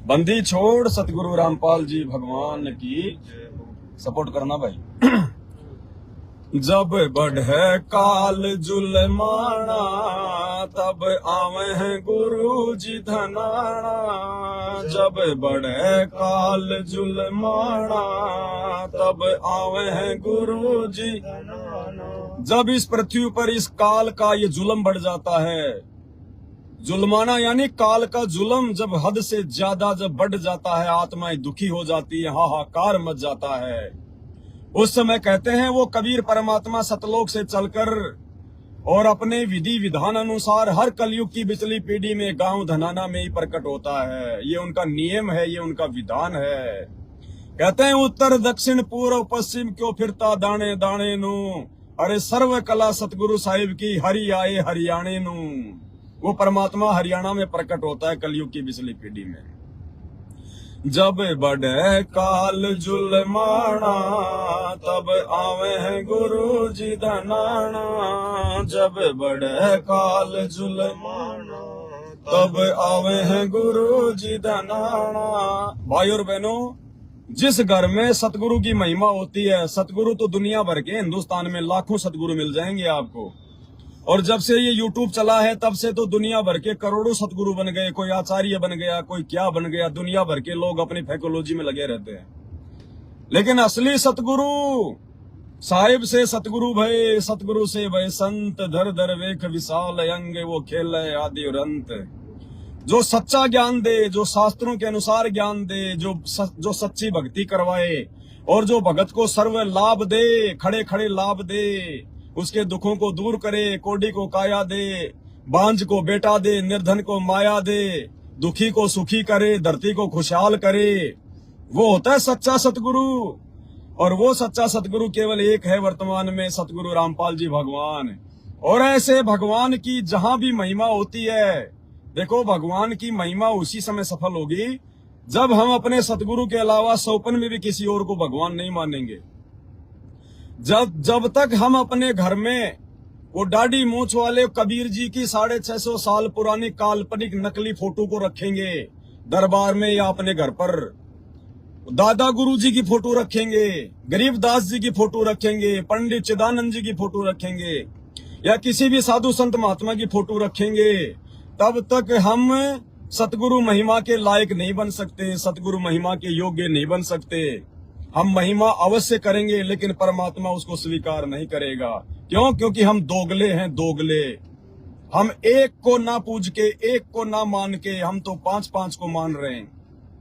बंदी छोड़ सतगुरु रामपाल जी भगवान की सपोर्ट करना भाई। जब बढ़े काल जुलमाना तब आवे हैं गुरु जी धनाना। जब बढ़े काल जुलमाना तब आवे हैं गुरु जी। जब इस पृथ्वी पर इस काल का ये जुल्म बढ़ जाता है, जुल्माना यानी काल का जुल्म जब हद से ज्यादा जब बढ़ जाता है, आत्माएं दुखी हो जाती है, हाहाकार मच जाता है, उस समय कहते हैं वो कबीर परमात्मा सतलोक से चलकर और अपने विधि विधान अनुसार हर कलयुग की बिचली पीढ़ी में गांव धनाना में ही प्रकट होता है। ये उनका नियम है, ये उनका विधान है। कहते हैं उत्तर दक्षिण पूर्व पश्चिम क्यों फिरता दाने दाने नू। अरे सर्व कला सतगुरु साहिब की हरि आए हरियाणे नू। वो परमात्मा हरियाणा में प्रकट होता है कलयुग की बिचली पीढ़ी में। जब बढ़े काल जुलमाना तब आवे हैं गुरु जी धनाना। जब बढ़े काल जुलमाना तब आवे हैं गुरु जी धनाना। भाई और बहनों, जिस घर में सतगुरु की महिमा होती है, सतगुरु तो दुनिया भर के, हिंदुस्तान में लाखों सतगुरु मिल जाएंगे आपको। और जब से ये YouTube चला है तब से तो दुनिया भर के करोड़ों सतगुरु बन गए। कोई आचार्य बन गया, कोई क्या बन गया, दुनिया भर के लोग अपनी फैकोलॉजी में लगे रहते हैं। लेकिन असली सतगुरु साहिब से सतगुरु भय, सतगुरु से भय संत, धर धर वेख विशाल अंग, वो खेल आदि और अंत। जो सच्चा ज्ञान दे, जो शास्त्रों के अनुसार ज्ञान दे, जो सच्ची भक्ति करवाए और जो भगत को सर्व लाभ दे, खड़े खड़े लाभ दे, उसके दुखों को दूर करे, कोडी को काया दे, बांझ को बेटा दे, निर्धन को माया दे, दुखी को सुखी करे, धरती को खुशहाल करे, वो होता है सच्चा सतगुरु। और वो सच्चा सतगुरु केवल एक है वर्तमान में, सतगुरु रामपाल जी भगवान। और ऐसे भगवान की जहां भी महिमा होती है, देखो भगवान की महिमा उसी समय सफल होगी जब हम अपने सतगुरु के अलावा सौपन में भी किसी और को भगवान नहीं मानेंगे। जब तक हम अपने घर में वो दाढ़ी मूंछ वाले कबीर जी की 650 साल पुरानी काल्पनिक नकली फोटो को रखेंगे दरबार में या अपने घर पर, दादा गुरु जी की फोटो रखेंगे, गरीबदास जी की फोटो रखेंगे, पंडित चिदानंद जी की फोटो रखेंगे, या किसी भी साधु संत महात्मा की फोटो रखेंगे, तब तक हम सतगुरु महिमा के लायक नहीं बन सकते, सतगुरु महिमा के योग्य नहीं बन सकते। हम महिमा अवश्य करेंगे लेकिन परमात्मा उसको स्वीकार नहीं करेगा। क्यों? क्योंकि हम दोगले हैं, दोगले। हम एक को ना पूज के, एक को ना मान के, हम तो 5-5 को मान रहे हैं।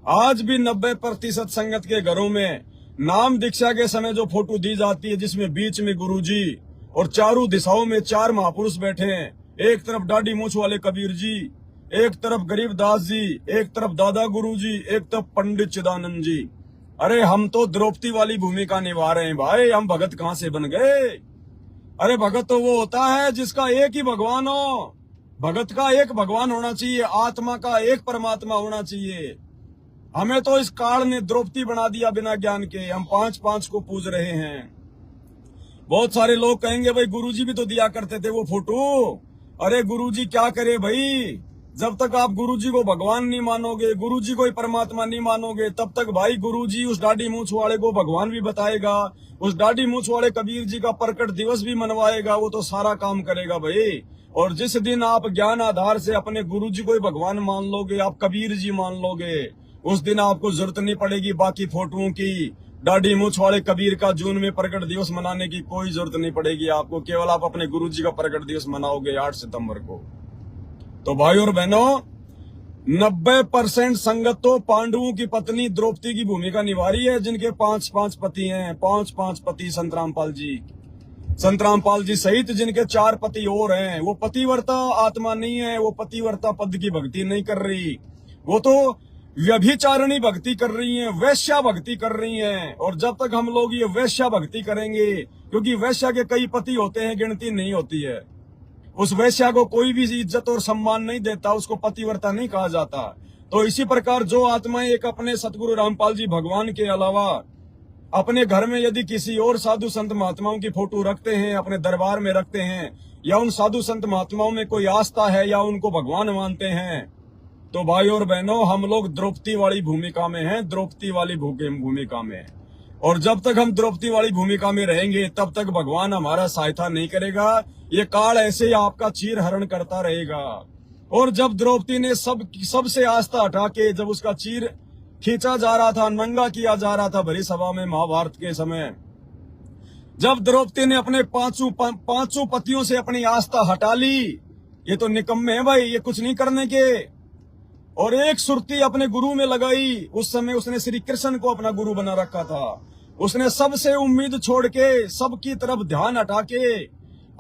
आज भी 90% संगत के घरों में नाम दीक्षा के समय जो फोटो दी जाती है, जिसमें बीच में गुरुजी और चारों दिशाओं में 4 महापुरुष बैठे हैं, एक तरफ दाढ़ी मूंछ वाले कबीर जी, एक तरफ गरीबदास जी, एक तरफ दादा गुरु जी, एक तरफ पंडित चिदानंद जी। अरे हम तो द्रौपदी वाली भूमिका निभा रहे हैं भाई, हम भगत कहां से बन गए? अरे भगत तो वो होता है जिसका एक ही भगवान हो। भगत का एक भगवान होना चाहिए, आत्मा का एक परमात्मा होना चाहिए। हमें तो इस काल ने द्रौपदी बना दिया बिना ज्ञान के। हम 5-5 को पूज रहे हैं। बहुत सारे लोग कहेंगे भाई गुरुजी भी तो दिया करते थे वो फोटो। अरे गुरुजी क्या करे भाई, जब तक आप गुरुजी को भगवान नहीं मानोगे, गुरुजी को ही परमात्मा नहीं मानोगे, तब तक भाई गुरुजी उस दाढ़ी मूंछ वाले को भगवान भी बताएगा, उस दाढ़ी मूंछ वाले कबीर जी का प्रकट दिवस भी मनवाएगा, वो तो सारा काम करेगा भाई। और जिस दिन आप ज्ञान आधार से अपने गुरुजी को ही भगवान मान लोगे, आप कबीर जी मान लोगे, उस दिन आपको जरूरत नहीं पड़ेगी बाकी फोटोओं की। दाढ़ी मूंछ वाले कबीर का जून में प्रकट दिवस मनाने की कोई जरूरत नहीं पड़ेगी आपको। केवल आप अपने गुरुजी का प्रकट दिवस मनाओगे 8 सितंबर को। तो भाई और बहनों, 90% संगत तो पांडवों की पत्नी द्रौपदी की भूमिका निभा रही है, जिनके 5-5 पति हैं, 5-5 पति संत रामपाल जी सहित जिनके 4 पति और हैं। वो पतिव्रता आत्मा नहीं है, वो पतिव्रता पद की भक्ति नहीं कर रही, वो तो व्यभिचारिणी भक्ति कर रही हैं, वैश्या भक्ति कर रही हैं। और जब तक हम लोग ये वैश्या भक्ति करेंगे, क्योंकि वैश्या के कई पति होते हैं, गिनती नहीं होती है, उस वैश्या को कोई भी इज्जत और सम्मान नहीं देता, उसको पतिव्रता नहीं कहा जाता। तो इसी प्रकार जो आत्माएं एक अपने सतगुरु रामपाल जी भगवान के अलावा अपने घर में यदि किसी और साधु संत महात्माओं की फोटो रखते हैं, अपने दरबार में रखते हैं, या उन साधु संत महात्माओं में कोई आस्था है या उनको भगवान मानते हैं, तो भाई और बहनों, हम लोग द्रौपदी वाली भूमिका में हैं, द्रौपदी वाली भूमिका में हैं। और जब तक हम द्रौपदी वाली भूमिका में रहेंगे तब तक भगवान हमारा सहायता नहीं करेगा। ये काल ऐसे ही आपका चीर हरण करता रहेगा। और जब द्रौपदी ने सबसे आस्था हटा के जब उसका चीर खींचा जा रहा था, नंगा किया जा रहा था भरी सभा में महाभारत के समय, जब द्रौपदी ने अपने पांचों पतियों से अपनी आस्था हटा ली, ये तो निकम्मे है भाई, ये कुछ नहीं करने के, और एक सुरती अपने गुरु में लगाई। उस समय उसने श्री कृष्ण को अपना गुरु बना रखा था। उसने सबसे उम्मीद छोड़ के सबकी तरफ ध्यान हटा के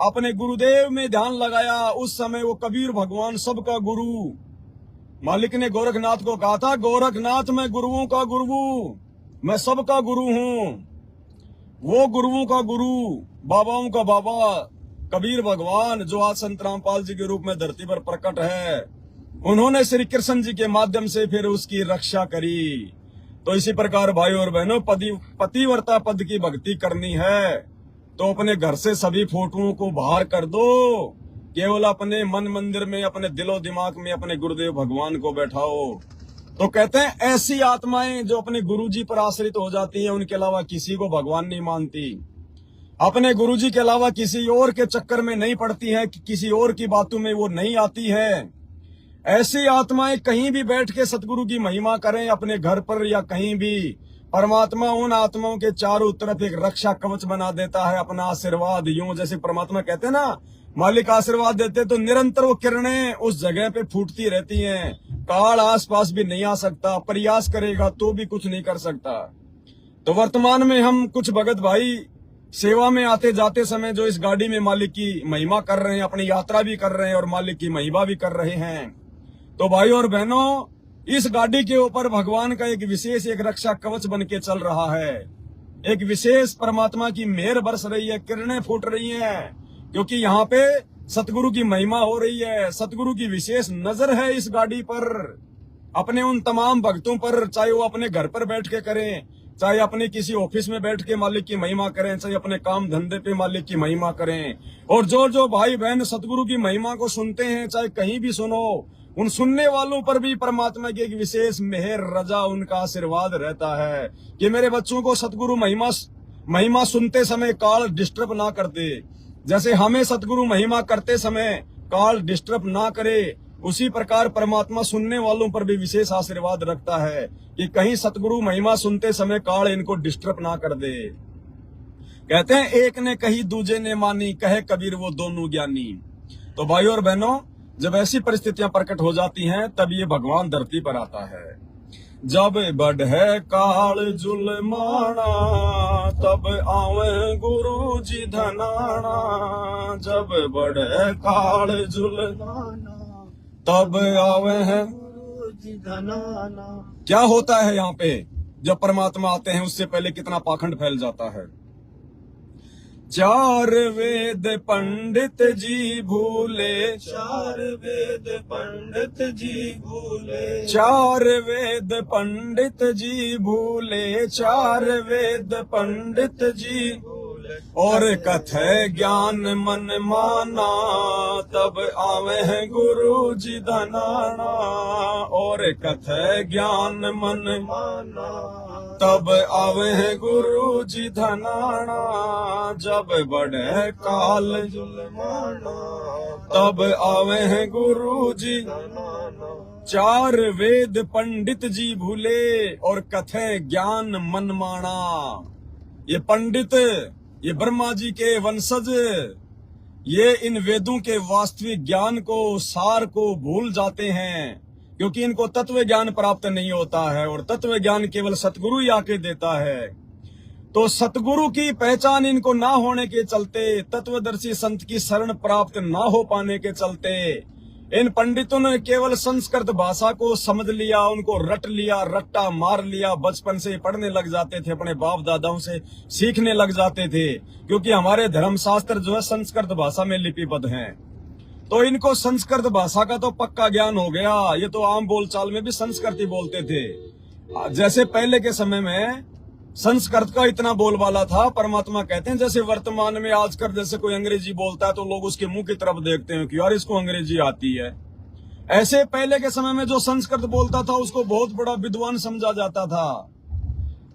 अपने गुरुदेव में ध्यान लगाया। उस समय वो कबीर भगवान सबका गुरु, मालिक ने गोरखनाथ को कहा था, गोरखनाथ मैं गुरुओं का गुरु, मैं सबका गुरु हूँ। वो गुरुओं का गुरु, बाबाओं का बाबा कबीर भगवान, जो आज संत रामपाल जी के रूप में धरती पर प्रकट है, उन्होंने श्री कृष्ण जी के माध्यम से फिर उसकी रक्षा करी। तो इसी प्रकार भाई और बहनों, पतिव्रता पद की भक्ति करनी है तो अपने घर से सभी फोटोओं को बाहर कर दो, केवल अपने मन मंदिर में, अपने दिलो दिमाग में अपने गुरुदेव भगवान को बैठाओ। तो कहते हैं ऐसी आत्माएं जो अपने गुरुजी पर आश्रित हो जाती हैं, उनके अलावा किसी को भगवान नहीं मानती, अपने गुरुजी के अलावा किसी और के चक्कर में नहीं पड़ती है, किसी और की बातों में वो नहीं आती है। ऐसी आत्माएं कहीं भी बैठ के सतगुरु की महिमा करें, अपने घर पर या कहीं भी, परमात्मा उन आत्माओं के चारों तरफ एक रक्षा कवच बना देता है, अपना आशीर्वाद। यूं जैसे परमात्मा कहते हैं ना, मालिक आशीर्वाद देते तो निरंतर वो किरणें उस जगह पे फूटती रहती हैं। काल आसपास भी नहीं आ सकता, प्रयास करेगा तो भी कुछ नहीं कर सकता। तो वर्तमान में हम कुछ भगत भाई सेवा में आते जाते समय जो इस गाड़ी में मालिक की महिमा कर रहे हैं, अपनी यात्रा भी कर रहे हैं और मालिक की महिमा भी कर रहे हैं। तो भाई और बहनों, इस गाड़ी के ऊपर भगवान का एक विशेष एक रक्षा कवच बन के चल रहा है। एक विशेष परमात्मा की मेहर बरस रही है, किरणें फूट रही हैं, क्योंकि यहाँ पे सतगुरु की महिमा हो रही है। सतगुरु की विशेष नजर है इस गाड़ी पर, अपने उन तमाम भक्तों पर, चाहे वो अपने घर पर बैठ के करें, चाहे अपने किसी ऑफिस में बैठ के मालिक की महिमा करें, चाहे अपने काम धंधे पे मालिक की महिमा करें। और जो भाई बहन सतगुरु की महिमा को सुनते हैं, चाहे कहीं भी सुनो, उन सुनने वालों पर भी परमात्मा की एक विशेष मेहर रजा, उनका आशीर्वाद रहता है कि मेरे बच्चों को सतगुरु महिमा सुनते समय काल डिस्टर्ब ना कर दे। जैसे हमें सतगुरु महिमा करते समय काल डिस्टर्ब ना करे, उसी प्रकार परमात्मा सुनने वालों पर भी विशेष आशीर्वाद रखता है कि कहीं सतगुरु महिमा सुनते समय काल इनको डिस्टर्ब ना कर दे। कहते हैं एक ने कही दूजे ने मानी, कहे कबीर वो दोनों ज्ञानी। तो भाई और बहनों, जब ऐसी परिस्थितियां प्रकट हो जाती हैं तब ये भगवान धरती पर आता है। जब बढ़े काल जुलमाना, तब आवे गुरु जी धनाना। जब बढ़े काल जुलमाना, तब आवे हैं गुरु जी धनाना। क्या होता है यहाँ पे जब परमात्मा आते हैं? उससे पहले कितना पाखंड फैल जाता है। चार वेद पंडित जी भूले, चार वेद पंडित जी भूले, चार वेद पंडित जी भूले, चार वेद पंडित जी भूले, और कथे ज्ञान मन माना, तब आवे हैं गुरु जी धनाना। और कथे ज्ञान मन माना, तब आवे हैं गुरु जी धनाना। जब बढ़े काल जुलमाना, तब आवे हैं गुरु जी धनाना। चार वेद पंडित जी भूले, और कथे ज्ञान मन माना। ये पंडित, ये ब्रह्मा जी के वंशज, ये इन वेदों के वास्तविक ज्ञान को, सार को भूल जाते हैं, क्योंकि इनको तत्व ज्ञान प्राप्त नहीं होता है, और तत्व ज्ञान केवल सतगुरु ही आके देता है। तो सतगुरु की पहचान इनको ना होने के चलते, तत्वदर्शी संत की शरण प्राप्त ना हो पाने के चलते, इन पंडितों ने केवल संस्कृत भाषा को समझ लिया, उनको रट लिया, रट्टा मार लिया। बचपन से पढ़ने लग जाते थे, अपने बाप दादाओं से सीखने लग जाते थे, क्योंकि हमारे धर्मशास्त्र जो है संस्कृत भाषा में लिपिबद्ध हैं। तो इनको संस्कृत भाषा का तो पक्का ज्ञान हो गया। ये तो आम बोलचाल में भी संस्कृत ही बोलते थे। जैसे पहले के समय में संस्कृत का इतना बोलबाला था, परमात्मा कहते हैं जैसे वर्तमान में आजकल जैसे कोई अंग्रेजी बोलता है तो लोग उसके मुंह की तरफ देखते हैं कि यार इसको अंग्रेजी आती है। ऐसे पहले के समय में जो संस्कृत बोलता था उसको बहुत बड़ा विद्वान समझा जाता था।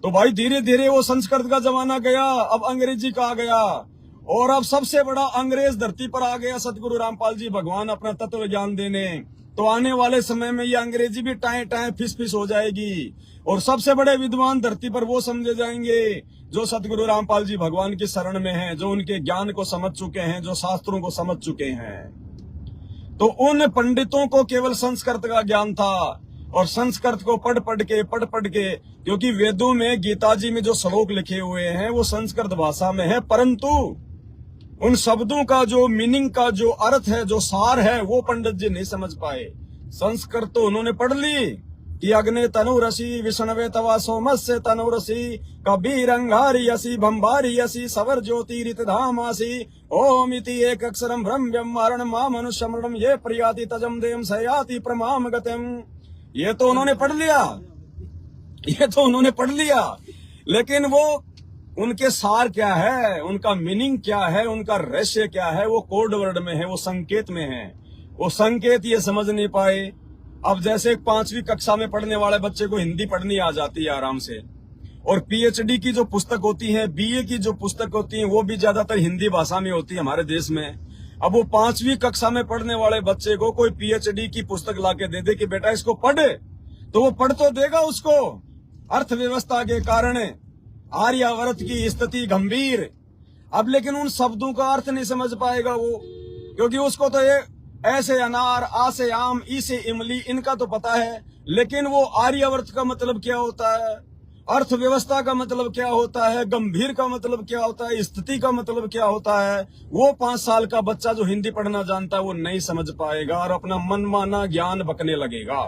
तो भाई धीरे धीरे वो संस्कृत का जमाना गया, अब अंग्रेजी का आ गया, और अब सबसे बड़ा अंग्रेज धरती पर आ गया सतगुरु रामपाल जी भगवान अपना तत्व ज्ञान देने। तो आने वाले समय में ये अंग्रेजी भी टाए टाए फिस फिस हो जाएगी, और सबसे बड़े विद्वान धरती पर वो समझे जाएंगे जो सतगुरु रामपाल जी भगवान की शरण में हैं, जो उनके ज्ञान को समझ चुके हैं, जो शास्त्रों को समझ चुके हैं। तो उन पंडितों को केवल संस्कृत का ज्ञान था, और संस्कृत को पढ़ पढ़ के, क्योंकि वेदों में गीता जी में जो श्लोक लिखे हुए हैं वो संस्कृत भाषा में है, परंतु उन शब्दों का जो मीनिंग का जो अर्थ है, जो सार है, वो पंडित जी नहीं समझ पाए। संस्कृत तो उन्होंने पढ़ ली कि अग्नि तनुरसी विष्णवे तवा सोमस्य तनुरसी कबीर अंगारी यसी भंबारी यसी सवर ज्योति रित धामासी ओम इति एक अक्षरम ब्रह्म मारण मा मनुष्यमरणम ये प्रियाति तजम देम सयाति प्रमाम गतम। ये तो उन्होंने पढ़ लिया, लेकिन वो उनके सार क्या है, उनका मीनिंग क्या है, उनका रहस्य क्या है, वो कोड वर्ड में है, वो संकेत में है। वो संकेत ये समझ नहीं पाए। अब जैसे 5वीं कक्षा में पढ़ने वाले बच्चे को हिंदी पढ़नी आ जाती है आराम से, और पीएचडी की जो पुस्तक होती है, बीए की जो पुस्तक होती है, वो भी ज्यादातर हिंदी भाषा में होती है हमारे देश में। अब वो 5वीं कक्षा में पढ़ने वाले बच्चे को कोई पीएचडी की पुस्तक लाके दे दे कि बेटा इसको पढ़े, तो वो पढ़ तो देगा उसको। अर्थव्यवस्था के कारण आर्यावर्त की स्थिति गंभीर, अब लेकिन उन शब्दों का अर्थ नहीं समझ पाएगा वो, क्योंकि उसको तो ये ऐसे अनार, आ से आम, ई से इमली, इनका तो पता है, लेकिन वो आर्यावर्त का मतलब क्या होता है, अर्थव्यवस्था का मतलब क्या होता है, गंभीर का मतलब क्या होता है, स्थिति का मतलब क्या होता है, वो 5 साल का बच्चा जो हिंदी पढ़ना जानता है वो नहीं समझ पाएगा और अपना मनमाना ज्ञान बकने लगेगा।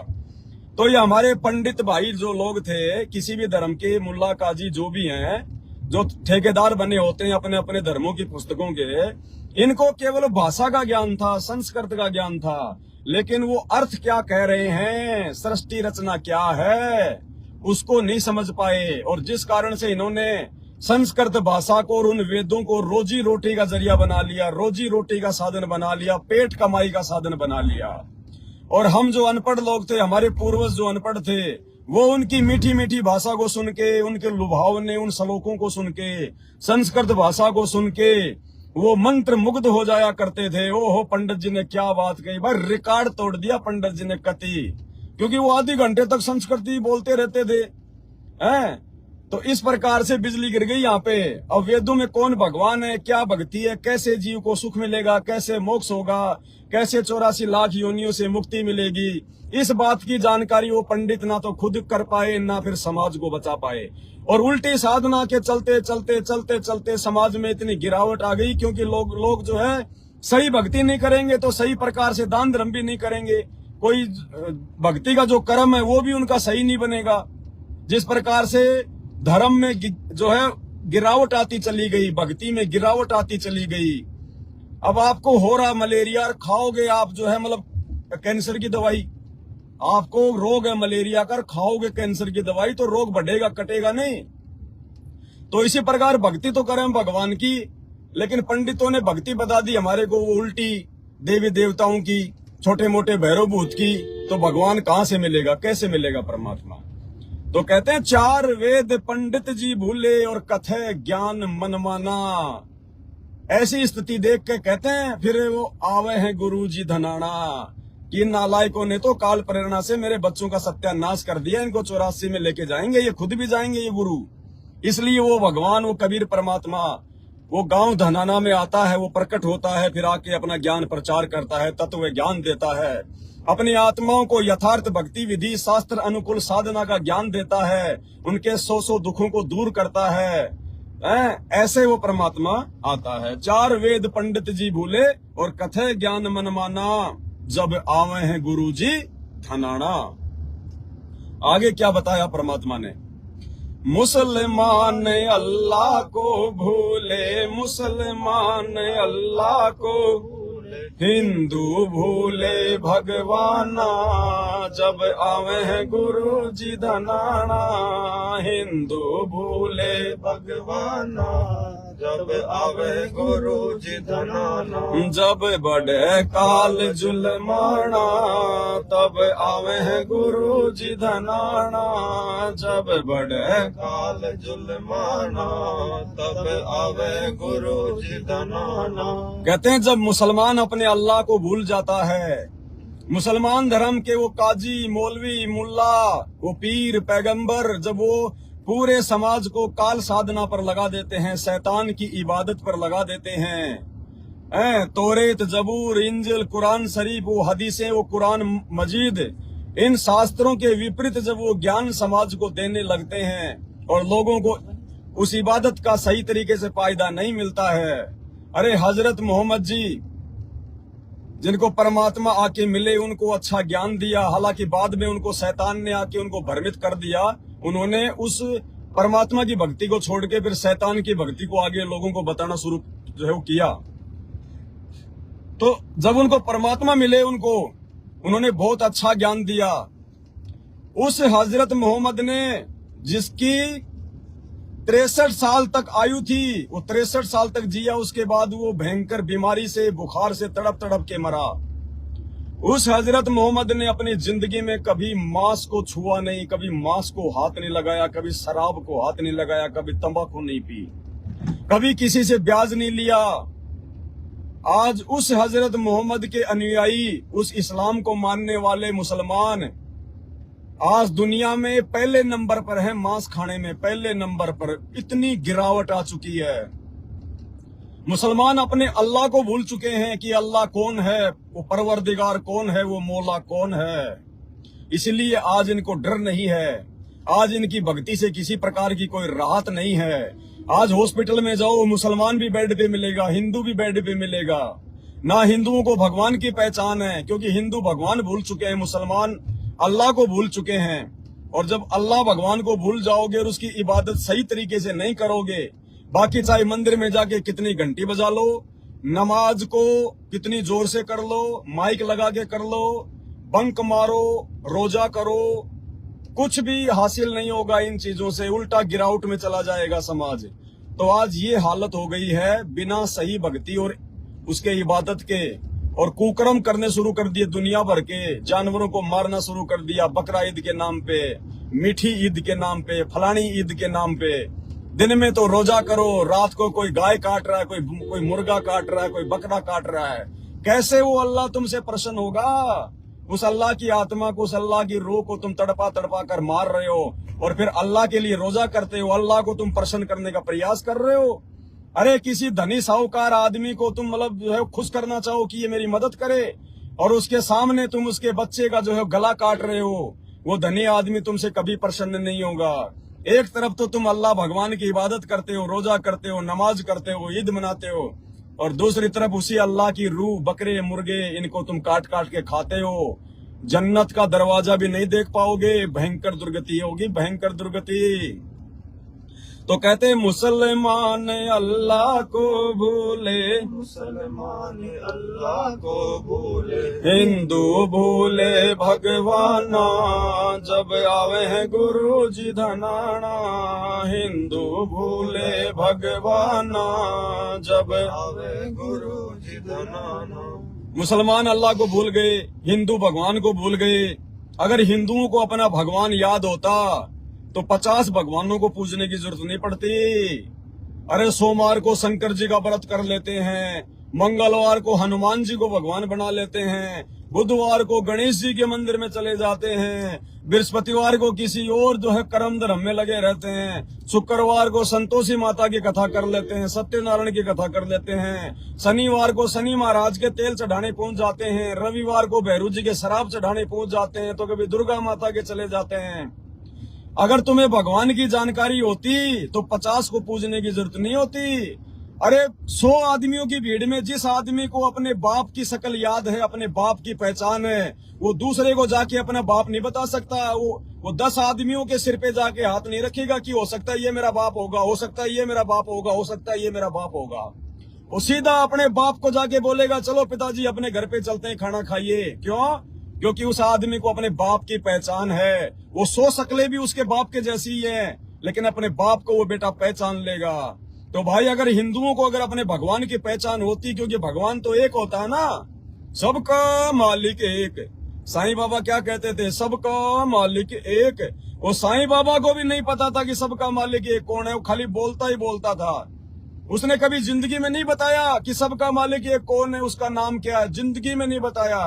तो ये हमारे पंडित भाई जो लोग थे, किसी भी धर्म के मुल्ला काजी जो भी हैं, जो ठेकेदार बने होते हैं अपने अपने धर्मों की पुस्तकों के, इनको केवल भाषा का ज्ञान था, संस्कृत का ज्ञान था, लेकिन वो अर्थ क्या कह रहे हैं, सृष्टि रचना क्या है, उसको नहीं समझ पाए। और जिस कारण से इन्होंने संस्कृत भाषा को और उन वेदों को रोजी रोटी का जरिया बना लिया, रोजी रोटी का साधन बना लिया, पेट कमाई का साधन बना लिया। और हम जो अनपढ़ लोग थे, हमारे पूर्वज जो अनपढ़ थे, वो उनकी मीठी मीठी भाषा को सुन के, उनके लुभावने उन श्लोकों को सुन के, संस्कृत भाषा को सुन के वो मंत्र मुग्ध हो जाया करते थे। ओहो पंडित जी ने क्या बात कही, भाई रिकॉर्ड तोड़ दिया पंडित जी ने कति, क्योंकि वो आधे घंटे तक संस्कृति बोलते रहते थे। हैं तो इस प्रकार से बिजली गिर गई यहाँ पे। अब वेदों में कौन भगवान है, क्या भक्ति है, कैसे जीव को सुख मिलेगा, कैसे मोक्ष होगा, कैसे 84 लाख योनियों से मुक्ति मिलेगी, इस बात की जानकारी वो पंडित ना तो खुद कर पाए, ना फिर समाज को बचा पाए। और उल्टी साधना के चलते चलते चलते चलते समाज में इतनी गिरावट आ गई, क्योंकि लोग जो है सही भक्ति नहीं करेंगे तो सही प्रकार से दान धर्म भी नहीं करेंगे, कोई भक्ति का जो कर्म है वो भी उनका सही नहीं बनेगा। जिस प्रकार से धर्म में जो है गिरावट आती चली गई, भक्ति में गिरावट आती चली गई। अब आपको हो रहा मलेरिया, खाओगे आप जो है मतलब कैंसर की दवाई, आपको रोग है मलेरिया का, खाओगे कैंसर की दवाई तो रोग बढ़ेगा, कटेगा नहीं। तो इसी प्रकार भक्ति तो करें भगवान की, लेकिन पंडितों ने भक्ति बता दी हमारे को वो उल्टी देवी देवताओं की, छोटे मोटे भैरव भूत की। तो भगवान कहां से मिलेगा, कैसे मिलेगा परमात्मा। तो कहते हैं 4 वेद पंडित जी भूले और कथे ज्ञान मनमाना। ऐसी स्थिति देख के कहते हैं फिर वो आवे हैं गुरु जी धनाना, कि नालायकों ने तो काल प्रेरणा से मेरे बच्चों का सत्यानाश कर दिया, इनको 84 में लेके जाएंगे, ये खुद भी जाएंगे ये गुरु। इसलिए वो भगवान, वो कबीर परमात्मा वो गांव धनाना में आता है, वो प्रकट होता है, फिर आके अपना ज्ञान प्रचार करता है, तत्व ज्ञान देता है, अपनी आत्माओं को यथार्थ भक्ति विधि शास्त्र अनुकूल साधना का ज्ञान देता है, उनके 100 दुखों को दूर करता है। ऐसे वो परमात्मा आता है। 4 वेद पंडित जी भूले और कथे ज्ञान मनमाना, जब आवे हैं गुरु जी धनाना। आगे क्या बताया परमात्मा ने, मुसलमान अल्लाह को भूले, मुसलमान अल्लाह को हिंदू भूले भगवाना, जब आवे हैं गुरु जी धनाना, हिंदू भूले भगवाना। जब आवे गुरु जी धनाना, जब बढ़े काल जुलमाना तब आवे गुरु जी धनाना, जब बढ़े काल जुलमाना तब आवे गुरु जी धनाना। कहते हैं जब मुसलमान अपने अल्लाह को भूल जाता है, मुसलमान धर्म के वो काजी, मौलवी, मुल्ला, वो पीर, पैगंबर, जब वो पूरे समाज को काल साधना पर लगा देते हैं, शैतान की इबादत पर लगा देते हैं, तौरेत, जबूर, इंजिल, कुरान शरीफ, वो हदीसें, वो कुरान मजीद, इन शास्त्रों के विपरीत जब वो ज्ञान समाज को देने लगते हैं और लोगों को उस इबादत का सही तरीके से फायदा नहीं मिलता है। अरे हजरत मोहम्मद जी जिनको परमात्मा आके मिले, उनको अच्छा ज्ञान दिया, हालांकि बाद में उनको शैतान ने आके उनको भ्रमित कर दिया। उन्होंने उस परमात्मा की भक्ति को छोड़ के फिर शैतान की भक्ति को आगे लोगों को बताना शुरू जो है वो किया। तो जब उनको परमात्मा मिले, उन्होंने बहुत अच्छा ज्ञान दिया। उस हजरत मोहम्मद ने जिसकी 63 साल तक आयु थी, वो 63 साल तक जिया, उसके बाद वो भयंकर बीमारी से, बुखार से तड़प तड़प के मरा। उस हजरत मोहम्मद ने अपनी जिंदगी में कभी मांस को छुआ नहीं, कभी मांस को हाथ नहीं लगाया, कभी शराब को हाथ नहीं लगाया, कभी तंबाकू नहीं पी, कभी किसी से ब्याज नहीं लिया। आज उस हजरत मोहम्मद के अनुयायी, उस इस्लाम को मानने वाले मुसलमान आज दुनिया में पहले नंबर पर है, मांस खाने में पहले नंबर पर। इतनी गिरावट आ चुकी है। मुसलमान अपने अल्लाह को भूल चुके हैं कि अल्लाह कौन है, वो परवरदिगार कौन है, वो मौला कौन है। इसलिए आज इनको डर नहीं है, आज इनकी भक्ति से किसी प्रकार की कोई राहत नहीं है। आज हॉस्पिटल में जाओ, मुसलमान भी बेड पे मिलेगा, हिंदू भी बेड पे मिलेगा। ना हिंदुओं को भगवान की पहचान है, क्योंकि हिंदू भगवान भूल चुके हैं, मुसलमान अल्लाह को भूल चुके हैं। और जब अल्लाह भगवान को भूल जाओगे और उसकी इबादत सही तरीके से नहीं करोगे, बाकी चाहे मंदिर में जाके कितनी घंटी बजा लो, नमाज को कितनी जोर से कर लो, माइक लगा के कर लो, बंक मारो, रोजा करो, कुछ भी हासिल नहीं होगा इन चीजों से। उल्टा गिरावट में चला जाएगा समाज। तो आज ये हालत हो गई है, बिना सही भक्ति और उसके इबादत के, और कुकर्म करने शुरू कर दिए दुनिया भर के। जानवरों को मारना शुरू कर दिया बकरा ईद के नाम पे, मीठी ईद के नाम पे, फलानी ईद के नाम पे। दिन में तो रोजा करो, रात को कोई गाय काट रहा है, कोई मुर्गा काट रहा है, कोई बकरा काट रहा है। कैसे वो अल्लाह तुमसे प्रसन्न होगा? उस अल्लाह की आत्मा को, उस अल्लाह की रूह को तुम तड़पा तड़पा कर मार रहे हो, और फिर अल्लाह के लिए रोजा करते हो, अल्लाह को तुम प्रसन्न करने का प्रयास कर रहे हो। अरे किसी धनी साहूकार आदमी को तुम मतलब जो है खुश करना चाहो कि ये मेरी मदद करे, और उसके सामने तुम उसके बच्चे का जो है गला काट रहे हो, वो धनी आदमी तुमसे कभी प्रसन्न नहीं होगा। एक तरफ तो तुम अल्लाह भगवान की इबादत करते हो, रोजा करते हो, नमाज करते हो, ईद मनाते हो, और दूसरी तरफ उसी अल्लाह की रूह, बकरे, मुर्गे, इनको तुम काट काट के खाते हो। जन्नत का दरवाजा भी नहीं देख पाओगे, भयंकर दुर्गति होगी, भयंकर दुर्गति। तो कहते हैं मुसलमान अल्लाह को भूले, मुसलमान अल्लाह को भूले, हिंदू भूले भगवाना, जब आवे हैं गुरु जी धनाना। हिंदू भूले भगवाना, जब आवे गुरु जी धनाना। मुसलमान अल्लाह को भूल गए, हिंदू भगवान को भूल गए। अगर हिंदुओं को अपना भगवान याद होता तो 50 भगवानों को पूजने की जरूरत नहीं पड़ती। अरे सोमवार को शंकर जी का व्रत कर लेते हैं, मंगलवार को हनुमान जी को भगवान बना लेते हैं, बुधवार को गणेश जी के मंदिर में चले जाते हैं, बृहस्पतिवार को किसी और जो है कर्म धर्म में लगे रहते हैं, शुक्रवार को संतोषी माता की कथा कर लेते हैं, सत्यनारायण की कथा कर लेते हैं, शनिवार को शनि महाराज के तेल चढ़ाने पहुंच जाते हैं, रविवार को भैरू जी के शराब चढ़ाने पहुंच जाते हैं, तो कभी दुर्गा माता के चले जाते हैं। अगर तुम्हें भगवान की जानकारी होती तो 50 को पूजने की जरूरत नहीं होती। अरे 100 आदमियों की भीड़ में जिस आदमी को अपने बाप की शक्ल याद है, अपने बाप की पहचान है, वो दूसरे को जाके अपना बाप नहीं बता सकता। वो 10 आदमियों के सिर पे जाके हाथ नहीं रखेगा कि हो सकता है ये मेरा बाप होगा, हो सकता है ये मेरा बाप होगा, हो सकता है ये मेरा बाप होगा। वो सीधा अपने बाप को जाके बोलेगा चलो पिताजी अपने घर पे चलते हैं, खाना खाइए। क्यों? क्योंकि उस आदमी को अपने बाप की पहचान है। वो 100 शक्लें भी उसके बाप के जैसी ही हैं, लेकिन अपने बाप को वो बेटा पहचान लेगा। तो भाई अगर हिंदुओं को अगर अपने भगवान की पहचान होती, क्योंकि भगवान तो एक होता है ना, सबका मालिक एक। साईं बाबा क्या कहते थे, सबका मालिक एक। वो साईं बाबा को भी नहीं पता था कि सबका मालिक एक कौन है, वो खाली बोलता ही बोलता था। उसने कभी जिंदगी में नहीं बताया कि सबका मालिक एक कौन है, उसका नाम क्या है, जिंदगी में नहीं बताया।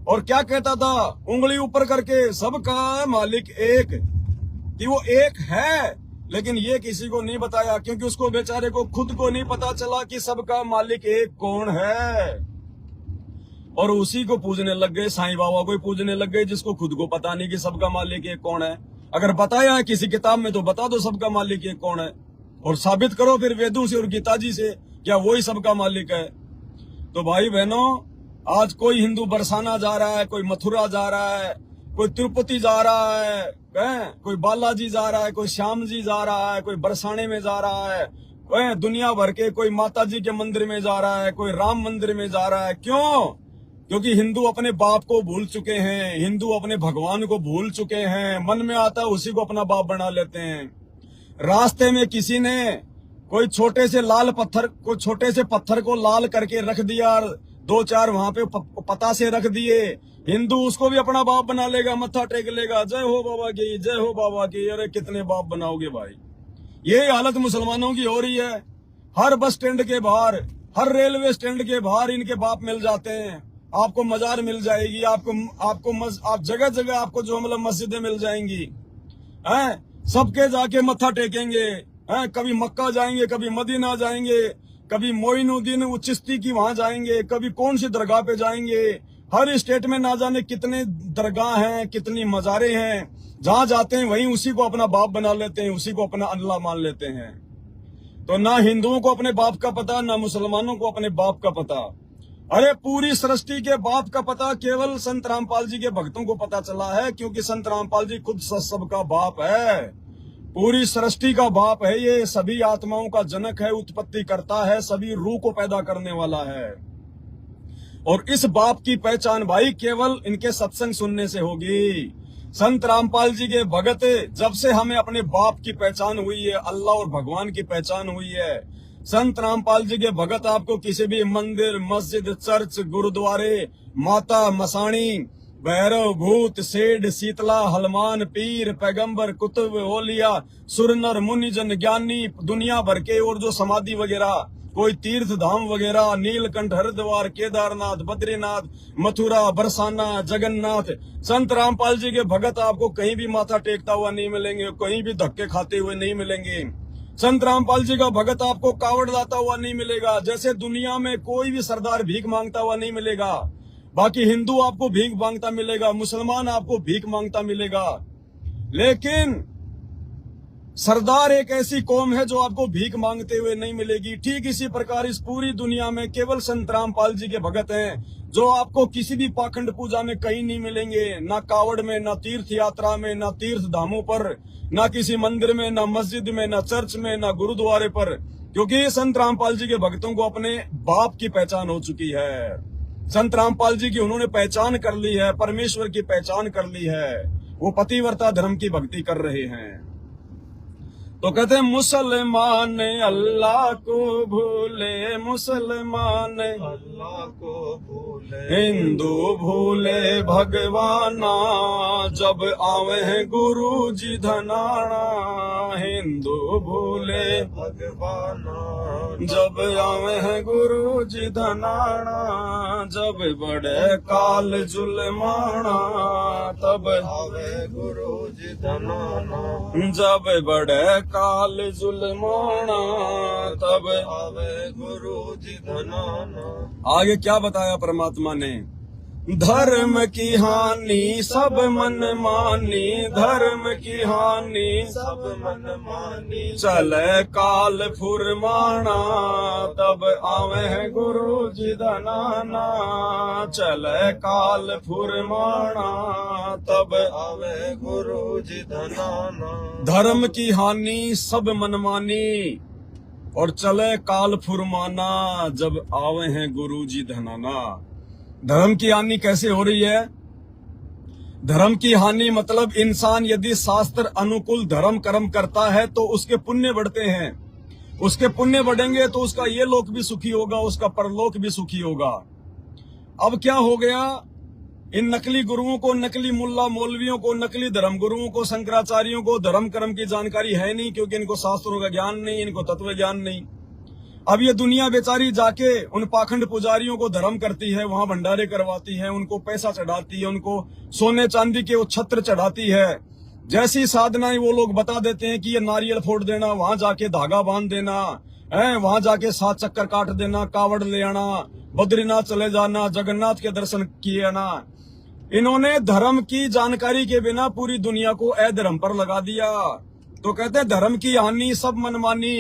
और क्या कहता था, उंगली ऊपर करके, सबका मालिक एक, कि वो एक है, लेकिन ये किसी को नहीं बताया, क्योंकि उसको बेचारे को खुद को नहीं पता चला कि सबका मालिक एक कौन है। और उसी को पूजने लग गए, साईं बाबा को ही पूजने लग गए, जिसको खुद को पता नहीं कि सबका मालिक एक कौन है। अगर बताया है किसी किताब में तो बता दो सबका मालिक एक कौन है, और साबित करो फिर वेदों से और गीता जी से, क्या वही सबका मालिक है। तो भाई बहनों, आज कोई हिंदू बरसाना जा रहा है, कोई मथुरा जा रहा है, कोई तिरुपति जा रहा है, कोई बालाजी जा रहा है, कोई श्याम जी जा रहा है, कोई बरसाने में जा रहा है, दुनिया भर के, कोई माता जी के मंदिर में जा रहा है, कोई राम मंदिर में जा रहा है। क्यों? क्योंकि हिंदू अपने बाप को भूल चुके हैं, हिंदू अपने भगवान को भूल चुके हैं। मन में आता है उसी को अपना बाप बना लेते हैं। रास्ते में किसी ने कोई छोटे से पत्थर को लाल करके रख दिया, 2-4 वहां पे पतासे रख दिए, हिंदू उसको भी अपना बाप बना लेगा, मत्था टेक लेगा, जय हो बाबा की, जय हो बाबा की। अरे कितने बाप बनाओगे भाई। यही हालत मुसलमानों की हो रही है। हर बस स्टैंड के बाहर, हर रेलवे स्टैंड के बाहर इनके बाप मिल जाते हैं। आपको मजार मिल जाएगी, आप जगह जगह आपको जो मतलब मस्जिदें मिल जाएंगी, सबके जाके मत्था टेकेंगे, कभी मक्का जाएंगे, कभी मदीना जाएंगे, कभी मोइनुद्दीन चिश्ती की वहां जाएंगे, कभी कौन सी दरगाह पे जाएंगे। हर स्टेट में ना जाने कितने दरगाह हैं, कितनी मजारे हैं। जहां जाते हैं वहीं उसी को अपना बाप बना लेते हैं, उसी को अपना अल्लाह मान लेते हैं। तो ना हिंदुओं को अपने बाप का पता, ना मुसलमानों को अपने बाप का पता। अरे पूरी सृष्टि के बाप का पता केवल संत रामपाल जी के भक्तों को पता चला है, क्योंकि संत रामपाल जी खुद सबका बाप है, पूरी सृष्टि का बाप है। ये सभी आत्माओं का जनक है, उत्पत्ति करता है, सभी रूह को पैदा करने वाला है। और इस बाप की पहचान भाई केवल इनके सत्संग सुनने से होगी। संत रामपाल जी के भगत, जब से हमें अपने बाप की पहचान हुई है, अल्लाह और भगवान की पहचान हुई है। संत रामपाल जी के भगत आपको किसी भी मंदिर, मस्जिद, चर्च, गुरुद्वारे, माता, मसाणी, भैरव, भूत, सेठ, शीतला, हनुमान, पीर, पैगंबर, कुतुब, ओलिया, सुरनर, मुनिजन, ज्ञानी, दुनिया भर के, और जो समाधि वगैरह, कोई तीर्थ धाम वगैरह, नीलकंठ, हरिद्वार, केदारनाथ, बद्रीनाथ, मथुरा, बरसाना, जगन्नाथ, संत रामपाल जी के भगत आपको कहीं भी माथा टेकता हुआ नहीं मिलेंगे, कहीं भी धक्के खाते हुए नहीं मिलेंगे। संत रामपाल जी का भगत आपको कावड़ लाता हुआ नहीं मिलेगा। जैसे दुनिया में कोई भी सरदार भीख मांगता हुआ नहीं मिलेगा, बाकी हिंदू आपको भीख मांगता मिलेगा, मुसलमान आपको भीख मांगता मिलेगा। लेकिन सरदार एक ऐसी कौम है जो आपको भीख मांगते हुए नहीं मिलेगी। ठीक इसी प्रकार इस पूरी दुनिया में केवल संत रामपाल जी के भगत हैं, जो आपको किसी भी पाखंड पूजा में कहीं नहीं मिलेंगे, ना कावड़ में, ना तीर्थ यात्रा में, ना तीर्थ धामों पर, ना किसी मंदिर में, ना मस्जिद में, ना चर्च में, ना गुरुद्वारे पर, क्योंकि संत रामपाल जी के भक्तों को अपने बाप की पहचान हो चुकी है। संत रामपाल जी की उन्होंने पहचान कर ली है, परमेश्वर की पहचान कर ली है, वो पतिव्रता धर्म की भक्ति कर रहे हैं। तो कहते हैं मुसलमान अल्लाह को भूले, मुसलमान अल्लाह को भूले, हिंदू भूले भगवाना, जब आवे हैं गुरु जी धनाना। हिंदू भूले भगवाना, जब आवे हैं गुरु जी धनाना, जब बड़े काल जुलमाना, तब आवे गुरु जी धनाना, जब बड़े काल जुलमाना, तब आवे गुरु जी धनाना। आगे क्या बताया परमात्मा ने, धर्म की हानि सब मन मानी, धर्म की हानि सब मन मानी, चले काल फुरमाना, तब आवे है गुरु जी धनाना, चले काल फुरमाना, तब आवे गुरु जी धनाना। धर्म की हानि सब मनमानी और चले काल फुरमाना, जब आवे हैं गुरु जी धनाना। धर्म की हानि कैसे हो रही है? धर्म की हानि मतलब इंसान यदि शास्त्र अनुकूल धर्म कर्म करता है तो उसके पुण्य बढ़ते हैं, उसके पुण्य बढ़ेंगे तो उसका ये लोक भी सुखी होगा, उसका परलोक भी सुखी होगा। अब क्या हो गया, इन नकली गुरुओं को, नकली मुल्ला मौलवियों को, नकली धर्म गुरुओं को, शंकराचार्यों को धर्म कर्म की जानकारी है नहीं, क्योंकि इनको शास्त्रों का ज्ञान नहीं, इनको तत्व ज्ञान नहीं। अब ये दुनिया बेचारी जाके उन पाखंड पुजारियों को धर्म करती है, वहां भंडारे करवाती है, उनको पैसा चढ़ाती है, उनको सोने चांदी के वो छत्र चढ़ाती है। जैसी साधनाएं वो लोग बता देते हैं कि ये नारियल फोड़ देना, वहां जाके धागा बांध देना है, वहां जाके 7 चक्कर काट देना, कावड़ ले आना, बद्रीनाथ चले जाना, जगन्नाथ के दर्शन किए आना। इन्होंने धर्म की जानकारी के बिना पूरी दुनिया को अधर्म पर लगा दिया। तो कहते हैं धर्म की हानि सब मनमानी।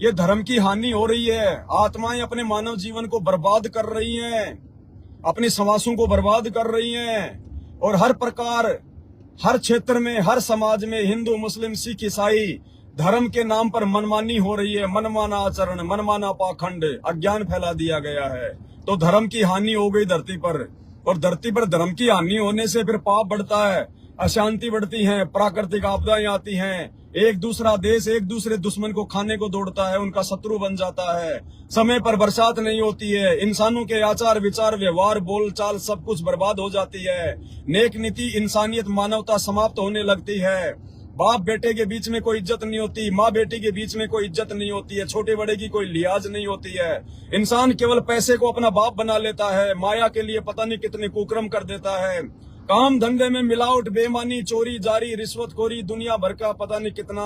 ये धर्म की हानि हो रही है, आत्माएं अपने मानव जीवन को बर्बाद कर रही हैं, अपनी समासों को बर्बाद कर रही हैं, और हर प्रकार, हर क्षेत्र में, हर समाज में, हिंदू मुस्लिम सिख ईसाई, धर्म के नाम पर मनमानी हो रही है। मनमाना आचरण, मनमाना पाखंड, अज्ञान फैला दिया गया है। तो धर्म की हानि हो गई धरती पर, और धरती पर धर्म की हानि होने से फिर पाप बढ़ता है, अशांति बढ़ती है, प्राकृतिक आपदाएं आती हैं, एक दूसरा देश एक दूसरे दुश्मन को खाने को दौड़ता है, उनका शत्रु बन जाता है, समय पर बरसात नहीं होती है, इंसानों के आचार विचार व्यवहार बोलचाल सब कुछ बर्बाद हो जाती है, नेक नीति इंसानियत मानवता समाप्त होने लगती है, बाप बेटे के बीच में कोई इज्जत नहीं होती, माँ बेटी के बीच में कोई इज्जत नहीं होती है, छोटे बड़े की कोई लिहाज नहीं होती है। इंसान केवल पैसे को अपना बाप बना लेता है, माया के लिए पता नहीं कितने कुकर्म कर देता है, काम धंधे में मिलावट, बेईमानी, चोरी जारी, रिश्वतखोरी, दुनिया भर का पता नहीं कितना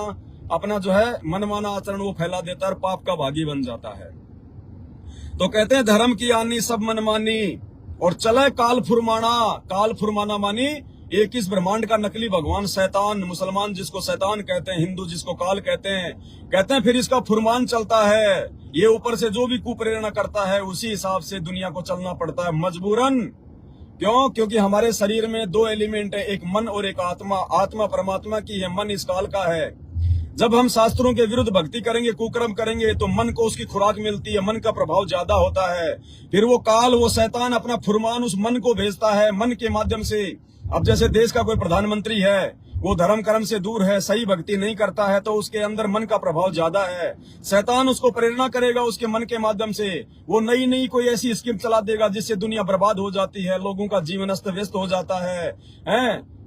अपना जो है मनमाना आचरण वो फैला देता है और पाप का भागी बन जाता है। तो कहते हैं धर्म की हानि सब मनमानी, और चले काल फुरमाना। काल फुरमाना मानी एक इस ब्रह्मांड का नकली भगवान शैतान, मुसलमान जिसको शैतान कहते हैं, हिंदू जिसको काल कहते हैं। कहते हैं फिर इसका फुरमान चलता है, ये ऊपर से जो भी कुप्रेरणा करता है उसी हिसाब से दुनिया को चलना पड़ता है मजबूरन। क्यों? क्योंकि हमारे शरीर में 2 एलिमेंट है, एक मन और एक आत्मा। आत्मा परमात्मा की है, मन इस काल का है। जब हम शास्त्रों के विरुद्ध भक्ति करेंगे, कुकर्म करेंगे, तो मन को उसकी खुराक मिलती है, मन का प्रभाव ज्यादा होता है। फिर वो काल, वो शैतान अपना फुरमान उस मन को भेजता है, मन के माध्यम से। अब जैसे देश का कोई प्रधानमंत्री है, वो धर्म कर्म से दूर है, सही भक्ति नहीं करता है, तो उसके अंदर मन का प्रभाव ज्यादा है। शैतान उसको प्रेरणा करेगा उसके मन के माध्यम से, वो नई नई कोई ऐसी स्कीम चला देगा जिससे दुनिया बर्बाद हो जाती है, लोगों का जीवन अस्त व्यस्त हो जाता है,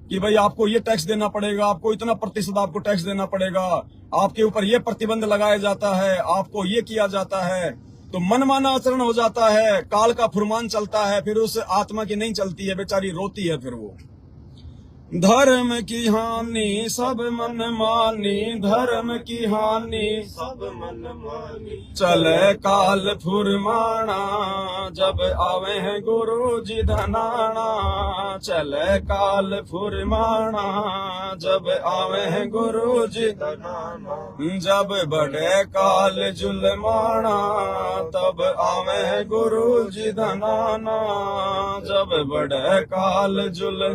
कि भाई आपको ये टैक्स देना पड़ेगा, आपको इतना प्रतिशत आपको टैक्स देना पड़ेगा, आपके ऊपर ये प्रतिबंध लगाया जाता है, आपको ये किया जाता है। तो मनमाना आचरण हो जाता है, काल का फुरमान चलता है, फिर उस आत्मा की नहीं चलती है, बेचारी रोती है। फिर वो धर्म की हानि सब मनमानी, धर्म की हानि सब मनमानी, चले काल फुरमाना, जब आवे हैं गुरु जी धनाना। चले काल फुरमाना, जब आवे हैं गुरु जी धनाना, जब बढ़े काल जुलमाना, तब आवे हैं गुरु जी धनाना। जब बढ़े काल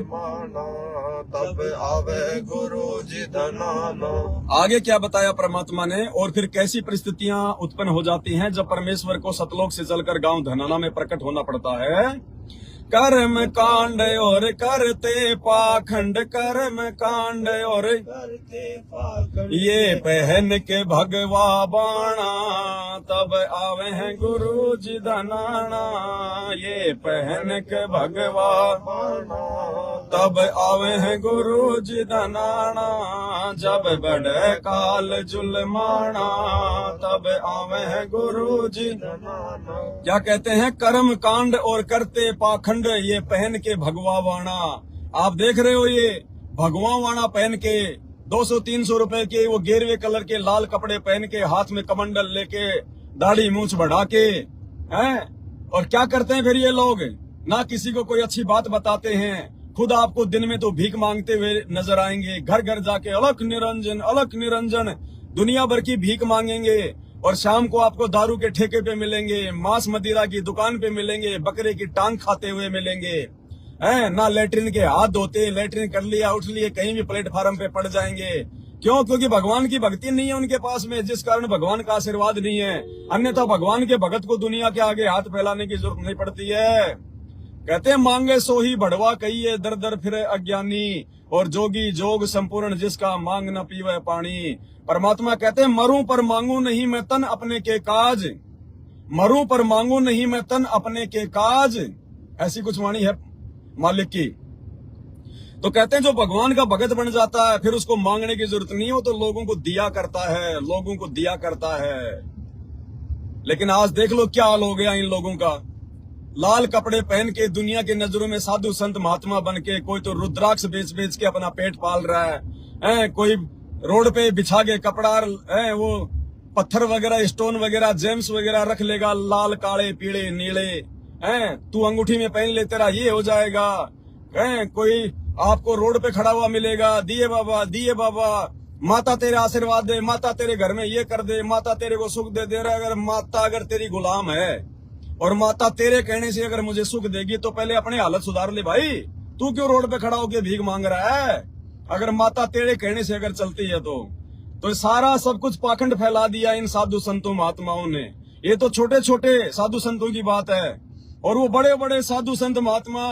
माना, तब आवे गुरु जी धनाना। आगे क्या बताया परमात्मा ने, और फिर कैसी परिस्थितियां उत्पन्न हो जाती हैं जब परमेश्वर को सतलोक से चलकर गांव धनाना में प्रकट होना पड़ता है। कर्म कांड और करते पाखंड, कर्म कांड और करते पाखंड, ये पहन के भगवा बाणा, तब आवे हैं गुरु जी धनाना। ये पहन के भगवा माना, तब आवे हैं गुरु जी धनाना। जब बढ़े काल जुलमाना, तब आवे हैं गुरु जी। धनाना, क्या कहते हैं? कर्म कांड और करते पाखंड, ये पहन के भगवा वाणा। आप देख रहे हो, ये भगवा वाणा पहन के 200-300 रुपए के वो गेरवे कलर के लाल कपड़े पहन के, हाथ में कमंडल लेके, दाढ़ी मूंछ बढ़ा के, हैं? और क्या करते हैं फिर ये लोग? ना किसी को कोई अच्छी बात बताते हैं, खुद आपको दिन में तो भीख मांगते हुए नजर आएंगे, घर घर जाके अलख निरंजन अलख निरंजन दुनिया भर की भीख मांगेंगे, और शाम को आपको दारू के ठेके पे मिलेंगे, मांस मदिरा की दुकान पे मिलेंगे, बकरे की टांग खाते हुए मिलेंगे, हैं? ना लेटरिन के हाथ धोते, लेटरिन कर लिया उठ लिए, कहीं भी प्लेटफार्म पे पड़ जाएंगे। क्यों? क्योंकि भगवान की भक्ति नहीं है उनके पास में, जिस कारण भगवान का आशीर्वाद नहीं है। अन्यथा भगवान के भगत को दुनिया के आगे हाथ फैलाने की जरूरत नहीं पड़ती है। कहते हैं मांगे सो ही बढ़वा कहिए, दर दर फिरे अज्ञानी, और जोगी जोग संपूर्ण जिसका मांग न पीवे पानी। परमात्मा कहते हैं मरूं पर मांगू नहीं मैं तन अपने के काज, मरूं पर मांगू नहीं मैं तन अपने के काज। ऐसी कुछ वाणी है मालिक की। तो कहते हैं जो भगवान का भगत बन जाता है फिर उसको मांगने की जरूरत नहीं हो, तो लोगों को दिया करता है, लोगों को दिया करता है। लेकिन आज देख लो क्या हाल हो गया इन लोगों का। लाल कपड़े पहन के दुनिया की नजरों में साधु संत महात्मा बन के, कोई तो रुद्राक्ष बेच बेच के अपना पेट पाल रहा है, कोई रोड पे बिछा के कपड़ा वो पत्थर वगैरह स्टोन वगैरह जेम्स वगैरह रख लेगा, लाल काले पीले नीले, तू अंगूठी में पहन ले तेरा ये हो जाएगा। कोई आपको रोड पे खड़ा हुआ मिलेगा, दिए बाबा, माता तेरे आशीर्वाद दे, माता तेरे घर में ये कर दे, माता तेरे को सुख दे रहा है। अगर माता अगर तेरी गुलाम है और माता तेरे कहने से अगर मुझे सुख देगी तो पहले अपनी हालत सुधार ले भाई। तू क्यों रोड पे खड़ा होकर भीख मांग रहा है? अगर माता तेरे कहने से अगर चलती है तो सारा सब कुछ पाखंड फैला दिया इन साधु संतों महात्माओं ने। ये तो छोटे छोटे साधु संतों की बात है, और वो बड़े बड़े साधु संत महात्मा,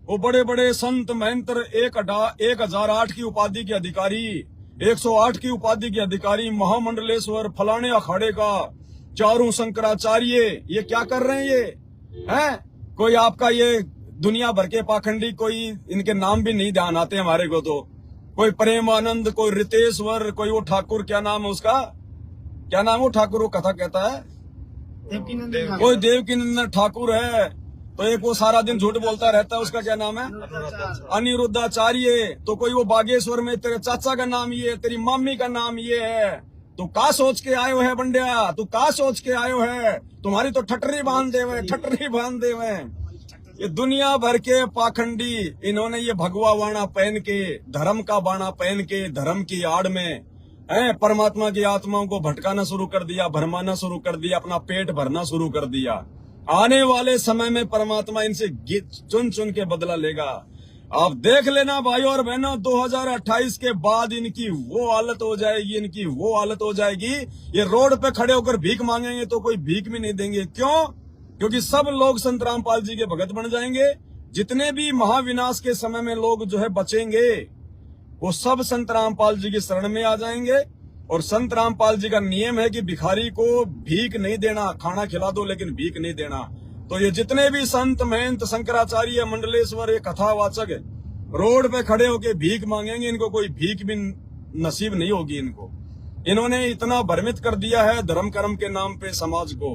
वो बड़े बड़े संत महंत्र 1008 की उपाधि के अधिकारी, 108 की उपाधि के अधिकारी, महामंडलेश्वर फलाने अखाड़े का चारों शंकराचार्य, ये क्या कर रहे हैं ये हैं? कोई आपका ये दुनिया भर के पाखंडी, कोई इनके नाम भी नहीं ध्यान आते हमारे को। तो कोई प्रेमानंद, कोई रितेश्वर, कोई वो ठाकुर, क्या नाम है उसका, क्या नाम वो ठाकुर, वो कथा कहता है कोई देवकीनंदन ठाकुर है। तो एक वो सारा दिन झूठ बोलता रहता है, उसका क्या नाम है, अनिरुद्धाचार्य। तो कोई वो बागेश्वर में तेरे चाचा का नाम ये, तेरी मम्मी का नाम ये है। तू का सोच के आयो है बंडिया, तू का सोच के आयो है? तुम्हारी तो ठटरी बांध दे हुए। ये दुनिया भर के पाखंडी, इन्होंने ये भगवा बाणा पहन के, धर्म का बाणा पहन के, धर्म की आड़ में परमात्मा की आत्माओं को भटकाना शुरू कर दिया, भरमाना शुरू कर दिया, अपना पेट भरना शुरू कर दिया। आने वाले समय में परमात्मा इनसे चुन चुन के बदला लेगा। आप देख लेना भाइयों और बहनों, 2028 के बाद इनकी वो हालत हो जाएगी, ये रोड पे खड़े होकर भीख मांगेंगे तो कोई भीख भी नहीं देंगे। क्यों? क्योंकि सब लोग संत रामपाल जी के भगत बन जाएंगे। जितने भी महाविनाश के समय में लोग जो है बचेंगे, वो सब संत रामपाल जी की शरण में आ जाएंगे। और संत रामपाल जी का नियम है कि भिखारी को भीख नहीं देना, खाना खिला दो लेकिन भीख नहीं देना। तो ये जितने भी संत महंत शंकराचार्य मंडलेश्वर ये कथावाचक रोड पे खड़े होके भीख मांगेंगे, इनको कोई भीख भी नसीब नहीं होगी। इन्होंने इतना भ्रमित कर दिया है धर्म कर्म के नाम पे समाज को।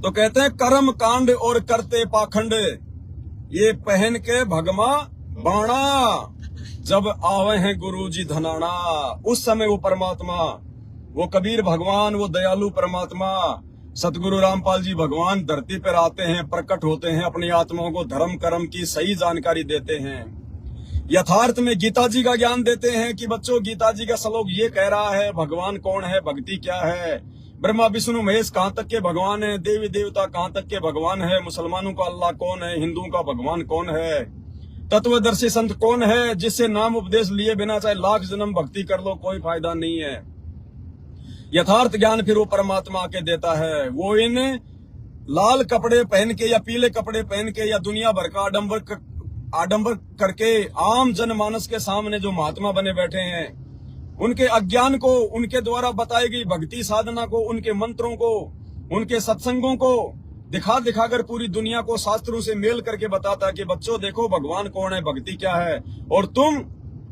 तो कहते हैं कर्म कांड और करते पाखंड, ये पहन के भगमा बाणा, जब आवे हैं गुरु जी धनाना। उस समय वो परमात्मा, वो कबीर भगवान, वो दयालु परमात्मा सतगुरु रामपाल जी भगवान धरती पर आते हैं, प्रकट होते हैं, अपनी आत्माओं को धर्म कर्म की सही जानकारी देते हैं, यथार्थ में गीता जी का ज्ञान देते हैं कि बच्चों गीता जी का श्लोक ये कह रहा है, भगवान कौन है, भक्ति क्या है, ब्रह्मा विष्णु महेश कहाँ तक के भगवान है, देवी देवता कहाँ तक के भगवान है, मुसलमानों का अल्लाह कौन है, हिंदुओं का भगवान कौन है, तत्वदर्शी संत कौन है, जिससे नाम उपदेश लिए बिना चाहे लाख जन्म भक्ति कर लो कोई फायदा नहीं है। यथार्थ ज्ञान फिर वो परमात्मा आके देता है। वो इन लाल कपड़े पहन के या पीले कपड़े पहन के या दुनिया भर का आडंबर करके आम जनमानस के सामने जो महात्मा बने बैठे हैं, उनके अज्ञान को, उनके द्वारा बताई गई भक्ति साधना को, उनके मंत्रों को, उनके सत्संगों को दिखा दिखाकर पूरी दुनिया को शास्त्रों से मेल करके बताता है कि बच्चों देखो भगवान कौन है, भक्ति क्या है। और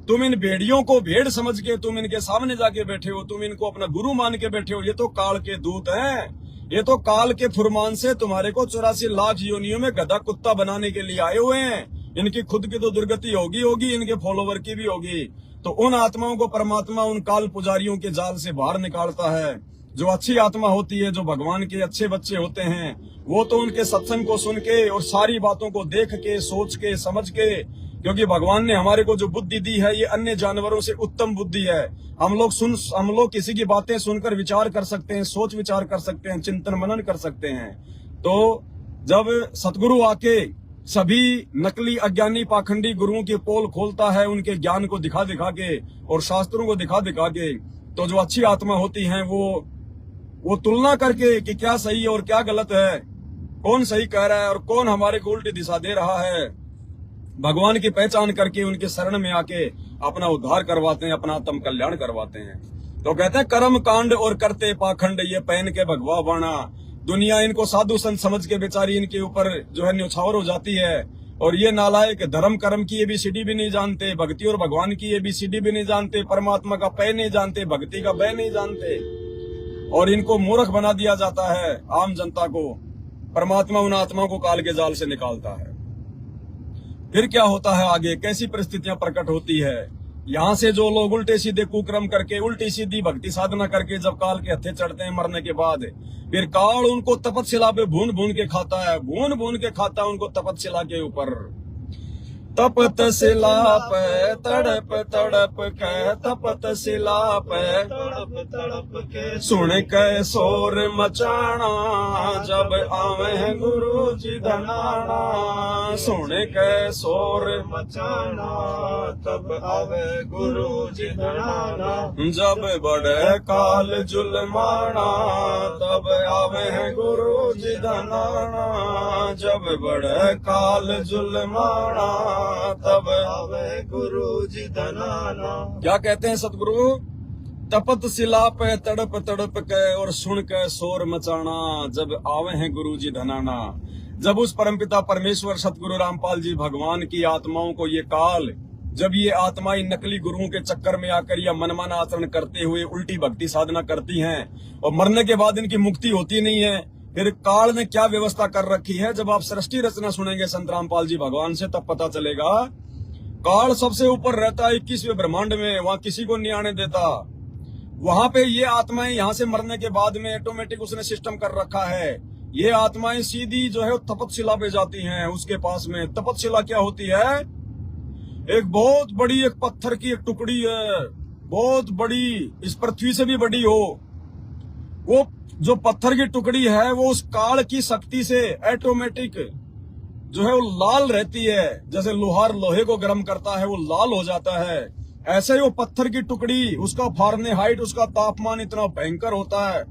तुम इन भेड़ियों को भेड़ समझ के तुम इनके सामने जाके बैठे हो, तुम इनको अपना गुरु मान के बैठे हो। ये तो काल के दूत हैं, ये तो काल के फुरमान से तुम्हारे को 84 लाख योनियों में गधा कुत्ता बनाने के लिए आए हुए हैं। इनकी खुद की तो दुर्गति होगी, इनके फॉलोवर की भी होगी। तो उन आत्माओं को परमात्मा उन काल पुजारियों के जाल से बाहर निकालता है। जो अच्छी आत्मा होती है, जो भगवान के अच्छे बच्चे होते हैं, वो तो उनके सत्संग को सुन के और सारी बातों को देख के, सोच के, समझ के, क्योंकि भगवान ने हमारे को जो बुद्धि दी है ये अन्य जानवरों से उत्तम बुद्धि है। हम लोग किसी की बातें सुनकर विचार कर सकते हैं, सोच विचार कर सकते हैं, चिंतन मनन कर सकते हैं। तो जब सतगुरु आके सभी नकली अज्ञानी पाखंडी गुरुओं की पोल खोलता है, उनके ज्ञान को दिखा दिखा के और शास्त्रों को दिखा दिखा के, तो जो अच्छी आत्मा होती है वो तुलना करके कि क्या सही और क्या गलत है, कौन सही कह रहा है और कौन हमारे को उल्टी दिशा दे रहा है। भगवान की पहचान करके उनके शरण में आके अपना उद्धार करवाते हैं, अपना आत्म कल्याण करवाते हैं। तो कहते हैं कर्म कांड और करते पाखंड, ये पहन के भगवा बाणा। दुनिया इनको साधु संत समझ के बेचारी इनके ऊपर जो है न्यौछावर हो जाती है। और ये नालायक धर्म कर्म की ABCD भी नहीं जानते, भक्ति और भगवान की ABCD भी नहीं जानते, परमात्मा का पै नहीं जानते, भक्ति का बै नहीं जानते। और इनको मूर्ख बना दिया जाता है आम जनता को। परमात्मा उन आत्माओं को काल के जाल से निकालता है। फिर क्या होता है आगे, कैसी परिस्थितियां प्रकट होती है। यहाँ से जो लोग उल्टे सीधे कुक्रम करके, उल्टी सीधी भक्ति साधना करके जब काल के हत्थे चढ़ते हैं मरने के बाद, फिर काल उनको तपतशिला पे भून भून के खाता है, भून भून के खाता है उनको तपतशिला के ऊपर। तपतशिला पे तड़प तड़प के, तपतशिला पे तड़प तड़प के सुन के शोर मचाना, जब आवे गुरु जी धनाना। सुन के शोर मचाना, तब आवे गुरु जी धनाना। जब बढ़े काल जुलमाना, तब आवे गुरु जी धनाना। जब बढ़े काल जुलमाना, तब आवे गुरु जी धनाना। क्या कहते हैं सतगुरु, तपतशिला पे तड़प तड़प के और सुन के शोर मचाना, जब आवे हैं गुरु जी धनाना। जब उस परमपिता परमेश्वर सतगुरु रामपाल जी भगवान की आत्माओं को ये काल, जब ये आत्माएं नकली गुरुओं के चक्कर में आकर या मनमाना आचरण करते हुए उल्टी भक्ति साधना करती हैं और मरने के बाद इनकी मुक्ति होती नहीं है, फिर काल ने क्या व्यवस्था कर रखी है। जब आप सृष्टि रचना सुनेंगे संत रामपाल जी भगवान से, तब पता चलेगा काल सबसे ऊपर रहता है 21वें ब्रह्मांड में, वहां किसी को नहीं आने देता। वहां पे ये आत्माएं यहाँ से मरने के बाद में ऑटोमेटिक उसने सिस्टम कर रखा है। ये आत्माएं सीधी जो है वो तपतशिला पे जाती हैं उसके पास में। तपतशिला क्या होती है, एक बहुत बड़ी एक पत्थर की एक टुकड़ी है, बहुत बड़ी, इस पृथ्वी से भी बड़ी हो। वो जो पत्थर की टुकड़ी है वो उस काल की शक्ति से ऑटोमेटिक जो है वो लाल रहती है। जैसे लोहार लोहे को गर्म करता है वो लाल हो जाता है, ऐसे ही वो पत्थर की टुकड़ी, उसका फारेनहाइट, उसका तापमान इतना भयंकर होता है,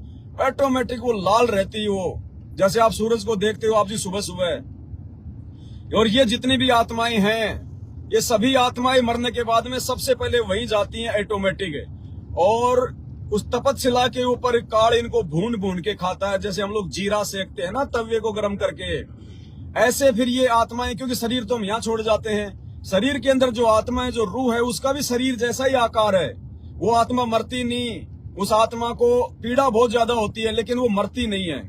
ऑटोमेटिक वो लाल रहती है। वो जैसे आप सूरज को देखते हो आप जी सुबह सुबह। और ये जितनी भी आत्माएं हैं, ये सभी आत्माएं मरने के बाद में सबसे पहले वही जाती हैं ऑटोमेटिक। और उस तपतशिला के ऊपर काल इनको भून भून के खाता है, जैसे हम लोग जीरा सेकते हैं ना तवे को गर्म करके, ऐसे फिर ये आत्माएं, क्योंकि शरीर तो हम यहाँ छोड़ जाते हैं, शरीर के अंदर जो आत्मा है, जो रूह है, उसका भी शरीर जैसा ही आकार है। वो आत्मा मरती नहीं, उस आत्मा को पीड़ा बहुत ज्यादा होती है लेकिन वो मरती नहीं है।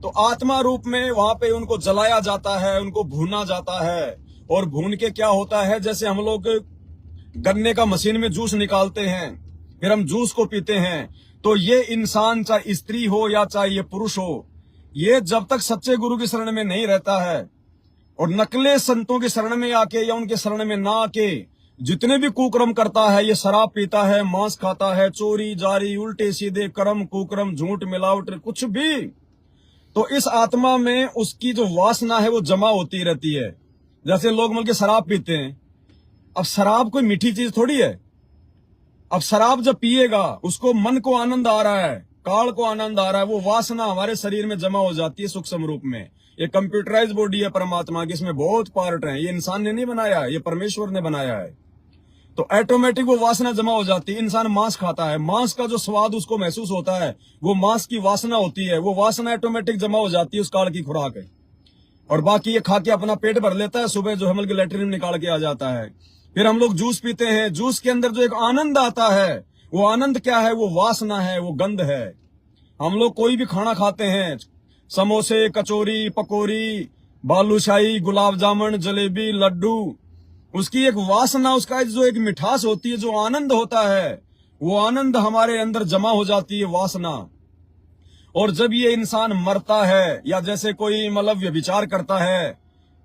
तो आत्मा रूप में वहां पे उनको जलाया जाता है, उनको भूना जाता है। और भून के क्या होता है, जैसे हम लोग गन्ने का मशीन में जूस निकालते हैं, फिर हम जूस को पीते हैं। तो ये इंसान चाहे स्त्री हो या चाहे ये पुरुष हो, ये जब तक सच्चे गुरु की शरण में नहीं रहता है और नकले संतों की शरण में आके या उनके शरण में ना आके जितने भी कुकर्म करता है, ये शराब पीता है, मांस खाता है, चोरी जारी उल्टे सीधे कर्म कुकर्म झूठ मिलावट कुछ भी, तो इस आत्मा में उसकी जो वासना है वो जमा होती रहती है। जैसे लोग मिलकर शराब पीते हैं, अब शराब कोई मीठी चीज थोड़ी है। अब शराब जब पिएगा उसको मन को आनंद आ रहा है, काल को आनंद आ रहा है, वो वासना हमारे शरीर में जमा हो जाती है सूक्ष्म रूप में। ये कंप्यूटराइज बॉडी है परमात्मा की, इसमें बहुत पार्ट हैं, ये इंसान ने नहीं बनाया, ये परमेश्वर ने बनाया है। तो ऑटोमेटिक वो वासना जमा हो जाती है। इंसान मांस खाता है, मांस का जो स्वाद उसको महसूस होता है वो मांस की वासना होती है, वो वासना ऑटोमेटिक जमा हो जाती है उस काल की खुराक है। और बाकी ये खा के अपना पेट भर लेता है, सुबह जो हमल के लैट्रिन में निकाल के आ जाता है। फिर हम लोग जूस पीते हैं, जूस के अंदर जो एक आनंद आता है, वो आनंद क्या है, वो वासना है, वो गंध है। हम लोग कोई भी खाना खाते हैं, समोसे कचौरी पकौड़ी बालूशाही गुलाब जामुन जलेबी लड्डू, उसकी एक वासना, उसका जो एक मिठास होती है, जो आनंद होता है, वो आनंद हमारे अंदर जमा हो जाती है वासना। और जब ये इंसान मरता है या जैसे कोई मतलब व्यभिचार करता है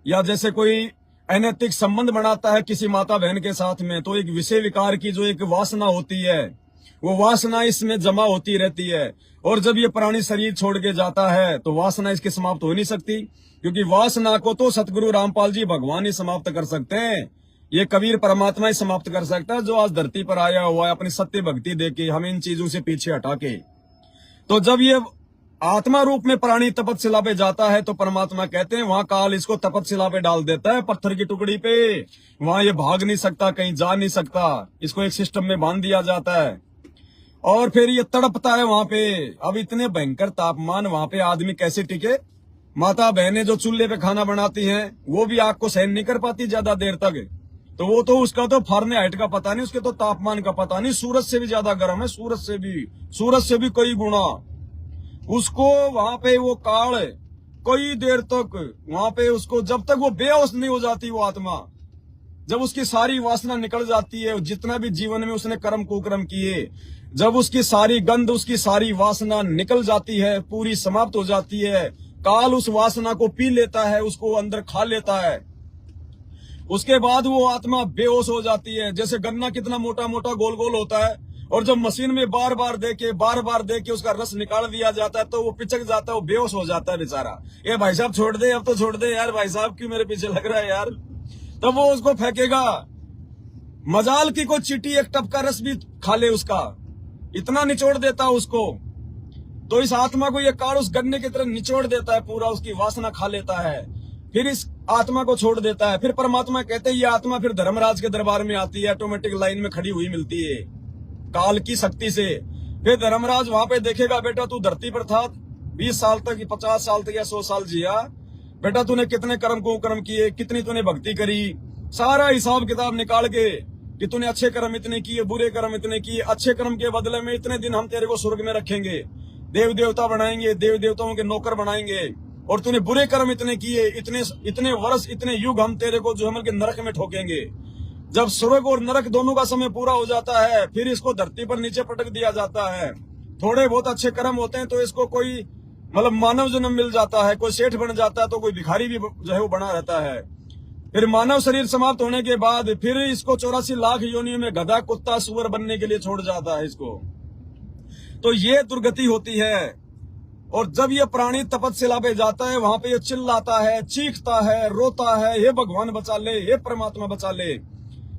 या जैसे कोई अनैतिक संबंध बनाता है किसी माता बहन के साथ में, तो एक विषय विकार की जो एक वासना होती है वो वासना इसमें जमा होती रहती है। और जब ये प्राणी शरीर छोड़ के जाता है तो वासना इसकी समाप्त हो नहीं सकती, क्योंकि वासना को तो सतगुरु रामपाल जी भगवान ही समाप्त कर सकते हैं। ये कबीर परमात्मा ही समाप्त कर सकता है, जो आज धरती पर आया हुआ है अपनी सत्य भक्ति देके हमें इन चीजों से पीछे हटा के। तो जब ये आत्मा रूप में प्राणी तपतशिला पे जाता है तो परमात्मा कहते हैं वहां काल इसको तपतशिला पे डाल देता है, पत्थर की टुकड़ी पे। वहां ये भाग नहीं सकता, कहीं जा नहीं सकता, इसको एक सिस्टम में बांध दिया जाता है और फिर ये तड़पता है वहां पे। अब इतने भयंकर तापमान, वहां पे आदमी कैसे टिके? माता बहनें जो चूल्हे पे खाना बनाती हैं वो भी आग को सहन नहीं कर पाती ज्यादा देर तक, तो वो तो उसका तो फारेनहाइट का पता नहीं, उसके तो तापमान का पता नहीं। सूरज से भी ज्यादा गर्म है, सूरज से भी कई गुना। उसको वहां पे वो काल कई देर तक वहां पे उसको, जब तक वो बेहोश नहीं हो जाती वो आत्मा, जब उसकी सारी वासना निकल जाती है, जितना भी जीवन में उसने कर्म कुकर्म किए, जब उसकी सारी गंध, उसकी सारी वासना निकल जाती है, पूरी समाप्त हो जाती है, काल उस वासना को पी लेता है, उसको अंदर खा लेता है। उसके बाद वो आत्मा बेहोश हो जाती है। जैसे गन्ना कितना मोटा मोटा गोल गोल होता है, और जब मशीन में बार बार देके उसका रस निकाल दिया जाता है तो वो पिचक जाता है, वो बेहोश हो जाता है बेचारा। ये भाई साहब छोड़ दे, अब तो छोड़ दे यार, भाई साहब क्यों मेरे पीछे लग रहा है यार। तब वो उसको फेंकेगा। मजाल की कोई चींटी एक टप का रस भी खा ले उसका, इतना निचोड़ देता उसको। तो इस आत्मा को ये काल उस गन्ने की तरह निचोड़ देता है, पूरा उसकी वासना खा लेता है, फिर इस आत्मा को छोड़ देता है। फिर परमात्मा कहते हैं ये आत्मा फिर धर्मराज के दरबार में आती है, ऑटोमेटिक लाइन में खड़ी हुई मिलती है काल की शक्ति से। फिर धर्मराज वहां पे देखेगा, बेटा तू धरती पर था 20 साल तक, 50 साल तक या 100 साल जिया, बेटा तूने कितने कर्म को कर्म किए, कितनी तूने भक्ति करी, सारा हिसाब किताब निकाल के कि तूने अच्छे कर्म इतने किए, बुरे कर्म इतने किए, अच्छे कर्म के बदले में इतने दिन हम तेरे को स्वर्ग में रखेंगे, देव देवता बनाएंगे, देव देवताओं के नौकर बनाएंगे, और तूने बुरे कर्म इतने किए, इतने वर्ष, इतने युग हम तेरे को जो हम के नरक में ठोकेंगे। जब स्वर्ग और नरक दोनों का समय पूरा हो जाता है, फिर इसको धरती पर नीचे पटक दिया जाता है। थोड़े बहुत अच्छे कर्म होते हैं तो इसको कोई मतलब मानव जन्म मिल जाता है, कोई सेठ बन जाता है, तो कोई भिखारी भी जो है वो बना रहता है। फिर मानव शरीर समाप्त होने के बाद फिर इसको 84 लाख योनियों में गधा, कुत्ता, सुअर बनने के लिए छोड़ जाता है इसको। तो ये दुर्गति होती है। और जब ये प्राणी तपतशिला पे जाता है, वहां पे ये चिल्लाता है, चीखता है, रोता है, हे भगवान बचा ले, हे परमात्मा बचा ले,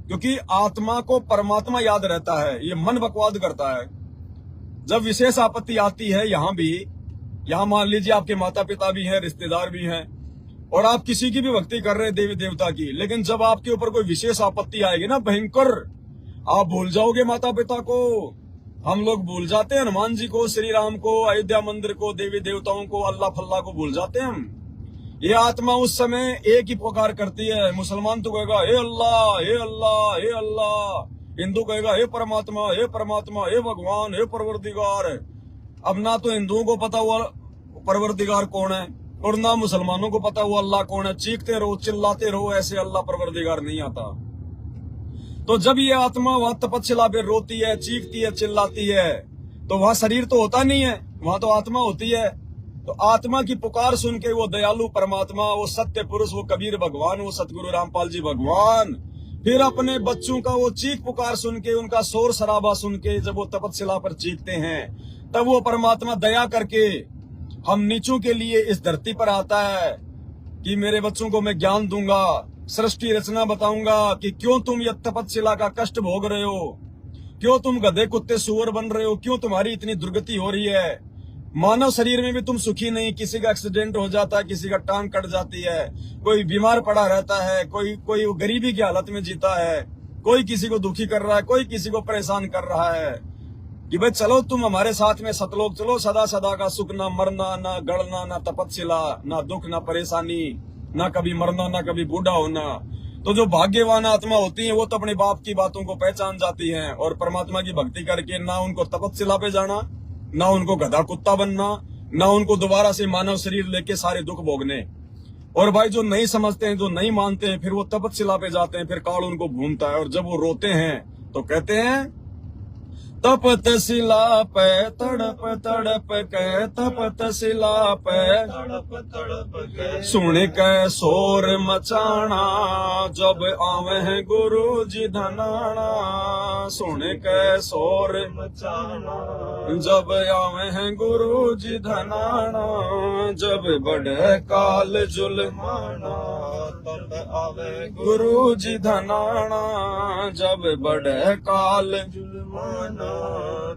क्योंकि आत्मा को परमात्मा याद रहता है, ये मन बकवाद करता है। जब विशेष आपत्ति आती है, यहाँ मान लीजिए आपके माता पिता भी हैं, रिश्तेदार भी हैं, और आप किसी की भी भक्ति कर रहे हैं देवी देवता की, लेकिन जब आपके ऊपर कोई विशेष आपत्ति आएगी ना भयंकर, आप भूल जाओगे माता पिता को। हम लोग भूल जाते हैं हनुमान जी को, श्री राम को, अयोध्या मंदिर को, देवी देवताओं को, अल्लाह फल्लाह को भूल जाते हैं हम। ये आत्मा उस समय एक ही पुकार करती है। मुसलमान तो कहेगा हे अल्लाह, हे अल्लाह, हे अल्लाह, हिंदू कहेगा हे परमात्मा, हे परमात्मा, हे भगवान, हे परवरदिगार। अब ना तो हिंदुओं को पता हुआ परवरदिगार कौन है, और ना मुसलमानों को पता हुआ अल्लाह कौन है। चीखते रहो, चिल्लाते रहो, ऐसे अल्लाह परवरदिगार नहीं आता। तो जब ये आत्मा वहां तपतशिला पे रोती है, चीखती है, चिल्लाती है, तो वहां शरीर तो होता नहीं है, वहां तो आत्मा होती है। तो आत्मा की पुकार सुन के वो दयालु परमात्मा, वो सत्य पुरुष, वो कबीर भगवान, वो सतगुरु रामपाल जी भगवान, फिर अपने बच्चों का वो चीख पुकार सुन के, उनका शोर शराबा सुन के जब वो तपतशिला पर चीखते हैं, तब वो परमात्मा दया करके हम नीचों के लिए इस धरती पर आता है कि मेरे बच्चों को मैं ज्ञान दूंगा, सृष्टि रचना बताऊंगा कि क्यों तुम यह तपतशिला का कष्ट भोग रहे हो, क्यों तुम गधे कुत्ते सुअर बन रहे हो, क्यों तुम्हारी इतनी दुर्गति हो रही है। मानव शरीर में भी तुम सुखी नहीं, किसी का एक्सीडेंट हो जाता है, किसी का टांग कट जाती है, कोई बीमार पड़ा रहता है, कोई गरीबी की हालत में जीता है, कोई किसी को दुखी कर रहा है, कोई किसी को परेशान कर रहा है कि भाई चलो तुम हमारे साथ में सतलोक चलो, सदा सदा का सुख, ना मरना, ना गड़ना, ना तपतशिला, ना दुख, ना परेशानी, ना कभी मरना, ना कभी बूढ़ा होना। तो जो भाग्यवान आत्मा होती है वो तो अपने बाप की बातों को पहचान जाती हैं, और परमात्मा की भक्ति करके ना उनको तपतशिला पे जाना, ना उनको गधा कुत्ता बनना, ना उनको दोबारा से मानव शरीर लेके सारे दुख भोगने। और भाई जो नहीं समझते हैं, जो नहीं मानते हैं, फिर वो तपतशिला पे जाते हैं, फिर काल उनको भूमता है, और जब वो रोते हैं तो कहते हैं तपतशिला पे तड़प तड़प के, तपतशिला पे तड़प तड़प के, सुन के शोर मचाना, जब आवे हैं गुरु जी धनाना, सुन के शोर मचाना, जब आवे हैं गुरु जी धनाना, जब बढ़े काल जुल्माना, तब आवे गुरु जी धनाना, जब बढ़े काल जुल्माना,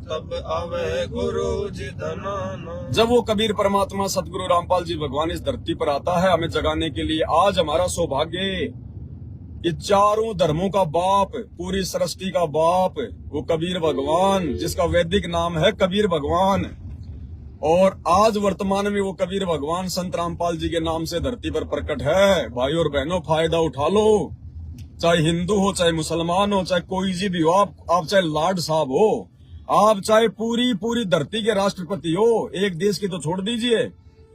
तब आवे गुरु जी धनाना। जब वो कबीर परमात्मा सतगुरु रामपाल जी भगवान इस धरती पर आता है हमें जगाने के लिए। आज हमारा सौभाग्य, ये चारों धर्मों का बाप, पूरी सृष्टि का बाप, वो कबीर भगवान, जिसका वैदिक नाम है कबीर भगवान, और आज वर्तमान में वो कबीर भगवान संत रामपाल जी के नाम से धरती पर प्रकट है। भाई और बहनों, फायदा उठा लो, चाहे हिंदू हो, चाहे मुसलमान हो, चाहे कोई जी भी हो, आप चाहे लाड साहब हो, आप चाहे पूरी धरती के राष्ट्रपति हो, एक देश की तो छोड़ दीजिए,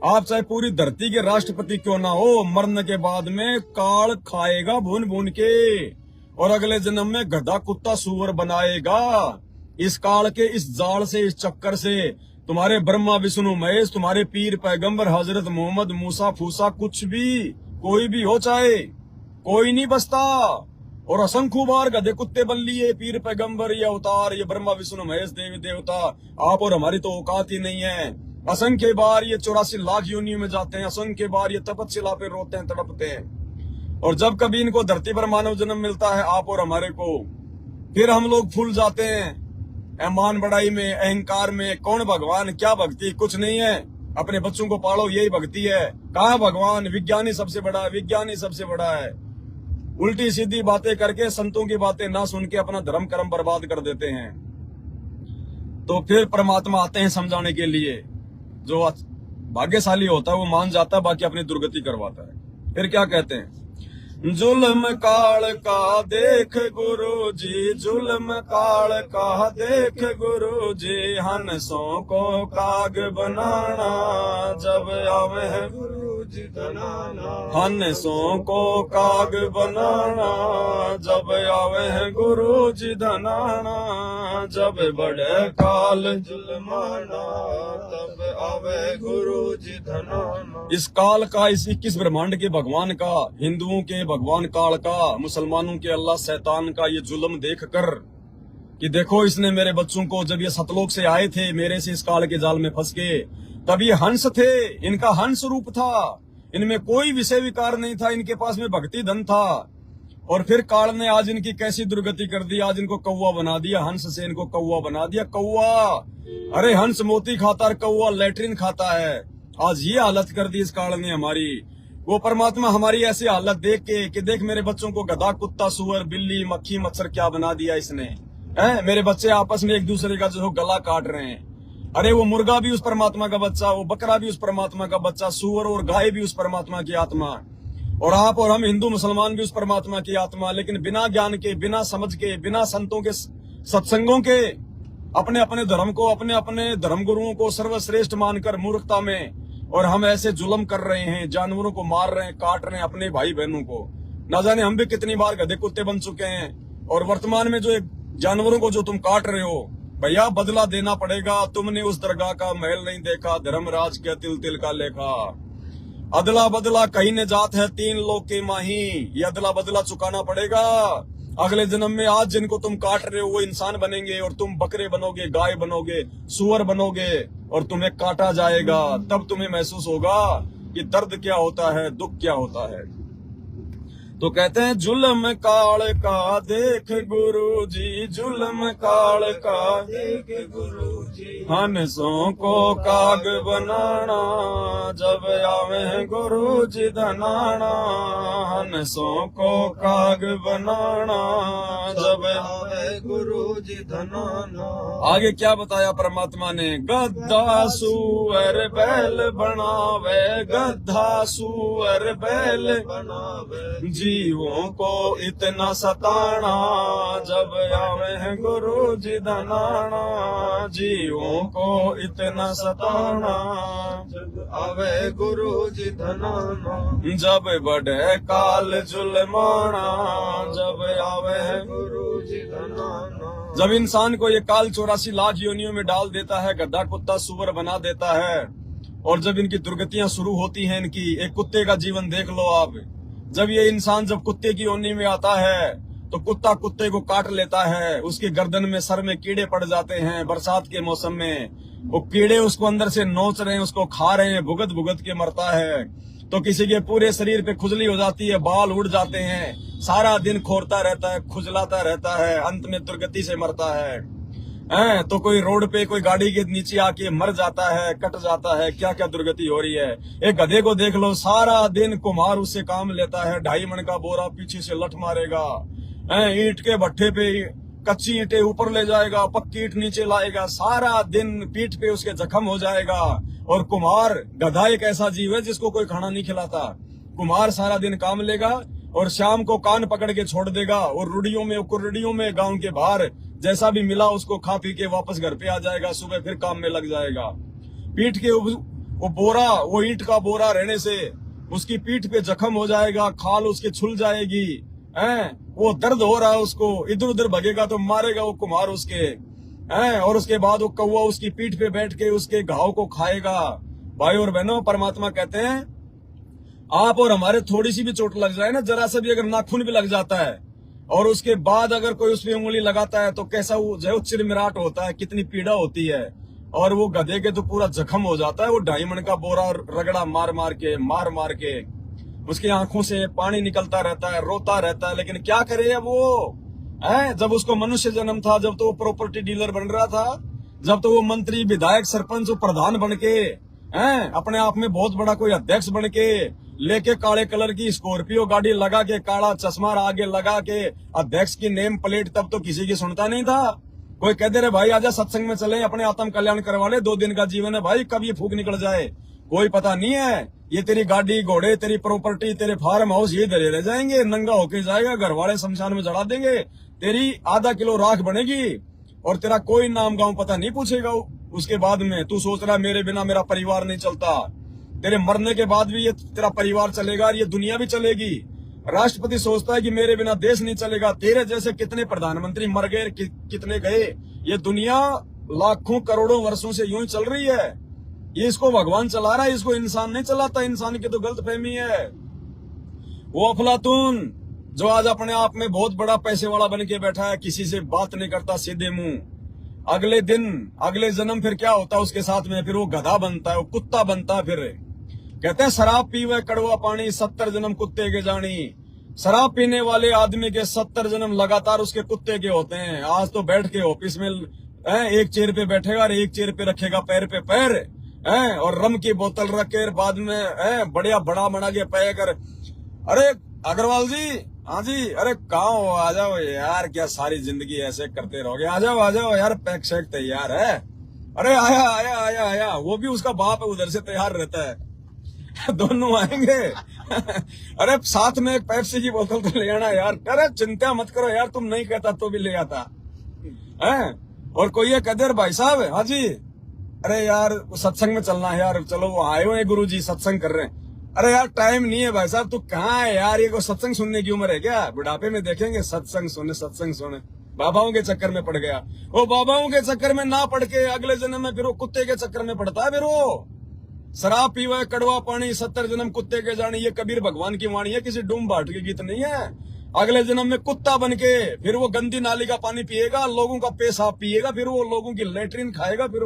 आप चाहे पूरी धरती के राष्ट्रपति क्यों ना हो, मरने के बाद में काल खाएगा भून भून के, और अगले जन्म में गधा कुत्ता सुअर बनाएगा। इस काल के इस जाल से, इस चक्कर से तुम्हारे ब्रह्मा विष्णु महेश, तुम्हारे पीर पैगंबर हजरत मोहम्मद मूसा फूसा, कुछ भी कोई भी हो, चाहे कोई नहीं बचता। और असंख्य बार गधे कुत्ते बन लिए पीर पैगंबर, ये अवतार, ये ब्रह्मा विष्णु महेश देवी देवता, आप और हमारी तो औकात ही नहीं है। असंख्य बार ये 84 लाख योनियों में जाते हैं, असंख्य बार ये तपस्या पे रोते हैं, तड़पते हैं, और जब कभी इनको धरती पर मानव जन्म मिलता है आप और हमारे को, फिर हम लोग फूल जाते हैं मान बढ़ाई में, अहंकार में। कौन भगवान, क्या भक्ति, कुछ नहीं है। अपने बच्चों को पालो, यही भक्ति है। कहाँ भगवान, विज्ञानी सबसे बड़ा है, विज्ञानी सबसे बड़ा है। उल्टी सीधी बातें करके, संतों की बातें ना सुन के अपना धर्म कर्म बर्बाद कर देते हैं। तो फिर परमात्मा आते हैं समझाने के लिए। जो भाग्यशाली होता है वो मान जाता है, बाकी अपनी दुर्गति करवाता है। फिर क्या कहते हैं, जुल्म काल का देख गुरु जी, जुल्म काल का देख गुरु जी, हंसों को काग बनाना, जब आवे गुरु जी धनाना, हंसों को काग बनाना, जब आवे गुरु जी धनाना, जब बढ़े काल जुल्माना, तब आवे गुरु जी धनाना। इस काल का, इस 21 ब्रह्मांड के भगवान का, हिंदुओं के भगवान काल का, मुसलमानों के अल्लाह शैतान का ये जुल्म देखकर कि देखो इसने मेरे बच्चों को, जब ये सतलोक से आए थे मेरे से इस काल के जाल में फंस के, तब ये हंस थे, इनका हंस रूप था, इनमें कोई विषय विकार नहीं था, इनके पास में भक्ति धन था। और फिर काल ने आज इनकी कैसी दुर्गति कर दी, आज इनको कौवा बना दिया, हंस से इनको कौवा बना दिया। कौवा, अरे हंस मोती खाता है, कौवा लैट्रिन खाता है। आज ये हालत कर दी इस काल ने हमारी। वो परमात्मा हमारी ऐसी हालत देख के कि देख मेरे बच्चों को गधा कुत्ता सुअर बिल्ली मक्खी मच्छर क्या बना दिया इसने, है? मेरे बच्चे आपस में एक दूसरे का जो गला काट रहे हैं। अरे वो मुर्गा भी उस परमात्मा का बच्चा, वो बकरा भी उस परमात्मा का बच्चा, सुअर और गाय भी उस परमात्मा की आत्मा, और आप और हम हिंदू मुसलमान भी उस परमात्मा की आत्मा। लेकिन बिना ज्ञान के, बिना समझ के, बिना संतों के सत्संगों के, अपने अपने धर्म को, अपने अपने धर्म गुरुओं को सर्वश्रेष्ठ मानकर मूर्खता में, और हम ऐसे जुल्म कर रहे हैं, जानवरों को मार रहे हैं, काट रहे हैं अपने भाई बहनों को। ना जाने हम भी कितनी बार गधे कुत्ते बन चुके हैं। और वर्तमान में जो एक जानवरों को जो तुम काट रहे हो, भैया बदला देना पड़ेगा। तुमने उस दरगाह का महल नहीं देखा, धर्मराज के तिल तिल का लेखा। अदला बदला कहीं न जात है, 3 लोग के माही, ये अदला बदला चुकाना पड़ेगा। अगले जन्म में आज जिनको तुम काट रहे हो वो इंसान बनेंगे, और तुम बकरे बनोगे, गाय बनोगे, सुअर बनोगे, और तुम्हें काटा जाएगा। तब तुम्हें महसूस होगा कि दर्द क्या होता है, दुख क्या होता है। तो कहते हैं जुल्म काल का देख गुरु जी, जुल्म काल का देख गुरु जी, हंसों को काग बनाना, जब आवे गुरु जी धनाना, हंसों को काग बनाना, जब आवे गुरु जी धनाना। आगे क्या बताया परमात्मा ने, गधा सुअर बैल बनावे, गधा सुअर बैल बनावे, जीवों को इतना सताना, जब आवे गुरु जी धनाना, जीवों को इतना सताना, जब आवे गुरु जी धनाना। जब बढ़े काल जुल्माना, जब आवे गुरु जी धनाना। जब इंसान को ये काल 84 लाख योनियों में डाल देता है, गधा कुत्ता सुअर बना देता है, और जब इनकी दुर्गतियां शुरू होती हैं इनकी, एक कुत्ते का जीवन देख लो आप। जब ये इंसान जब कुत्ते की योनि में आता है तो कुत्ता कुत्ते को काट लेता है, उसकी गर्दन में सर में कीड़े पड़ जाते हैं। बरसात के मौसम में वो कीड़े उसको अंदर से नोच रहे हैं, उसको खा रहे हैं, भुगत भुगत के मरता है। तो किसी के पूरे शरीर पे खुजली हो जाती है, बाल उड़ जाते हैं, सारा दिन खोरता रहता है, खुजलाता रहता है, अंत में दुर्गति से मरता है। तो कोई रोड पे कोई गाड़ी के नीचे आके मर जाता है, कट जाता है, क्या क्या दुर्गति हो रही है। एक गधे को देख लो, सारा दिन कुम्हार उससे काम लेता है, 2.5 मन का बोरा पीछे से लठ मारेगा, ईंट के भट्ठे पे कच्ची ईंटें ऊपर ले जाएगा, पक्की ईंट नीचे लाएगा, सारा दिन पीठ पे उसके जख्म हो जाएगा। और कुम्हार, गधा एक ऐसा जीव है जिसको कोई खाना नहीं खिलाता। कुम्हार सारा दिन काम लेगा और शाम को कान पकड़ के छोड़ देगा, और कुर्रियों में गांव के बाहर जैसा भी मिला उसको खा पी के वापस घर पे आ जाएगा, सुबह फिर काम में लग जाएगा। पीठ के वो ईंट का बोरा रहने से उसकी पीठ पे जख्म हो जाएगा, खाल उसके छुल जाएगी, वो दर्द हो रहा है उसको, इधर उधर भगेगा तो मारेगा वो कुम्हार उसके, और उसके बाद वो कौवा उसकी पीठ पे बैठ के उसके घाव को खाएगा। भाई और बहनों, परमात्मा कहते हैं आप और हमारे थोड़ी सी भी चोट लग जाए ना, जरा सा भी अगर नाखून भी लग जाता है, और उसके बाद अगर कोई उसमें उंगली लगाता है तो कैसा वो जो चिरमिराट होता है, कितनी पीड़ा होती है। और वो गधे के तो पूरा जख्म हो जाता है, वो 2.5 मन का बोरा रगड़ा मार मार के उसकी आंखों से पानी निकलता रहता है, रोता रहता है। लेकिन क्या करे अब वो, जब उसको मनुष्य जन्म था, जब तो वो प्रॉपर्टी डीलर बन रहा था, जब तो वो मंत्री, विधायक, सरपंच, प्रधान बन के अपने आप में बहुत बड़ा कोई अध्यक्ष बन के लेके काले कलर की स्कॉर्पियो गाड़ी लगा के, काला चश्मा आगे लगा के, अध्यक्ष की नेम प्लेट, तब तो किसी की सुनता नहीं था। कोई कह दे रहे भाई आजा सत्संग में चले, अपने आत्म कल्याण करवा ले, 2 दिन का जीवन है भाई, कब ये फूक निकल जाए कोई पता नहीं है। ये तेरी गाड़ी घोड़े, तेरी प्रॉपर्टी, तेरे फार्म हाउस ये धरे रह जाएंगे, नंगा होके जाएगा, घर वाले शमशान में जड़ा देंगे, तेरी आधा किलो राख बनेगी और तेरा कोई नाम गांव पता नहीं पूछेगा। उसके बाद में तू सोच रहा मेरे बिना मेरा परिवार नहीं चलता, तेरे मरने के बाद भी ये तेरा परिवार चलेगा, ये दुनिया भी चलेगी। राष्ट्रपति सोचता है कि मेरे बिना देश नहीं चलेगा, तेरे जैसे कितने प्रधानमंत्री मर गए, कितने गए, ये दुनिया लाखों करोड़ों वर्षों से यूं ही चल रही है। ये इसको भगवान चला रहा है, इसको इंसान नहीं चलाता, इंसान की तो गलतफहमी है। वो अफलातून जो आज अपने आप में बहुत बड़ा पैसे वाला बन के बैठा है, किसी से बात नहीं करता, सीधे मुंह, अगले दिन अगले जन्म फिर क्या होता है उसके साथ में, फिर वो गधा बनता है, वो कुत्ता बनता है। फिर कहते हैं शराब पीवे कड़वा पानी, 70 जन्म कुत्ते के जानी। शराब पीने वाले आदमी के 70 जन्म लगातार उसके कुत्ते के होते हैं। आज तो बैठ के ऑफिस में एक चेयर पे बैठेगा और एक चेयर पे रखेगा पैर पे पैर, और रम की बोतल रख के बाद में बढ़िया बड़ा बना के पे कर, अरे अग्रवाल जी, हाँ जी, अरे कहाँ हो, आ जाओ यार, क्या सारी जिंदगी ऐसे करते रहोगे, आ जाओ यार, पैक शैक तैयार है। अरे आया, वो भी उसका बाप है, उधर से तैयार रहता है दोनों आएंगे अरे साथ में एक पेप्सी की बोतल तो ले आना यार। अरे चिंता मत करो यार, तुम नहीं कहता तो भी ले आता है। और कोई ये कहते भाई साहब, हाँ जी, अरे यार सत्संग में चलना है यार, चलो वो आए हुए गुरु जी सत्संग कर रहे हैं। अरे यार टाइम नहीं है भाई साहब, तू कहाँ है यार, ये को सत्संग सुनने की उम्र है क्या, बुढ़ापे में देखेंगे सत्संग सुने। बाबाओं के चक्कर में पड़ गया। वो बाबाओं के चक्कर में ना पड़ के अगले जन्म में फिर वो कुत्ते के चक्कर में पड़ता है। फिर वो शराब पीवा कड़वा पानी, 70 जन्म कुत्ते के जानी, ये कबीर भगवान की वाणी है, किसी डूम भाट की गीत नहीं है। अगले जन्म में कुत्ता बन के फिर वो गंदी नाली का पानी पिएगा, लोगों का पेशाब पिएगा, फिर वो लोगों की लेटरिन खाएगा, फिर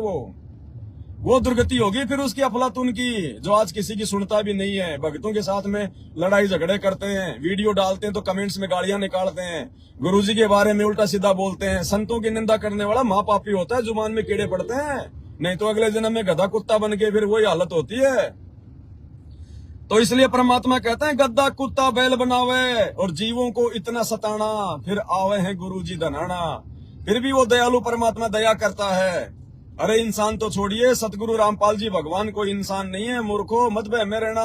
वो दुर्गति होगी फिर उसकी अफलातून की, जो आज किसी की सुनता भी नहीं है। भक्तों के साथ में लड़ाई झगड़े करते हैं, वीडियो डालते हैं तो कमेंट्स में गालियां निकालते हैं, गुरुजी के बारे में उल्टा सीधा बोलते हैं। संतों की निंदा करने वाला महापापी होता है, जुबान में कीड़े पड़ते हैं, नहीं तो अगले जन्म में गधा कुत्ता बन के फिर वही हालत होती है। तो इसलिए परमात्मा कहते हैं गद्दा कुत्ता बैल बनावे और जीवों को इतना सताना, फिर आवे हैं गुरुजी धनाना। फिर भी वो दयालु परमात्मा दया करता है। अरे इंसान तो छोड़िए, सतगुरु रामपाल जी भगवान कोई इंसान नहीं है, मूर्खो मत बह में रहना।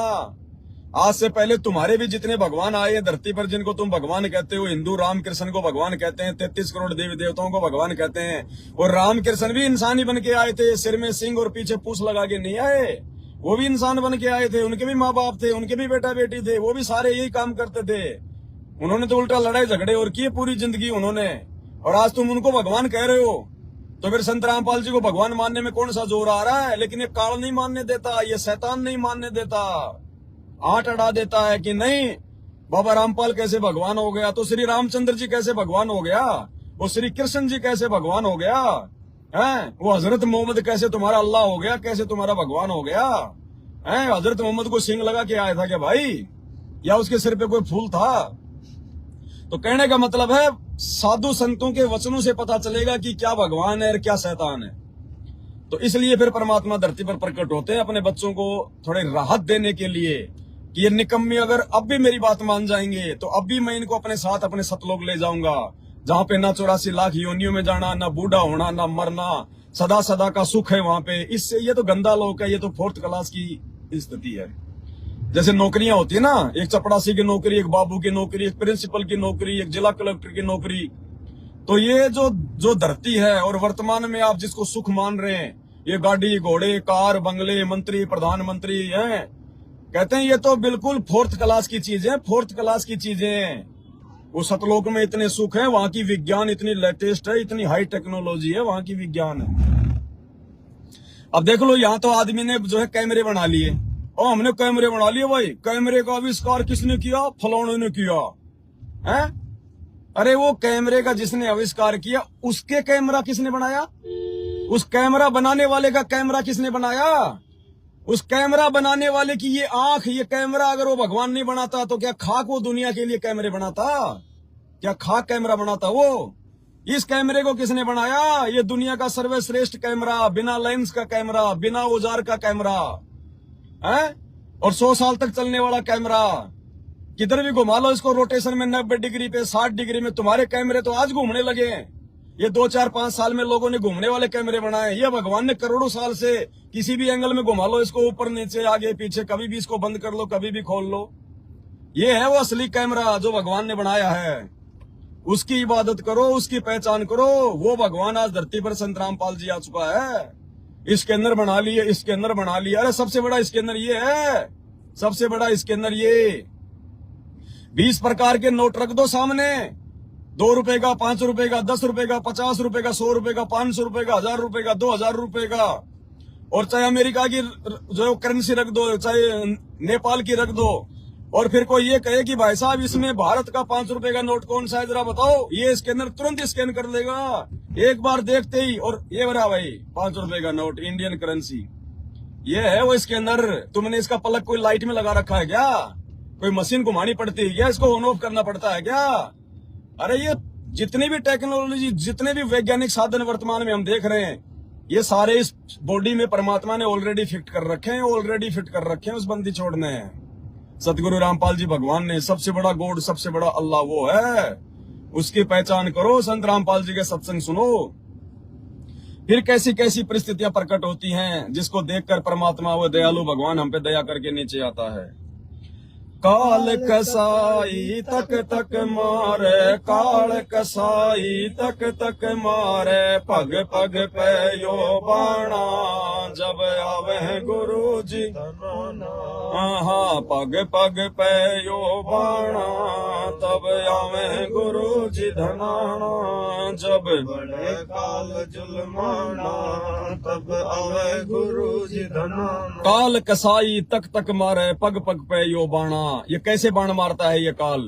आज से पहले तुम्हारे भी जितने भगवान आए हैं धरती पर, जिनको तुम भगवान कहते हो, हिंदू राम कृष्ण को भगवान कहते हैं, 33 करोड़ देवी देवताओं को भगवान कहते हैं, और राम कृष्ण भी इंसान ही बन के आए थे, सिर में सिंह और पीछे पूंछ लगा के नहीं आए, वो भी इंसान बन के आए थे, उनके भी माँ बाप थे, उनके भी बेटा बेटी थे, वो भी सारे यही काम करते थे। उन्होंने तो उल्टा लड़ाई झगड़े और किए पूरी जिंदगी उन्होंने, और आज तुम उनको भगवान कह रहे हो। तो फिर संत रामपाल जी को भगवान मानने में कौन सा जोर आ रहा है? लेकिन ये काल नहीं मानने देता, ये शैतान नहीं मानने देता, आंट अड़ा देता है कि नहीं बाबा रामपाल कैसे भगवान हो गया, तो श्री रामचंद्र जी कैसे भगवान हो गया, वो श्री कृष्ण जी कैसे भगवान हो गया है, वो हजरत मोहम्मद कैसे तुम्हारा अल्लाह हो गया, कैसे तुम्हारा भगवान हो गया हैं? हजरत मोहम्मद को सिंग लगा के आया था क्या भाई, या उसके सिर पे कोई फूल था? तो कहने का मतलब है साधु संतों के वचनों से पता चलेगा कि क्या भगवान है और क्या शैतान है। तो इसलिए फिर परमात्मा धरती पर प्रकट होते हैं अपने बच्चों को थोड़ी राहत देने के लिए कि ये निकम्मी अगर अब भी मेरी बात मान जाएंगे तो अब भी मैं इनको अपने साथ अपने सतलोक ले जाऊंगा, जहां पे ना 84 लाख योनियों में जाना, ना बूढ़ा होना, ना मरना, सदा सदा का सुख है वहां पे। इससे ये तो गंदा लोक है, ये तो 4th क्लास की स्थिति है। जैसे नौकरियां होती है ना, एक चपड़ासी की नौकरी, एक बाबू की नौकरी, एक प्रिंसिपल की नौकरी, एक जिला कलेक्टर की नौकरी। तो ये जो धरती है और वर्तमान में आप जिसको सुख मान रहे हैं, ये गाड़ी घोड़े कार बंगले मंत्री प्रधानमंत्री हैं, कहते हैं ये तो बिल्कुल 4th क्लास की चीजें, 4th क्लास की चीजें हैं। वो सतलोक में इतने सुख है, वहां की विज्ञान इतनी लेटेस्ट है, इतनी हाई टेक्नोलॉजी है वहां की विज्ञान है। अब देख लो यहाँ तो आदमी ने जो है कैमरे बना लिए, और हमने कैमरे बना लिए भाई, कैमरे का आविष्कार किसने किया? फलाने ने किया है। अरे वो कैमरे का जिसने आविष्कार किया उसके कैमरा किसने बनाया? उस कैमरा बनाने वाले का कैमरा किसने बनाया? उस कैमरा बनाने वाले की ये आंख, ये कैमरा अगर वो भगवान नहीं बनाता तो क्या खाक वो दुनिया के लिए कैमरे बनाता? क्या खाक कैमरा बनाता वो? इस कैमरे को किसने बनाया? ये दुनिया का सर्वश्रेष्ठ कैमरा, बिना लेंस का कैमरा, बिना औजार का कैमरा है, और 100 साल तक चलने वाला कैमरा। किधर भी घुमा लो इसको रोटेशन में 90 डिग्री पे 60 डिग्री में, तुम्हारे कैमरे तो आज घूमने लगे हैं। ये 2 4 5 साल में लोगों ने घूमने वाले कैमरे बनाए। ये भगवान ने करोड़ों साल से किसी भी एंगल में घुमा लो इसको, ऊपर नीचे आगे पीछे, कभी भी इसको बंद कर लो कभी भी खोल लो। ये है वो असली कैमरा जो भगवान ने बनाया है। उसकी इबादत करो, उसकी पहचान करो। वो भगवान आज धरती पर संत रामपाल जी आ चुका है। इसके अंदर बना लिए, इसके अंदर बना लिया। अरे सबसे बड़ा इसके अंदर ये है, सबसे बड़ा इसके अंदर ये 20 प्रकार के नोट रख दो सामने, 2 रुपए का, 5 रुपए का, 10 रुपए का, 50 रुपए का, 100 रुपए का, 500 रुपए का, 1000 रुपए का, 2000 रुपए का, और चाहे अमेरिका की जो करेंसी रख दो, चाहे नेपाल की रख दो। और फिर कोई ये कहे कि भाई साहब इसमें भारत का 5 रुपए का नोट कौन सा है जरा बताओ, ये इसके अंदर तुरंत स्कैन कर लेगा एक बार देखते ही। और ये बड़ा भाई 5 रुपए का नोट, इंडियन करेंसी, ये है वो इसके अंदर। तुमने इसका पलक कोई लाइट में लगा रखा है क्या? कोई मशीन घुमानी पड़ती है क्या? इसको ऑन ऑफ करना पड़ता है क्या? अरे ये जितनी भी टेक्नोलॉजी, जितने भी वैज्ञानिक साधन वर्तमान में हम देख रहे हैं, ये सारे इस बॉडी में परमात्मा ने ऑलरेडी फिट कर रखे हैं, ऑलरेडी फिट कर रखे हैं। उस बंदी छोड़ने हैं। सतगुरु रामपाल जी भगवान ने, सबसे बड़ा गॉड, सबसे बड़ा अल्लाह वो है। उसकी पहचान करो, संत रामपाल जी के सत्संग सुनो। फिर कैसी कैसी परिस्थितियां प्रकट होती हैं जिसको देखकर परमात्मा वो दयालु भगवान हम पे दया करके नीचे आता है। काल कसाई तक तक मारे, काल कसाई तक तक मारे, पग पग पे यो बाणा, जब आवे गुरु जी हाँ, पग पग पे यो बाणा, तब आवे गुरु जी धनाना, जब बड़े काल जुलमाना, तब आवे गुरु जी धनाना। काल कसाई तक तक मारे, पग पग पे यो बाणा। ये कैसे बाण मारता है ये काल?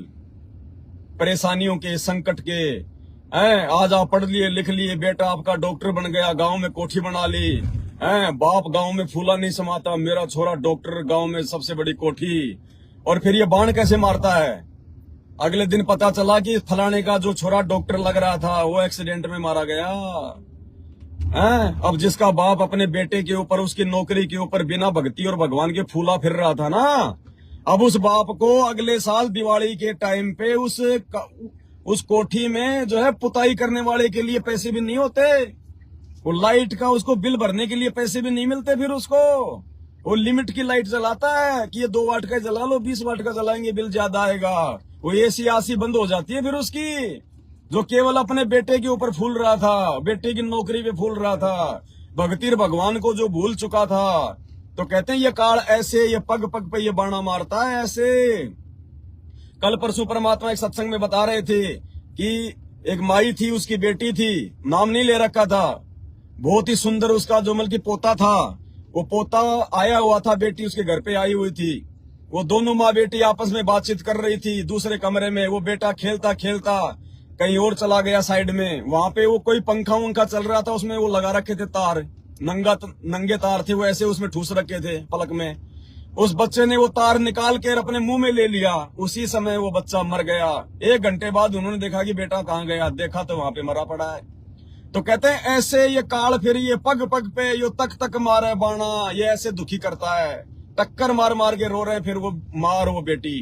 परेशानियों के, संकट के। आज आप पढ़ लिए लिख लिए, बेटा आपका डॉक्टर बन गया, गांव में कोठी बना ली, बाप गांव में फूला नहीं समाता, मेरा छोरा डॉक्टर, गांव में सबसे बड़ी कोठी। और फिर ये बाण कैसे मारता है? अगले दिन पता चला कि फलाने का जो छोरा डॉक्टर लग रहा था वो एक्सीडेंट में मारा गया। अब जिसका बाप अपने बेटे के ऊपर, उसकी नौकरी के ऊपर बिना भक्ति और भगवान के फूला फिर रहा था ना, अब उस बाप को अगले साल दिवाली के टाइम पे उस कोठी में जो है पुताई करने वाले के लिए पैसे भी नहीं होते, वो लाइट का उसको बिल भरने के लिए पैसे भी नहीं मिलते। फिर उसको वो लिमिट की लाइट जलाता है कि ये 2 वाट का जला लो, 20 वाट का जलाएंगे बिल ज्यादा आएगा। वो एसी आसी बंद हो जाती है फिर उसकी, जो केवल अपने बेटे के ऊपर फूल रहा था, बेटे की नौकरी पे फूल रहा था, भक्ति भगवान को जो भूल चुका था। तो कहते हैं ये काल ऐसे, ये पग पग पे ये बाणा मारता है ऐसे। कल परसों परमात्मा एक सत्संग में बता रहे थे कि एक माई थी, उसकी बेटी थी, नाम नहीं ले रखा था, बहुत ही सुंदर उसका जो मतलब पोता था, वो पोता आया हुआ था, बेटी उसके घर पे आई हुई थी। वो दोनों माँ बेटी आपस में बातचीत कर रही थी दूसरे कमरे में। वो बेटा खेलता खेलता कहीं और चला गया साइड में, वहां पे वो कोई पंखा वंखा चल रहा था, उसमें वो लगा रखे थे तार, नंगे तार थे वो, ऐसे उसमें ठूस रखे थे पलक में। उस बच्चे ने वो तार निकाल कर अपने मुंह में ले लिया। उसी समय वो बच्चा मर गया। 1 घंटे बाद उन्होंने देखा कि बेटा कहाँ गया, देखा तो वहां पे मरा पड़ा है। तो कहते हैं ऐसे ये काल फिर ये पग पग पे यो तक तक मारे बाणा, ये ऐसे दुखी करता है। टक्कर मार मार के रो रहे फिर वो माँ और वो बेटी।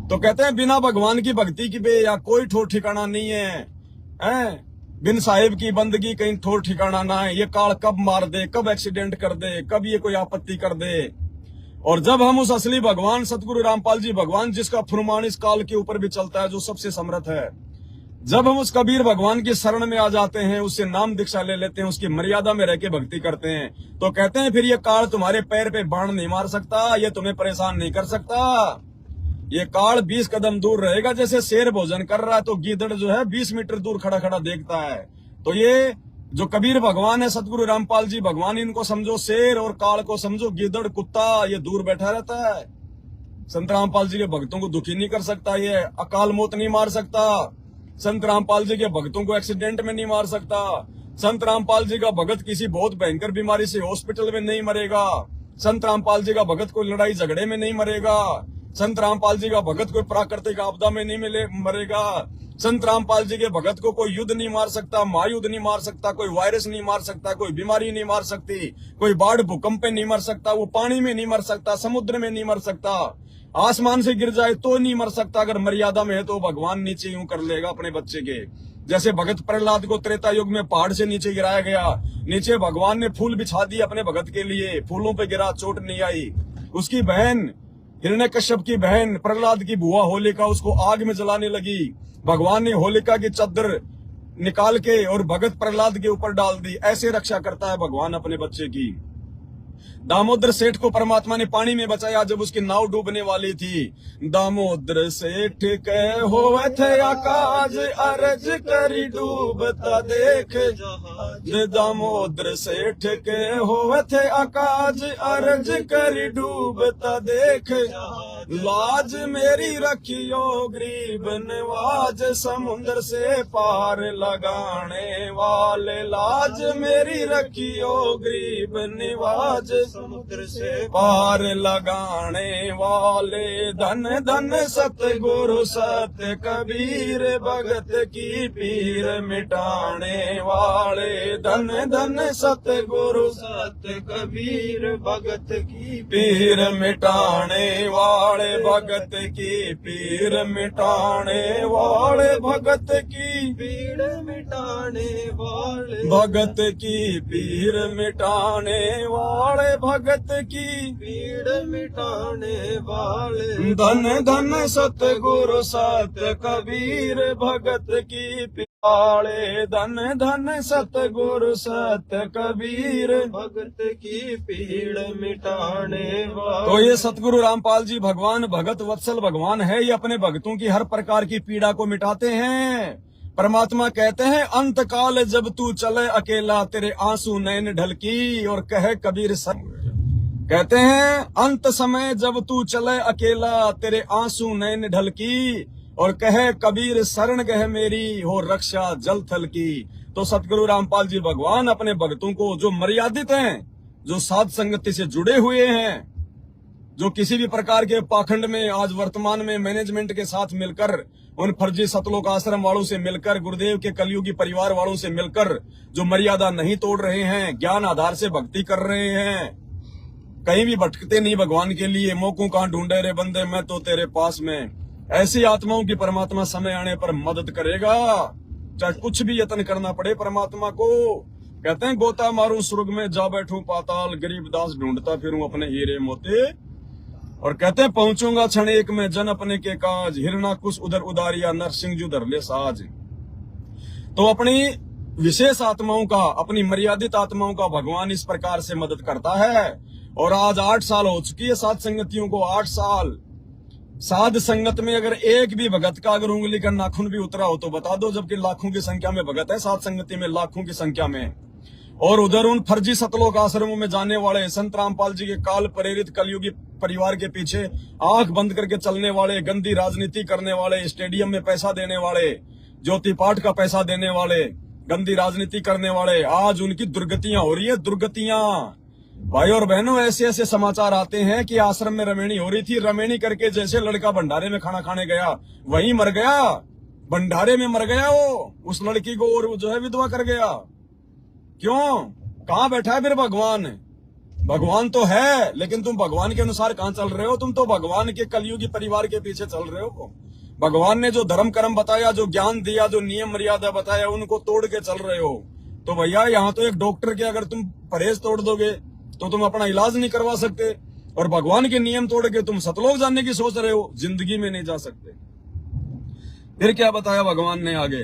तो कहते हैं बिना भगवान की भक्ति की बे या कोई ठोर ठिकाना नहीं है। बिन साहिब की बंदगी कहीं ठोर ठिकाना ना है। ये काल कब मार दे, कब एक्सीडेंट कर दे, कब ये कोई आपत्ति कर दे। और जब हम उस असली भगवान सतगुरु रामपाल जी भगवान, जिसका फुरमान इस काल के ऊपर भी चलता है, जो सबसे समर्थ है, जब हम उस कबीर भगवान की शरण में आ जाते हैं, उससे नाम दीक्षा ले लेते हैं, उसकी मर्यादा में रह के भक्ति करते हैं, तो कहते हैं फिर ये काल तुम्हारे पैर पे बाण नहीं मार सकता, ये तुम्हें परेशान नहीं कर सकता। ये काल 20 कदम दूर रहेगा। जैसे शेर भोजन कर रहा है तो गीदड़ जो है 20 मीटर दूर खड़ा खड़ा देखता है। तो ये जो कबीर भगवान है, सतगुरु रामपाल जी भगवान, इनको समझो शेर और काल को समझो गीदड़ कुत्ता। ये दूर बैठा रहता है। संत रामपाल जी के भक्तों को दुखी नहीं कर सकता, ये अकाल मौत नहीं मार सकता। संत रामपाल जी के भक्तों को एक्सीडेंट में नहीं मार सकता। संत रामपाल जी का भगत किसी बहुत भयंकर बीमारी से हॉस्पिटल में नहीं मरेगा। संत रामपाल जी का भगत कोई लड़ाई झगड़े में नहीं मरेगा। संत रामपाल जी का भगत कोई प्राकृतिक आपदा में नहीं मरेगा। संत रामपाल जी के भगत को कोई युद्ध नहीं मार सकता, महायुद्ध नहीं मार सकता, कोई वायरस नहीं मार सकता, कोई बीमारी नहीं मार सकती, कोई बाढ़ भूकंप पे नहीं मर सकता, वो पानी में नहीं मर सकता, समुद्र में नहीं मर सकता, आसमान से गिर जाए तो नहीं मर सकता। अगर मर्यादा में है तो भगवान नीचे यूं कर लेगा अपने बच्चे के। जैसे भगत प्रहलाद को त्रेता युग में पहाड़ से नीचे गिराया गया, नीचे भगवान ने फूल बिछा दिए अपने भगत के लिए, फूलों पे गिरा, चोट नहीं आई। उसकी बहन हिरण्यकश्यप की बहन प्रहलाद की बुआ होलिका उसको आग में जलाने लगी। भगवान ने होलिका की चादर निकाल के और भगत प्रहलाद के ऊपर डाल दी। ऐसे रक्षा करता है भगवान अपने बच्चे की। दामोदर सेठ को परमात्मा ने पानी में बचाया जब उसकी नाव डूबने वाली थी। दामोदर सेठ के होवे थे आकाश, अर्ज करी डूबता देख जहाज। दामोदर सेठ के होवे थे आकाश, अर्ज करी डूबता देख लाज मेरी रखियो गरीब नवाज, समुद्र से पार लगाने वाले। लाज मेरी रखियो गरीब निवाज, समुद्र से पार लगाने वाले। धन धन सतगुरु सत कबीर, भगत की पीर मिटाने वाले। धन धन सतगुरु सत कबीर, भगत की पीर मिटाने वाले। भगत की पीर मिटाने वाले, भगत की पीर मिटाने वाले। भगत की पीर मिटाने वाले, भगत की पीड़ मिटाने वाले। धन धन सतगुरु सत कबीर, भगत की पीड़े। धन धन सतगुरु सत कबीर, भगत की पीड़ मिटाने वाले। तो ये सतगुरु रामपाल जी भगवान भगत वत्सल भगवान है। ये अपने भक्तों की हर प्रकार की पीड़ा को मिटाते हैं। परमात्मा कहते हैं अंत काल जब तू चले अकेला, तेरे आंसू नैन ढलकी और कहे कबीर सर। कहते हैं अंत समय जब तू चले अकेला, तेरे आंसू नैन ढलकी और कहे कबीर शरण गह मेरी, हो रक्षा जल थल की। तो सतगुरु रामपाल जी भगवान अपने भक्तों को, जो मर्यादित हैं, जो साध संगति से जुड़े हुए हैं, जो किसी भी प्रकार के पाखंड में आज वर्तमान में मैनेजमेंट के साथ मिलकर, उन फर्जी सतलोक आश्रम वालों से मिलकर, गुरुदेव के कलयुगी परिवार वालों से मिलकर जो मर्यादा नहीं तोड़ रहे हैं, ज्ञान आधार से भक्ति कर रहे हैं, कहीं भी भटकते नहीं भगवान के लिए, मौकों कहाँ ढूंढे रे बंदे मैं तो तेरे पास में, ऐसी आत्माओं की परमात्मा समय आने पर मदद करेगा। चाहे कुछ भी यत्न करना पड़े परमात्मा को। कहते हैं गोता मारूं स्वर्ग में, जा बैठूं पाताल, गरीब दास ढूंढता फिरूं अपने हीरे मोती। और कहते हैं पहुंचूंगा क्षण एक में जन अपने के काज, हिरणा कुश उधर उदारिया, नरसिंह जू धर ले साज। तो अपनी विशेष आत्माओं का, अपनी मर्यादित आत्माओं का भगवान इस प्रकार से मदद करता है। और आज 8 साल हो चुकी है साध संगतियों को, 8 साल साध संगत में अगर एक भी भगत का अगर उंगली का नाखून भी उतरा हो तो बता दो, जबकि लाखों की संख्या में भगत है साध संगति में, लाखों की संख्या में। और उधर उन फर्जी सतलोक आश्रमों में जाने वाले संत रामपाल जी के काल प्रेरित कलयुगी परिवार के पीछे आंख बंद करके चलने वाले, गंदी राजनीति करने वाले, स्टेडियम में पैसा देने वाले, ज्योति पाठ का पैसा देने वाले, गंदी राजनीति करने वाले, आज उनकी दुर्गतियां हो रही है, दुर्गतियां। भाई और बहनों, ऐसे ऐसे समाचार आते हैं कि आश्रम में रमेणी हो रही थी, रमेणी करके जैसे लड़का भंडारे में खाना खाने गया वहीं मर गया, भंडारे में मर गया वो उस लड़की को, और वो जो है विधवा कर गया। क्यों? कहां बैठा है फिर भगवान? भगवान तो है, लेकिन तुम भगवान के अनुसार कहां चल रहे हो? तुम तो भगवान के कलयुगी परिवार के पीछे चल रहे हो। भगवान ने जो धर्म कर्म बताया, जो ज्ञान दिया, जो नियम मर्यादा बताया, उनको तोड़ के चल रहे हो। तो भैया यहाँ तो एक डॉक्टर के अगर तुम परहेज तोड़ दोगे तो तुम अपना इलाज नहीं करवा सकते, और भगवान के नियम तोड़ के तुम सतलोक जाने की सोच रहे हो, जिंदगी में नहीं जा सकते। फिर क्या बताया भगवान ने आगे?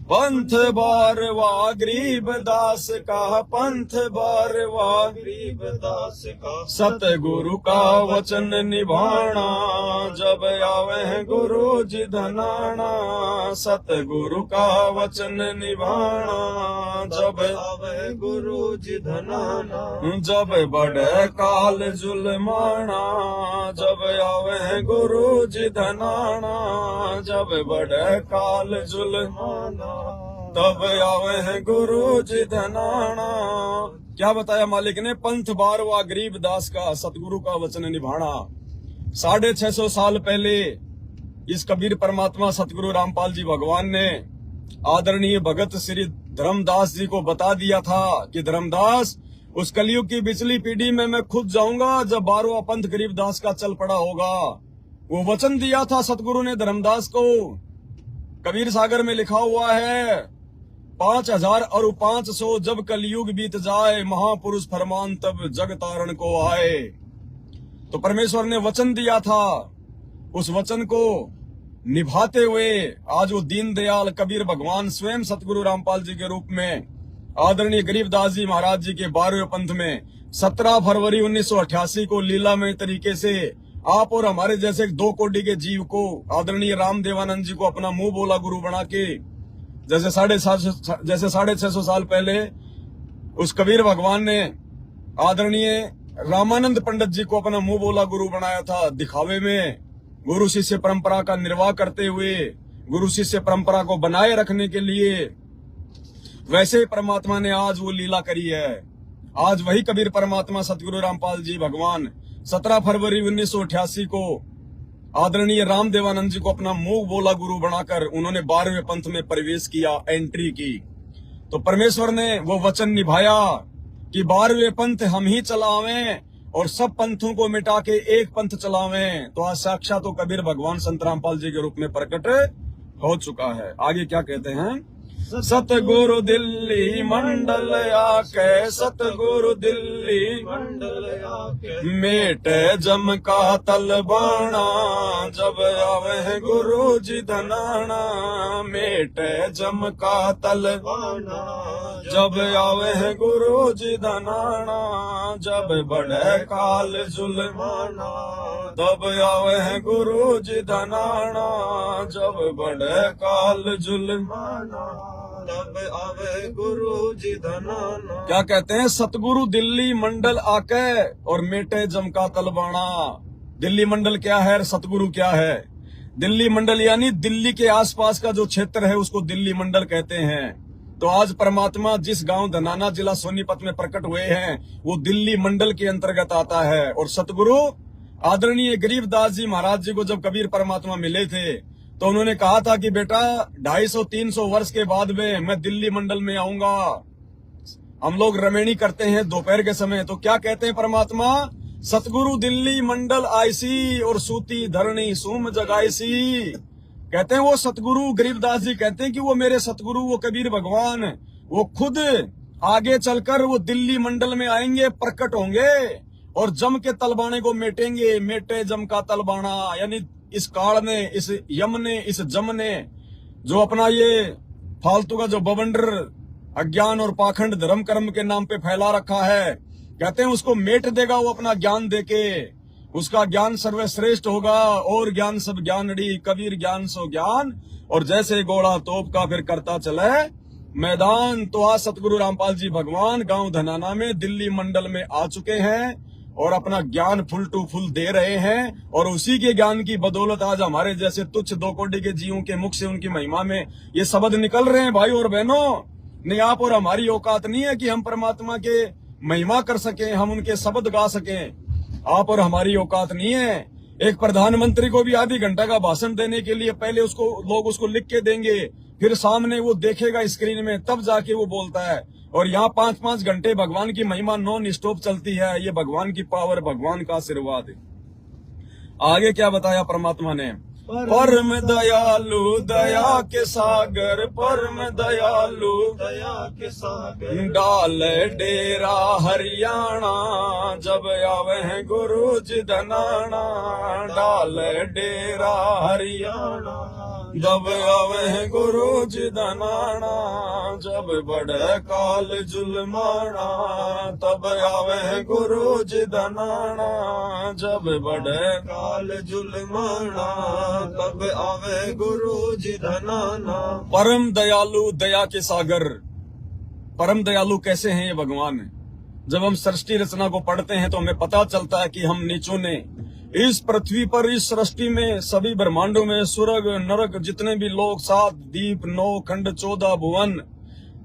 पंथ बारवा गरीब दास का, पंथ बारवा गरीब दास का, सतगुरु का वचन निभाना, जब आवे गुरु जी धनाना। सतगुरु का वचन निभाना, जब आवे गुरु जी धनाना। जब बढ़े काल जुलमाना, जब आवे गुरु जी धनाना। जब बढ़े काल जुलमाना, तब आवे गुरु जी धनाना। क्या बताया मालिक ने? पंथ बारवा गरीब दास का, सतगुरु का वचन निभाना। 650 साल पहले इस कबीर परमात्मा सतगुरु रामपाल जी भगवान ने आदरणीय भगत श्री धर्मदास जी को बता दिया था कि धर्मदास, उस कलयुग की पिछली पीढ़ी में मैं खुद जाऊंगा जब 12वां पंथ गरीबदास का चल पड़ा होगा। वो वचन दिया था सतगुरु ने धर्मदास को। कबीर सागर में लिखा हुआ है, 5000 और 500 जब कलयुग बीत जाए, महापुरुष फरमान तब जग तारण को आए। तो परमेश्वर ने वचन दिया था, उस वचन को निभाते हुए आज वो दीनदयाल कबीर भगवान स्वयं सतगुरु रामपाल जी के रूप में आदरणीय गरीबदास जी महाराज जी के 12वें पंथ में 17 फरवरी 1988 को लीलामय तरीके से आप और हमारे जैसे 2 कोटि के जीव को आदरणीय रामदेवानंद जी को अपना मुंह बोला गुरु बना के, जैसे 650 साल पहले उस कबीर भगवान ने आदरणीय रामानंद पंडित जी को अपना मुंह बोला गुरु बनाया था, दिखावे में गुरु शिष्य परंपरा का निर्वाह करते हुए, गुरु शिष्य परंपरा को बनाए रखने के लिए। वैसे ही परमात्मा ने आज वो लीला करी है। आज वही कबीर परमात्मा सतगुरु रामपाल जी भगवान 17 फरवरी 1988 को आदरणीय रामदेवानंद जी को अपना मुंह बोला गुरु बनाकर उन्होंने 12वें पंथ में प्रवेश किया, एंट्री की। तो परमेश्वर ने वो वचन निभाया कि 12वें पंथ हम ही चलावें और सब पंथों को मिटा के एक पंथ चलावें। तो आज साक्षात तो कबीर भगवान संत रामपाल जी के रूप में प्रकट हो चुका है। आगे क्या कहते हैं? सतगुरु दिल्ली मंडल आके, सतगुरु दिल्ली मंडल आके, मेट जम का तलबाना, जब आवे गुरु जी धनाना। मेट जम का तलबाना, जब आवे गुरु जी धनाना। जब बढ़े काल जुलमाना, तब आवे गुरु जी धनाना। जब बढ़े काल जुलमाना, तब आवे गुरु जी धनाना। क्या कहते हैं? सतगुरु दिल्ली मंडल आके और मेटे जम का तलबाना। दिल्ली मंडल क्या है, सतगुरु क्या है? दिल्ली मंडल यानी दिल्ली के आसपास का जो क्षेत्र है उसको दिल्ली मंडल कहते हैं। तो आज परमात्मा जिस गांव धनाना जिला सोनीपत में प्रकट हुए हैं वो दिल्ली मंडल के अंतर्गत आता है। और सतगुरु आदरणीय गरीबदास जी महाराज जी को जब कबीर परमात्मा मिले थे तो उन्होंने कहा था कि बेटा 250-300 वर्ष के बाद में मैं दिल्ली मंडल में आऊंगा। हम लोग रमेणी करते हैं दोपहर के समय, तो क्या कहते हैं परमात्मा? सतगुरु दिल्ली मंडल आईसी और सूती धरणी सूम जगाईसी। कहते हैं वो सतगुरु गरीबदास जी कहते हैं कि वो मेरे सतगुरु, वो कबीर भगवान, वो खुद आगे चलकर वो दिल्ली मंडल में आएंगे, प्रकट होंगे और जम के तलबाने को मेटेंगे। मेटे जम का तलबाना यानी इस काल ने, इस यम ने, इस जम ने जो अपना ये फालतू का जो बवंडर अज्ञान और पाखंड धर्म कर्म के नाम पे फैला रखा है, कहते हैं उसको मेट देगा वो अपना ज्ञान देके। उसका ज्ञान सर्वश्रेष्ठ होगा और ज्ञान सब ज्ञानड़ी, कबीर ज्ञान सो ज्ञान। और जैसे घोड़ा तोप का फिर करता चले मैदान। तो आज सतगुरु रामपाल जी भगवान गांव धनाना में दिल्ली मंडल में आ चुके हैं और अपना ज्ञान फुल टू फुल दे रहे हैं। और उसी के ज्ञान की बदौलत आज हमारे जैसे तुच्छ 2 कोटि के जीवों के मुख से उनकी महिमा में ये शब्द निकल रहे हैं। भाई और बहनों, नहीं आप और हमारी औकात नहीं है कि हम परमात्मा के महिमा कर सकें, हम उनके शब्द गा सकें। आप और हमारी औकात नहीं है। एक प्रधानमंत्री को भी आधी घंटा का भाषण देने के लिए पहले लोग उसको लिख के देंगे, फिर सामने वो देखेगा स्क्रीन में, तब जाके वो बोलता है। और यहाँ 5-5 घंटे भगवान की महिमा नॉन स्टॉप चलती है। ये भगवान की पावर, भगवान का आशीर्वाद है। आगे क्या बताया परमात्मा ने? परम दयालु दया के सागर, परम दयालु दया के सागर, डाल डेरा हरियाणा, जब आवे हैं गुरु जी धनाना। डाल डेरा हरियाणा, जब आवे हैं गुरु जी धनाना। जब बढ़े काल जुल्माना, तब आवे हैं गुरु जी धनाना। जब बढ़े काल जुल्माना, तब आवे गुरु जी धनाना। परम दयालु दया के सागर। परम दयालु कैसे हैं ये भगवान? जब हम सृष्टि रचना को पढ़ते हैं तो हमें पता चलता है कि हम नीचों ने इस पृथ्वी पर, इस सृष्टि में, सभी ब्रह्मांडों में, स्वर्ग नरक, जितने भी लोग, 7 दीप, 9 खंड, 14 भुवन,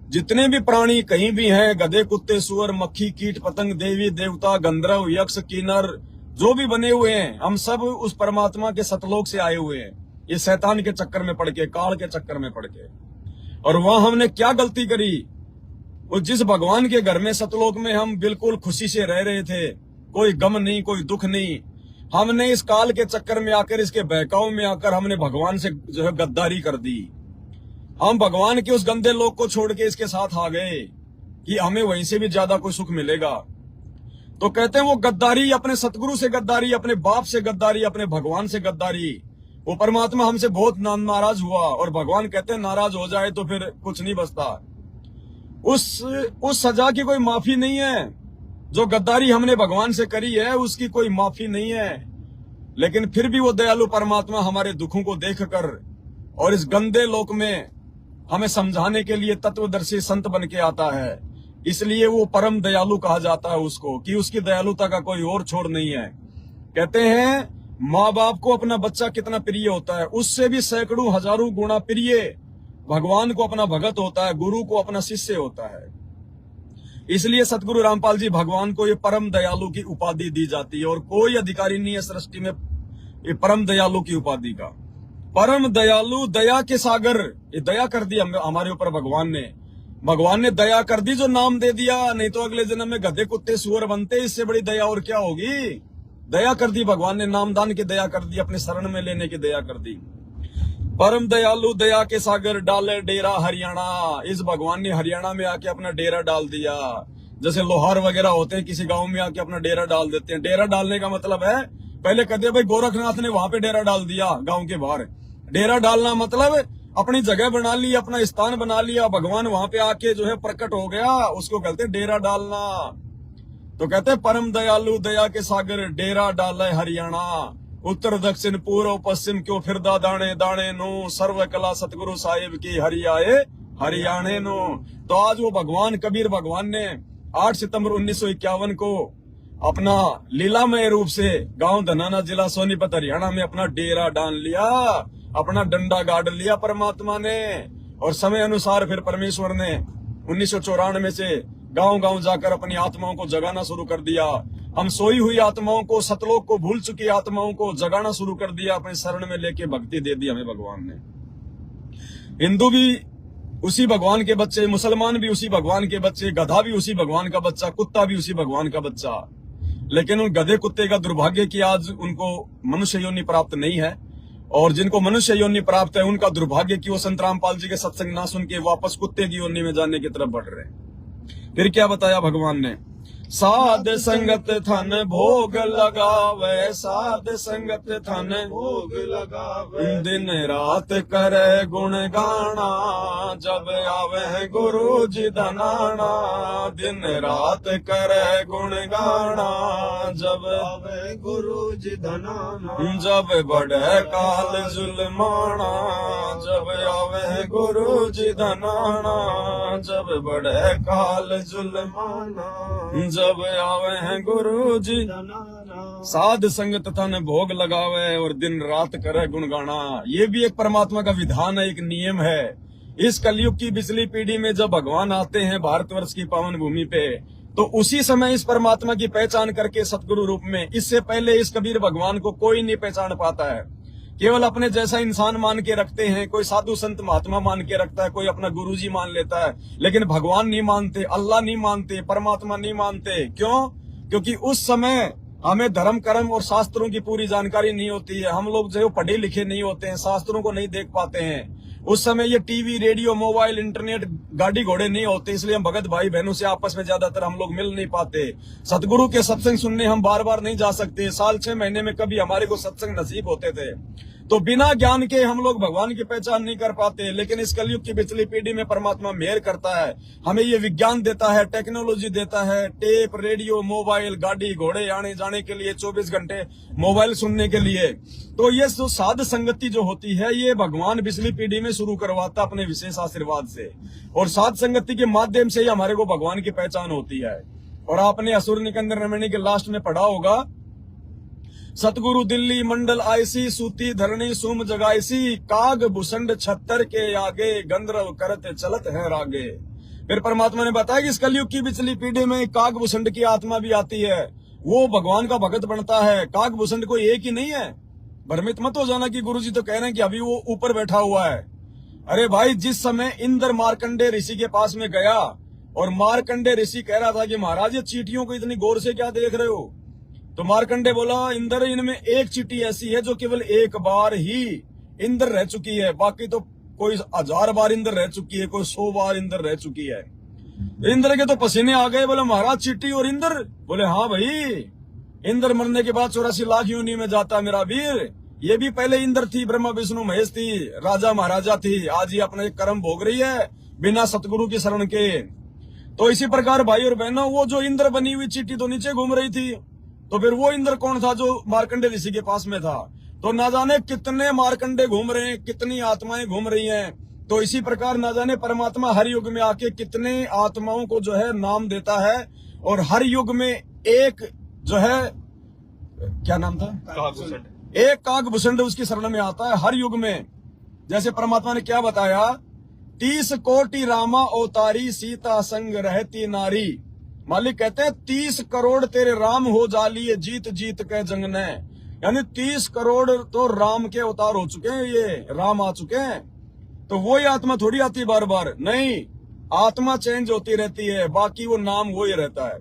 जितने भी प्राणी कहीं भी हैं, गधे, कुत्ते, सुअर, मक्खी, कीट, पतंग, देवी देवता, गंधर्व, यक्ष, किन्नर, जो भी बने हुए हैं, हम सब उस परमात्मा के सतलोक से आए हुए हैं। ये शैतान के चक्कर में पड़ के, काल के चक्कर में पड़ के। और वहां हमने क्या गलती करी? वो जिस भगवान के घर में, सतलोक में, हम बिल्कुल खुशी से रह रहे थे, कोई गम नहीं, कोई दुख नहीं। हमने इस काल के चक्कर में आकर, इसके बहकाव में आकर, हमने भगवान से जो है गद्दारी कर दी। हम भगवान के उस गंदे लोक को छोड़ के इसके साथ आ गए कि हमें वहीं से भी ज्यादा कोई सुख मिलेगा। तो कहते हैं वो गद्दारी, अपने सतगुरु से गद्दारी, अपने बाप से गद्दारी, अपने भगवान से गद्दारी। वो परमात्मा हमसे बहुत नाराज हुआ, और भगवान कहते हैं नाराज हो जाए तो फिर कुछ नहीं बचता। उस सजा की कोई माफी नहीं है। जो गद्दारी हमने भगवान से करी है, उसकी कोई माफी नहीं है। लेकिन फिर भी वो दयालु परमात्मा हमारे दुखों को देखकर और इस गंदे लोक में हमें समझाने के लिए तत्वदर्शी संत बन के आता है। इसलिए वो परम दयालु कहा जाता है उसको, कि उसकी दयालुता का कोई और छोर नहीं है। कहते हैं माँ बाप को अपना बच्चा कितना प्रिय होता है, उससे भी सैकड़ों हजारों गुना प्रिय भगवान को अपना भगत होता है, गुरु को अपना शिष्य होता है। इसलिए सतगुरु रामपाल जी भगवान को ये परम दयालु की उपाधि दी जाती है, और कोई अधिकारी नहीं है सृष्टि में ये परम दयालु की उपाधि का। परम दयालु दया के सागर, ये दया कर दी हमारे ऊपर भगवान ने दया कर दी, जो नाम दे दिया। नहीं तो अगले जन्म में गधे कुत्ते सुअर बनते, इससे बड़ी दया और क्या होगी। दया कर दी भगवान ने, नामदान की दया कर दी, अपने शरण में लेने की दया कर दी। परम दयालु दया के सागर, डाले डेरा हरियाणा। इस भगवान ने हरियाणा में आके अपना डेरा डाल दिया। जैसे लोहार वगैरह होते हैं, किसी गांव में आके अपना डेरा डाल देते हैं। डेरा डालने का मतलब है, पहले कहते भाई गोरखनाथ ने वहां पे डेरा डाल दिया गांव के बाहर। डेरा डालना मतलब अपनी जगह बना ली, अपना स्थान बना लिया, भगवान वहां पे आके जो है प्रकट हो गया, उसको कहते हैं डेरा डालना। तो कहते हैं परम दयालु दया के सागर, डेरा डाले हरियाणा। उत्तर दक्षिण पूर्व पश्चिम क्यों फिरदा दाने दाने नो, सर्व कला सतगुरु साहिब की हरि आए हरियाणे नो। तो आज वो भगवान कबीर भगवान ने 8 सितंबर 1951 को अपना लीलामय रूप से गांव धनाना, जिला सोनीपत, हरियाणा में अपना डेरा डाल लिया, अपना डंडा गाड़ लिया परमात्मा ने। और समय अनुसार फिर परमेश्वर ने 1994 से गांव गांव जाकर अपनी आत्माओं को जगाना शुरू कर दिया। हम सोई हुई आत्माओं को, सतलोक को भूल चुकी आत्माओं को जगाना शुरू कर दिया, अपने शरण में लेके भक्ति दे दी हमें भगवान ने। हिंदू भी उसी भगवान के बच्चे, मुसलमान भी उसी भगवान के बच्चे, गधा भी उसी भगवान का बच्चा, कुत्ता भी उसी भगवान का बच्चा। लेकिन उन गधे कुत्ते का दुर्भाग्य कि आज उनको मनुष्य योनि प्राप्त नहीं है, और जिनको मनुष्य योनि प्राप्त है उनका दुर्भाग्य कि वो संत रामपाल जी के सत्संग ना सुन के वापस कुत्ते की योनि में जाने की तरफ बढ़ रहे हैं। फिर क्या बताया भगवान ने? साध संगत थन भोग लगावे, साध संगत थन भोग लगावे, दिन रात करे गुण गाना, जब आवे गुरु जी धनाना। दिन रात करे गुण गाना, जब आवे गुरु जी धनाना। जब बढ़े काल जुल्माना, जब आवे गुरु जी धनाना। जब बढ़े काल जुल्माना, जब आवे हैं गुरु जी। साध संगत तन भोग लगावे, और दिन रात करे गुणगाना। ये भी एक परमात्मा का विधान है, एक नियम है। इस कलयुग की पिछली पीढ़ी में जब भगवान आते हैं भारतवर्ष की पावन भूमि पे, तो उसी समय इस परमात्मा की पहचान करके सतगुरु रूप में, इससे पहले इस कबीर भगवान को कोई नहीं पहचान पाता है। केवल अपने जैसा इंसान मान के रखते हैं, कोई साधु संत महात्मा मान के रखता है, कोई अपना गुरुजी मान लेता है, लेकिन भगवान नहीं मानते, अल्लाह नहीं मानते, परमात्मा नहीं मानते। क्यों? क्योंकि उस समय हमें धर्म कर्म और शास्त्रों की पूरी जानकारी नहीं होती है। हम लोग जो पढ़े लिखे नहीं होते हैं, शास्त्रों को नहीं देख पाते हैं। उस समय ये टीवी, रेडियो, मोबाइल, इंटरनेट, गाड़ी घोड़े नहीं होते, इसलिए हम भगत भाई बहनों से आपस में ज्यादातर हम लोग मिल नहीं पाते। सतगुरु के सत्संग सुनने हम बार बार नहीं जा सकते। साल 6 महीने में कभी हमारे को सत्संग नसीब होते थे। तो बिना ज्ञान के हम लोग भगवान की पहचान नहीं कर पाते। लेकिन इस कलयुग की पिछली पीढ़ी में परमात्मा मेहर करता है, हमें ये विज्ञान देता है, टेक्नोलॉजी देता है, टेप, रेडियो, मोबाइल, गाड़ी घोड़े आने जाने के लिए, 24 घंटे मोबाइल सुनने के लिए। तो ये जो साध संगति जो होती है, ये भगवान पिछली पीढ़ी में शुरू करवाता अपने विशेष आशीर्वाद से, और साध संगति के माध्यम से ही हमारे को भगवान की पहचान होती है। और आपने असुर निकंदन रमणी के लास्ट में पढ़ा होगा, सतगुरु दिल्ली मंडल आयसी, सूती धरणी सुम जगाईसी, काग भूषण छत्तर के आगे, गंधर्व करते चलत है रागे। फिर परमात्मा ने बताया कि इस कलयुग की पिछली पीढ़ी में काग भूषण की आत्मा भी आती है, वो भगवान का भगत बनता है। काग भूषण कोई एक ही नहीं है, भ्रमित मत हो जाना कि गुरुजी तो कह रहे हैं कि अभी वो ऊपर बैठा हुआ है। अरे भाई, जिस समय इंद्र मार्कंडे ऋषि के पास में गया और मार्कंडे ऋषि कह रहा था कि महाराज ये चींटियों को इतनी गौर से क्या देख रहे हो, तो मार्कंडे बोला, इंद्र, इनमें एक चींटी ऐसी है जो केवल एक बार ही इंद्र रह चुकी है, बाकी तो कोई 1000 बार इंद्र रह चुकी है, कोई 100 बार इंद्र रह चुकी है। इंद्र के तो पसीने आ गए, बोले महाराज चींटी और इंद्र? बोले हाँ भाई, इंद्र मरने के बाद 84 लाख योनि में जाता मेरा वीर। ये भी पहले इंद्र थी, ब्रह्मा विष्णु महेश थी, राजा महाराजा थी, आज ये अपना कर्म भोग रही है बिना सतगुरु की शरण के। तो इसी प्रकार भाई और बहनों, वो जो इंद्र बनी हुई चींटी तो नीचे घूम रही थी, तो फिर वो इंद्र कौन था जो मार्कंडे ऋषि के पास में था? तो ना जाने कितने मार्कंडे घूम रहे हैं, कितनी आत्माएं घूम रही हैं। तो इसी प्रकार ना जाने परमात्मा हर युग में आके कितने आत्माओं को जो है नाम देता है, और हर युग में एक जो है, क्या नाम था, एक कागभूषण उसकी शरण में आता है हर युग में। जैसे परमात्मा ने क्या बताया, 30 कोटि रामा अवतारी, सीता संग रहती नारी। मालिक कहते हैं 30 करोड़ तेरे राम हो जालिए, जीत जीत के जंग ने। यानी 30 करोड़ तो राम के अवतार हो चुके हैं, ये राम आ चुके हैं। तो वो ही आत्मा थोड़ी आती बार बार, नहीं, आत्मा चेंज होती रहती है, बाकी वो नाम वो ही रहता है।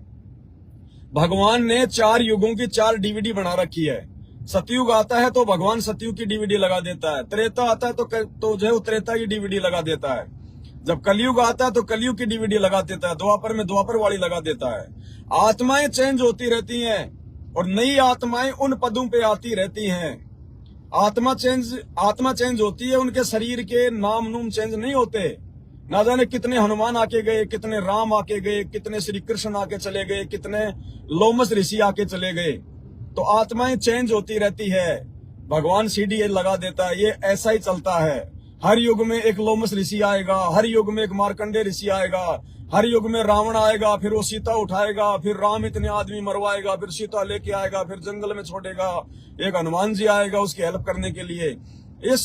भगवान ने 4 युगों की 4 डीवीडी बना रखी है। सतयुग आता है तो भगवान सतयुग की डीवीडी लगा देता है, त्रेता आता है तो जो है त्रेता की डीवीडी लगा देता है, जब कलयुग आता है तो कलयुग की डीवीडी लगा देता है, द्वापर में द्वापर वाली लगा देता है। आत्माएं चेंज होती रहती हैं और नई आत्माएं उन पदों पे आती रहती हैं। आत्मा चेंज होती है, उनके शरीर के नाम नूम चेंज नहीं होते। ना जाने कितने हनुमान आके गए, कितने राम आके गए, कितने श्री कृष्ण आके चले गए, कितने लोमस ऋषि आके चले गए। तो आत्माएं चेंज होती रहती है, भगवान सीडी लगा देता है। ये ऐसा ही चलता है, हर युग में एक लोमस ऋषि आएगा, हर युग में एक मार्कंडे ऋषि आएगा, हर युग में रावण आएगा, फिर वो सीता उठाएगा, फिर राम इतने आदमी मरवाएगा, फिर सीता लेके आएगा, फिर जंगल में छोड़ेगा, एक हनुमान जी आएगा उसकी हेल्प करने के लिए। इस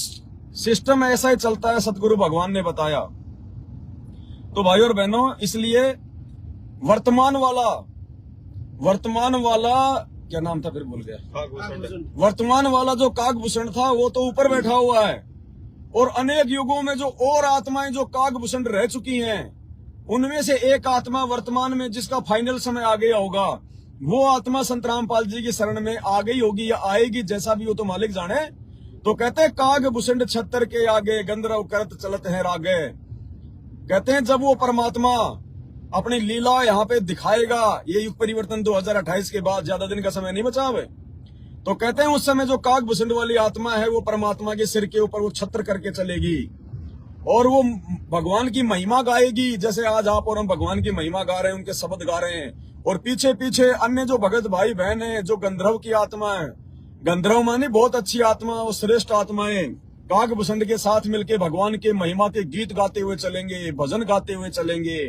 सिस्टम ऐसा ही चलता है, सतगुरु भगवान ने बताया। तो भाई और बहनों, इसलिए वर्तमान वाला क्या नाम था, फिर भूल गया, वर्तमान वाला जो कागभूषण था वो तो ऊपर बैठा हुआ है, और अनेक युगों में जो और आत्माएं जो कागभूषण रह चुकी हैं, उनमें से एक आत्मा वर्तमान में जिसका फाइनल समय आ गया होगा, वो आत्मा संत रामपाल जी की शरण में आ गई होगी या आएगी, जैसा भी हो तो मालिक जाने। तो कहते हैं कागभूषण छत्तर के आगे, गंधर्व करत चलत है रागे। कहते हैं जब वो परमात्मा अपनी लीला यहाँ पे दिखाएगा, ये युग परिवर्तन 2028 के बाद, ज्यादा दिन का समय नहीं बचा है, तो कहते हैं उस समय जो कागभूषण वाली आत्मा है वो परमात्मा के सिर के ऊपर वो छत्र करके चलेगी और वो भगवान की महिमा गाएगी। जैसे आज आप और हम भगवान की महिमा गा रहे हैं, उनके शब्द गा रहे हैं, और पीछे पीछे अन्य जो भगत भाई बहन है, जो गंधर्व की आत्मा है, गंधर्व मानी बहुत अच्छी आत्मा और श्रेष्ठ आत्माएं, कागभूषण के साथ मिलके भगवान के महिमा के गीत गाते हुए चलेंगे, भजन गाते हुए चलेंगे।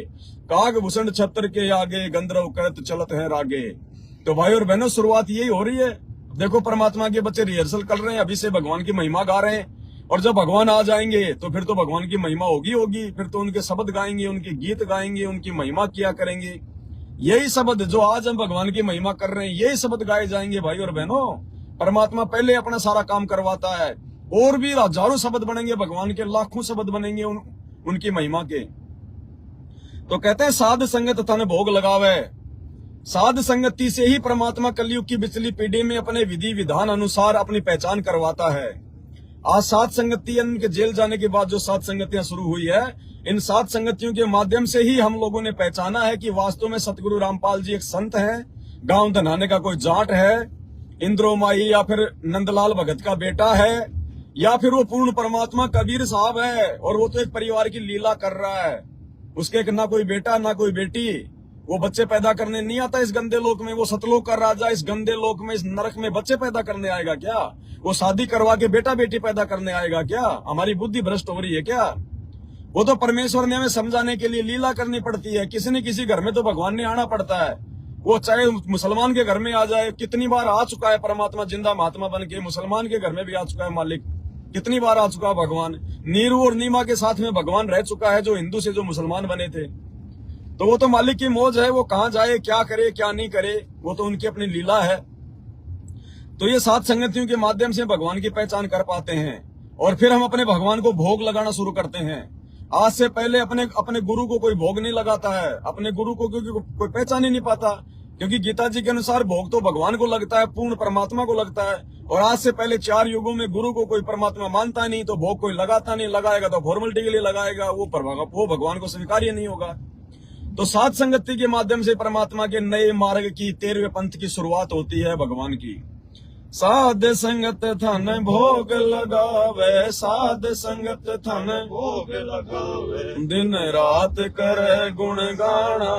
कागभूषण छत्र के आगे, गंधर्व करत चलत है रागे। तो भाई और बहनों, शुरुआत यही हो रही है। देखो परमात्मा के बच्चे रिहर्सल कर रहे हैं, अभी से भगवान की महिमा गा रहे हैं, और जब भगवान आ जाएंगे तो फिर तो भगवान की महिमा होगी, फिर तो उनके शब्द गाएंगे, उनके गीत गाएंगे, उनकी महिमा किया करेंगे। यही शब्द जो आज हम भगवान की महिमा कर रहे हैं, यही शब्द गाए जाएंगे भाई और बहनों। परमात्मा पहले अपना सारा काम करवाता है, और भी हजारों शब्द बनेंगे भगवान के, लाखों शब्द बनेंगे उनकी महिमा के। तो कहते हैं साध संगत तन भोग लगावे, साध संगति से ही परमात्मा कलयुग की बिचली पीढ़ी में अपने विधि विधान अनुसार अपनी पहचान करवाता है। आज सात संगतियों के जेल जाने के बाद जो सात संगतियां शुरू हुई है, इन सात संगतियों के माध्यम से ही हम लोगों ने पहचाना है कि वास्तव में सतगुरु रामपाल जी एक संत हैं, गांव धनाने का कोई जाट है, इंद्रोमाई या फिर नंदलाल भगत का बेटा है, या फिर वो पूर्ण परमात्मा कबीर साहब है, और वो तो एक परिवार की लीला कर रहा है। उसके ना कोई बेटा ना कोई बेटी, वो बच्चे पैदा करने नहीं आता इस गंदे लोक में। वो सतलोक का राजा इस गंदे लोक में, इस नरक में बच्चे पैदा करने आएगा क्या? वो शादी करवा के बेटा बेटी पैदा करने आएगा क्या? हमारी बुद्धि भ्रष्ट हो रही है क्या? वो तो परमेश्वर ने हमें समझाने के लिए लीला करनी पड़ती है। किसी न किसी घर में तो भगवान ने आना पड़ता है। वो चाहे मुसलमान के घर में आ जाए, कितनी बार आ चुका है परमात्मा जिंदा महात्मा बन के, मुसलमान के घर में भी आ चुका है मालिक, कितनी बार आ चुका है भगवान। नीरू और नीमा के साथ में भगवान रह चुका है, जो हिंदू से जो मुसलमान बने थे। तो वो तो मालिक की मौज है, वो कहां जाए, क्या करे क्या नहीं करे, वो तो उनकी अपनी लीला है। तो ये सात संगतियों के माध्यम से भगवान की पहचान कर पाते हैं, और फिर हम अपने भगवान को भोग लगाना शुरू करते हैं। आज से पहले अपने गुरु को कोई भोग नहीं लगाता है, अपने गुरु को क्योंकि कोई पहचान ही नहीं पाता, क्योंकि गीता जी के अनुसार भोग तो भगवान को लगता है, पूर्ण परमात्मा को लगता है। और आज से पहले 4 युगों में गुरु को कोई परमात्मा मानता नहीं, तो भोग कोई लगाता नहीं, लगाएगा तो फॉर्मेलिटी के लिए लगाएगा, वो भगवान को स्वीकार्य नहीं होगा। तो सात संगति के माध्यम से परमात्मा के नए मार्ग की 13वें पंथ की शुरुआत होती है भगवान की। साध संगत थन भोग लगावे, साध संगत थन भोग लगावे, दिन रात करे गुण गाना,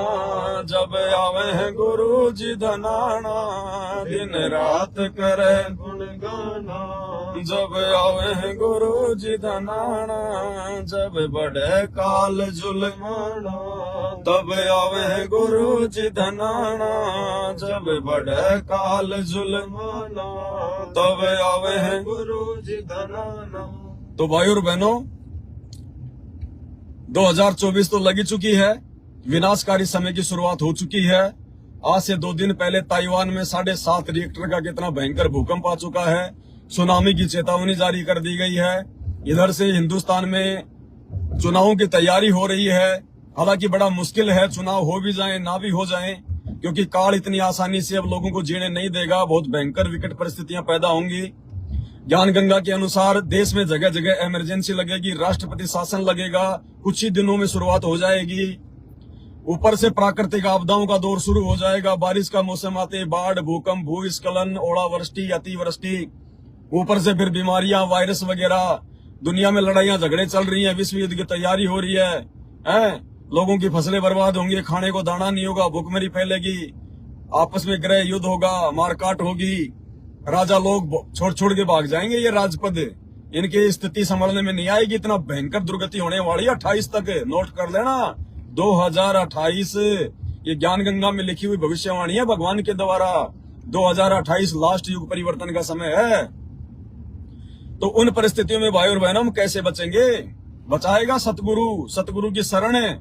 जब आवे है गुरु जी धनाना। दिन रात करे गुण गाना, जब आवे है गुरु जी धनाना। जब बढ़े काल जुल्माना, तब आवे है गुरु जी धनाना। जब बढ़े काल जुल्माना, तब आवे है गुरु जी धनाना। तो भाई और बहनों, 2024 तो लगी चुकी है, विनाशकारी समय की शुरुआत हो चुकी है। आज से 2 दिन पहले ताइवान में 7.5 रिएक्टर का कितना भयंकर भूकंप आ चुका है, सुनामी की चेतावनी जारी कर दी गई है। इधर से हिंदुस्तान में चुनावों की तैयारी हो रही है। हालांकि बड़ा मुश्किल है, चुनाव हो भी जाएं ना भी हो जाएं, क्योंकि काल इतनी आसानी से अब लोगों को जीने नहीं देगा। बहुत भयंकर विकट परिस्थितियां पैदा होंगी। ज्ञान गंगा के अनुसार देश में जगह जगह इमरजेंसी लगेगी, राष्ट्रपति शासन लगेगा, कुछ ही दिनों में शुरुआत हो जाएगी। ऊपर से प्राकृतिक आपदाओं का दौर शुरू हो जाएगा। बारिश का मौसम आते बाढ़, भूकंप, भूस्खलन, ओलावृष्टि, अतिवृष्टि, ऊपर से फिर बीमारियां, वायरस वगैरह। दुनिया में लड़ाइयां झगड़े चल रही हैं, विश्व युद्ध की तैयारी हो रही है। लोगों की फसलें बर्बाद होंगी, खाने को दाना नहीं होगा, भूखमरी फैलेगी, आपस में गृह युद्ध होगा, मारकाट होगी, राजा लोग छोड़ छोड़ के भाग जाएंगे। ये राजपद इनकी स्थिति संभालने में नहीं आएगी, इतना भयंकर दुर्गति होने वाली है। 28 तक नोट कर लेना, 2028 ये ज्ञान गंगा में लिखी हुई भविष्यवाणी है भगवान के द्वारा। 2028 लास्ट युग परिवर्तन का समय है। तो उन परिस्थितियों में भाई और बहनों हम कैसे बचेंगे? बचाएगा सतगुरु, सतगुरु की शरण है।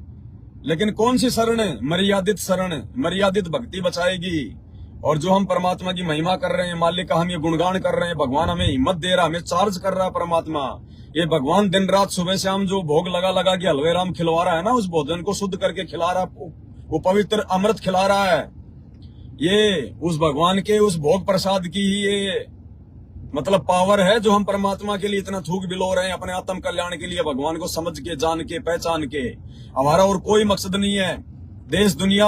लेकिन कौन सी शरण है? मर्यादित शरण, मर्यादित भक्ति बचाएगी। और जो हम परमात्मा की महिमा कर रहे हैं, मालिक का हम ये गुणगान कर रहे हैं, भगवान हमें हिम्मत दे रहा है, हमें चार्ज कर रहा है परमात्मा। ये भगवान दिन रात सुबह शाम जो भोग लगा लगा के हलवे राम खिलवा रहा है ना, उस भोजन को शुद्ध करके खिला रहा है, वो पवित्र अमृत खिला रहा है। ये उस भगवान के उस भोग प्रसाद की ही ये मतलब पावर है, जो हम परमात्मा के लिए इतना थूक बिलो रहे हैं, अपने आत्म कल्याण के लिए, भगवान को समझ के, जान के, पहचान के। हमारा और कोई मकसद नहीं है। देश दुनिया,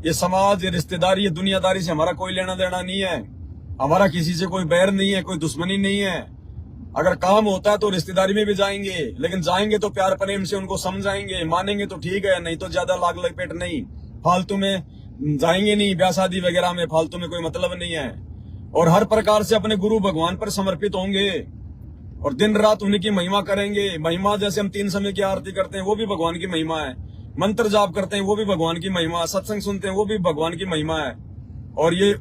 ये समाज, ये रिश्तेदारी, ये दुनियादारी से हमारा कोई लेना देना नहीं है। हमारा किसी से कोई बैर नहीं है, कोई दुश्मनी नहीं है। अगर काम होता है तो रिश्तेदारी में भी जाएंगे, लेकिन जाएंगे तो प्यार प्रेम से उनको समझाएंगे, मानेंगे तो ठीक है, नहीं तो ज्यादा लाग लपेट नहीं, फालतू में जाएंगे नहीं, ब्याह शादी वगैरह में फालतू में कोई मतलब नहीं है। और हर प्रकार से अपने गुरु भगवान पर समर्पित होंगे और दिन रात उन्हीं की महिमा करेंगे। महिमा जैसे हम 3 समय की आरती करते हैं, वो भी भगवान की महिमा है। मंत्र जाप करते हैं, वो भी भगवान की महिमा है। सत्संग सुनते हैं, वो भी भगवान की महिमा है। और ये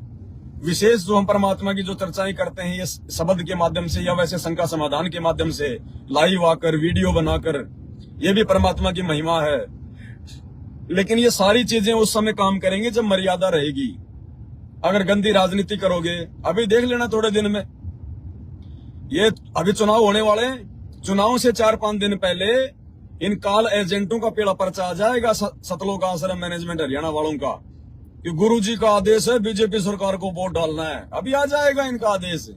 विशेष जो हम परमात्मा की जो चर्चाएं करते हैं, ये शब्द के माध्यम से या वैसे शंका समाधान के माध्यम से, लाइव आकर, वीडियो बनाकर, ये भी परमात्मा की महिमा है। लेकिन ये सारी चीजें उस समय काम करेंगी जब मर्यादा रहेगी। अगर गंदी राजनीति करोगे, अभी देख लेना थोड़े दिन में, ये अभी चुनाव होने वाले हैं, चुनाव से 4-5 दिन पहले इन काल एजेंटों का पीड़ा पर्चा आ जाएगा सतलोक आश्रम मैनेजमेंट हरियाणा वालों का, कि गुरुजी का आदेश है बीजेपी सरकार को वोट डालना है। अभी आ जाएगा इनका आदेश।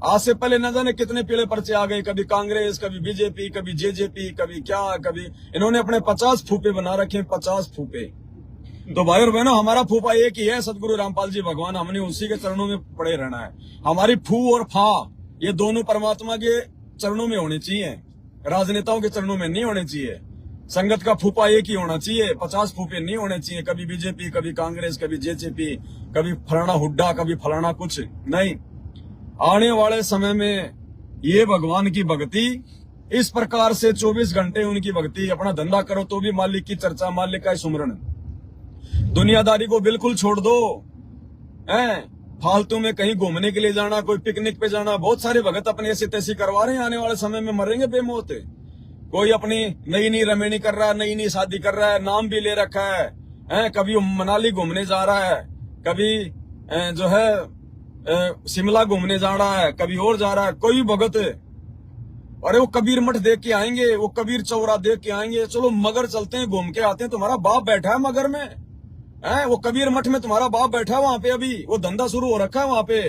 आज से पहले न जाने कितने पीले पर्चे आ गए, कभी कांग्रेस, कभी बीजेपी, कभी जेजेपी, कभी क्या, कभी इन्होंने अपने 50 फूफे बना रखे, 50 फूफे। तो भाई और बहनों, हमारा फूफा एक ही है, सदगुरु रामपाल जी भगवान। हमने उसी के चरणों में पड़े रहना है। हमारी फू और फा ये दोनों परमात्मा के चरणों में होने चाहिए, राजनेताओं के चरणों में नहीं होने चाहिए। संगत का फूफा एक ही होना चाहिए, 50 फूफे नहीं होने चाहिए, कभी बीजेपी, कभी कांग्रेस, कभी जेजेपी, कभी फलाना हुड्डा, कभी फलाना कुछ नहीं। आने वाले समय में ये भगवान की भक्ति इस प्रकार से 24 घंटे उनकी भक्ति, अपना धंधा करो तो भी मालिक की चर्चा, मालिक का सुमरण, दुनियादारी को बिल्कुल छोड़ दो। फालतू में कहीं घूमने के लिए जाना, कोई पिकनिक पे जाना, बहुत सारे भगत अपने ऐसी तैसी करवा रहे हैं, आने वाले समय में मरेंगे बेमौत। कोई अपनी नई नई रमेनी कर रहा है, नई नई शादी कर रहा है, नाम भी ले रखा है, कभी मनाली घूमने जा रहा है, कभी जो है शिमला घूमने जा रहा है, कभी और जा रहा है। कोई भगत, अरे वो कबीर मठ देख के आएंगे, वो कबीर चौरा देख के आएंगे, चलो मगर चलते हैं, घूम के आते हैं। तुम्हारा बाप बैठा है मगर में, वो कबीर मठ में तुम्हारा बाप बैठा है वहां पे, अभी वो धंधा शुरू हो रखा है वहां पे।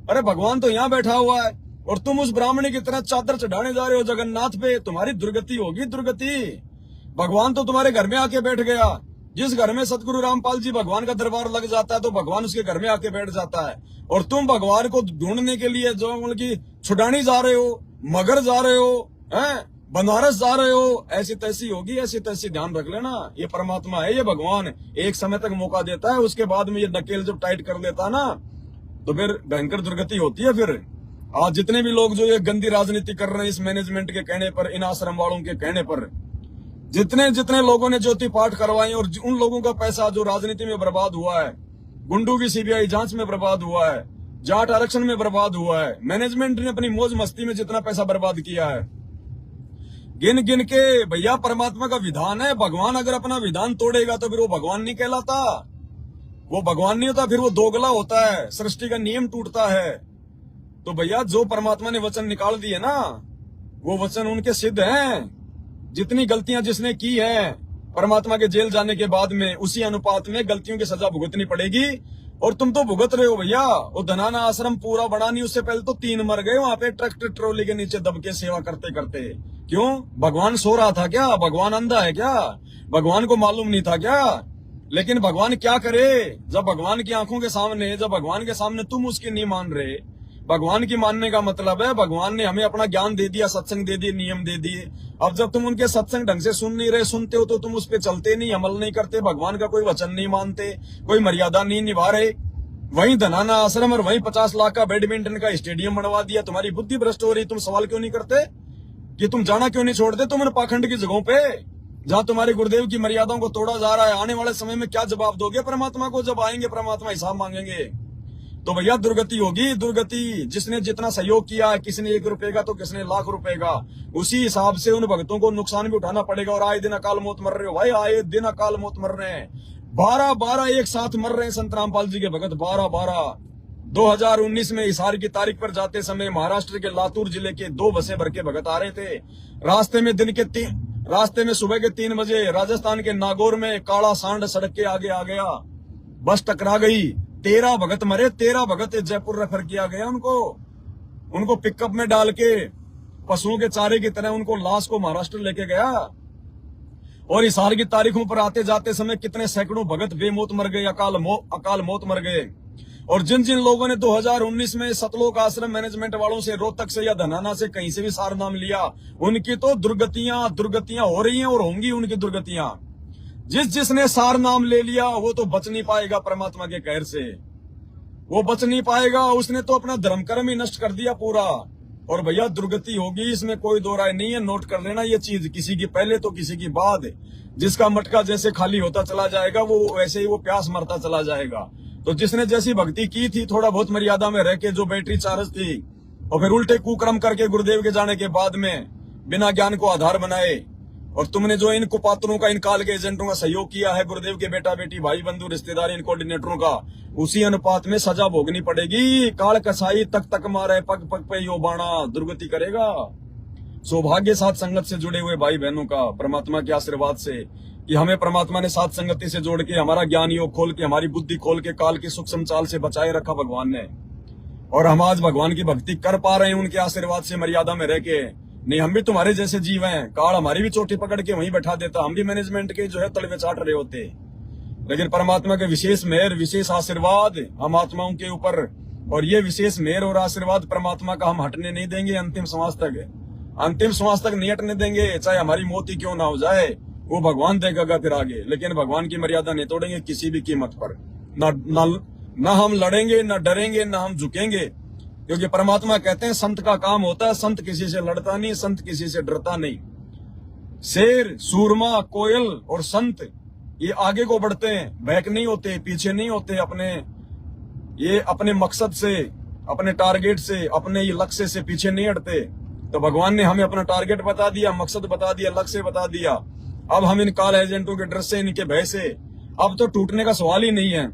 अरे भगवान तो यहाँ बैठा हुआ है और तुम उस ब्राह्मणी की तरह चादर चढ़ाने जा रहे हो जगन्नाथ पे। तुम्हारी दुर्गति होगी, दुर्गति। भगवान तो तुम्हारे घर में आके बैठ गया। जिस घर में सतगुरु रामपाल जी भगवान का दरबार लग जाता है तो भगवान उसके घर में आके बैठ जाता है। और तुम भगवान को ढूंढने के लिए जो उनकी छुड़ानी जा रहे हो, मगर जा रहे हो, बनारस जा रहे हो, ऐसी तैसी होगी, ऐसी तैसी। ध्यान रख लेना, ये परमात्मा है, ये भगवान एक समय तक मौका देता है, उसके बाद में ये नकेल जब टाइट कर देता है ना तो फिर भयंकर दुर्गति होती है। फिर आज जितने भी लोग जो ये गंदी राजनीति कर रहे हैं, इस मैनेजमेंट के कहने पर, इन आश्रम वालों के कहने पर, जितने जितने लोगों ने ज्योति पाठ करवाए और उन लोगों का पैसा जो राजनीति में बर्बाद हुआ है, गुंडू की सीबीआई जांच में बर्बाद हुआ है, जाट आरक्षण में बर्बाद हुआ है, मैनेजमेंट ने अपनी मौज मस्ती में जितना पैसा बर्बाद किया है, गिन गिन के। भैया परमात्मा का विधान है, भगवान अगर अपना विधान तोड़ेगा तो फिर वो भगवान नहीं कहलाता, वो भगवान नहीं होता, फिर वो दोगला होता है, सृष्टि का नियम टूटता है। तो भैया जो परमात्मा ने वचन निकाल दिए ना, वो वचन उनके सिद्ध हैं। जितनी गलतियां जिसने की है परमात्मा के जेल जाने के बाद में, उसी अनुपात में गलतियों की सजा भुगतनी पड़ेगी। और तुम तो भुगत रहे हो भैया। वो धनाना आश्रम पूरा बना नहीं, उससे पहले तो 3 मर गए वहां पे ट्रैक्टर ट्रॉली के नीचे दब के सेवा करते करते। क्यों? भगवान सो रहा था क्या? भगवान अंधा है क्या? भगवान को मालूम नहीं था क्या? लेकिन भगवान क्या करे जब भगवान की आंखों के सामने, जब भगवान के सामने तुम उसकी नहीं मान रहे। भगवान की मानने का मतलब है भगवान ने हमें अपना ज्ञान दे दिया, सत्संग दे दिए, नियम दे दिए। अब जब तुम उनके सत्संग ढंग से सुन नहीं रहे, सुनते हो तो तुम उस पर चलते नहीं, अमल नहीं करते, भगवान का कोई वचन नहीं मानते, कोई मर्यादा नहीं निभा रहे। वहीं धनाना आश्रम और वहीं 50 लाख का बैडमिंटन का स्टेडियम बनवा दिया। तुम्हारी बुद्धि भ्रष्ट हो रही, तुम सवाल क्यों नहीं करते कि तुम जाना क्यों नहीं छोड़ते तुम इन पाखंड की जगहों पे जहां तुम्हारे गुरुदेव की मर्यादाओं को तोड़ा जा रहा है। आने वाले समय में क्या जवाब दोगे परमात्मा को? जब आएंगे परमात्मा हिसाब मांगेंगे तो भैया दुर्गति होगी, दुर्गति। जिसने जितना सहयोग किया है, किसी ने 1 रुपए का तो किसी ने लाख रुपए का, उसी हिसाब से उन भक्तों को नुकसान भी उठाना पड़ेगा। और आए दिन अकाल मौत मर रहे हो भाई, आए दिन अकाल मौत मर रहे हैं। 12 एक साथ मर रहे हैं संत रामपाल जी के भगत, 12। 2019 में हिसार की तारीख पर जाते समय महाराष्ट्र के लातूर जिले के 2 बसें भर के भगत आ रहे थे। रास्ते में सुबह के 3 बजे राजस्थान के नागौर में काला सांड सड़क के आगे आ गया, बस टकरा गई। 13 भगत मरे, 13 भगत जयपुर रेफर किया गया उनको पिकअप में डाल के पशुओं के चारे की तरह उनको लाश को महाराष्ट्र लेके गया। और हिसार की तारीखों पर आते जाते समय कितने सैकड़ों भगत बेमौत मर गए, अकाल मौत मर गए। और जिन जिन लोगों ने 2019 में सतलोक आश्रम मैनेजमेंट वालों से, रोहतक से या धनाना से, कहीं से भी सार नाम लिया, उनकी तो दुर्गतियां हो रही हैं और होंगी उनकी दुर्गतियां। जिसने सार नाम ले लिया वो तो बच नहीं पाएगा परमात्मा के कहर से, वो बच नहीं पाएगा। उसने तो अपना धर्म कर्म ही नष्ट कर दिया पूरा। और भैया दुर्गति होगी, इसमें कोई दो राय नहीं है। नोट कर लेना ये चीज, किसी की पहले तो किसी की बाद। जिसका मटका जैसे खाली होता चला जाएगा वो वैसे ही वो प्यास मरता चला जाएगा। तो जिसने जैसी भक्ति की थी, थोड़ा बहुत मर्यादा में रह के, जो बैटरी चार्ज थी, और फिर उल्टे कुक्रम करके गुरुदेव के जाने के बाद में बिना ज्ञान को आधार बनाए और तुमने जो इन कुपात्रों का, इन काल के एजेंटों का सहयोग किया है, गुरुदेव के बेटा बेटी भाई बंधु रिश्तेदार, इन कोऑर्डिनेटरों का, उसी अनुपात में सजा भोगनी पड़ेगी। काल कसाई तक तक मारे, पग पग पे यो बाणा दुर्गति करेगा। सौभाग्य साथ संगत से जुड़े हुए भाई बहनों का, परमात्मा के आशीर्वाद से कि हमें परमात्मा ने साथ संगति से जोड़ के, हमारा ज्ञान योग खोल के, हमारी बुद्धि खोल के काल की सूक्ष्म चाल से बचाए रखा भगवान ने, और हम आज भगवान की भक्ति कर पा रहे हैं उनके आशीर्वाद से, मर्यादा में रह के। नहीं, हम भी तुम्हारे जैसे जीव हैं, काल हमारी भी चोटी पकड़ के वहीं बैठा देता, हम भी मैनेजमेंट के जो है तलवे चाट रहे होते। लेकिन परमात्मा के विशेष मेहर, विशेष आशीर्वाद हम आत्माओं के ऊपर, और ये विशेष मेहर और आशीर्वाद परमात्मा का हम हटने नहीं देंगे अंतिम श्वास तक। अंतिम श्वास तक नहीं हटने देंगे, चाहे हमारी मौत ही क्यों ना हो जाए, वो भगवान देगा फिर आगे। लेकिन भगवान की मर्यादा नहीं तोड़ेंगे किसी भी कीमत पर। ना हम लड़ेंगे, ना डरेंगे, ना हम झुकेंगे, क्योंकि परमात्मा कहते हैं संत का काम होता है, संत किसी से लड़ता नहीं, संत किसी से डरता नहीं। शेर, सूरमा, कोयल और संत ये आगे को बढ़ते हैं, बैक नहीं होते, पीछे नहीं होते, अपने मकसद से, अपने टारगेट से, अपने ये लक्ष्य से पीछे नहीं हटते। तो भगवान ने हमें अपना टारगेट बता दिया, मकसद बता दिया, लक्ष्य बता दिया। अब हम इन काल एजेंटों के डर से, इनके भय से अब तो टूटने का सवाल ही नहीं है।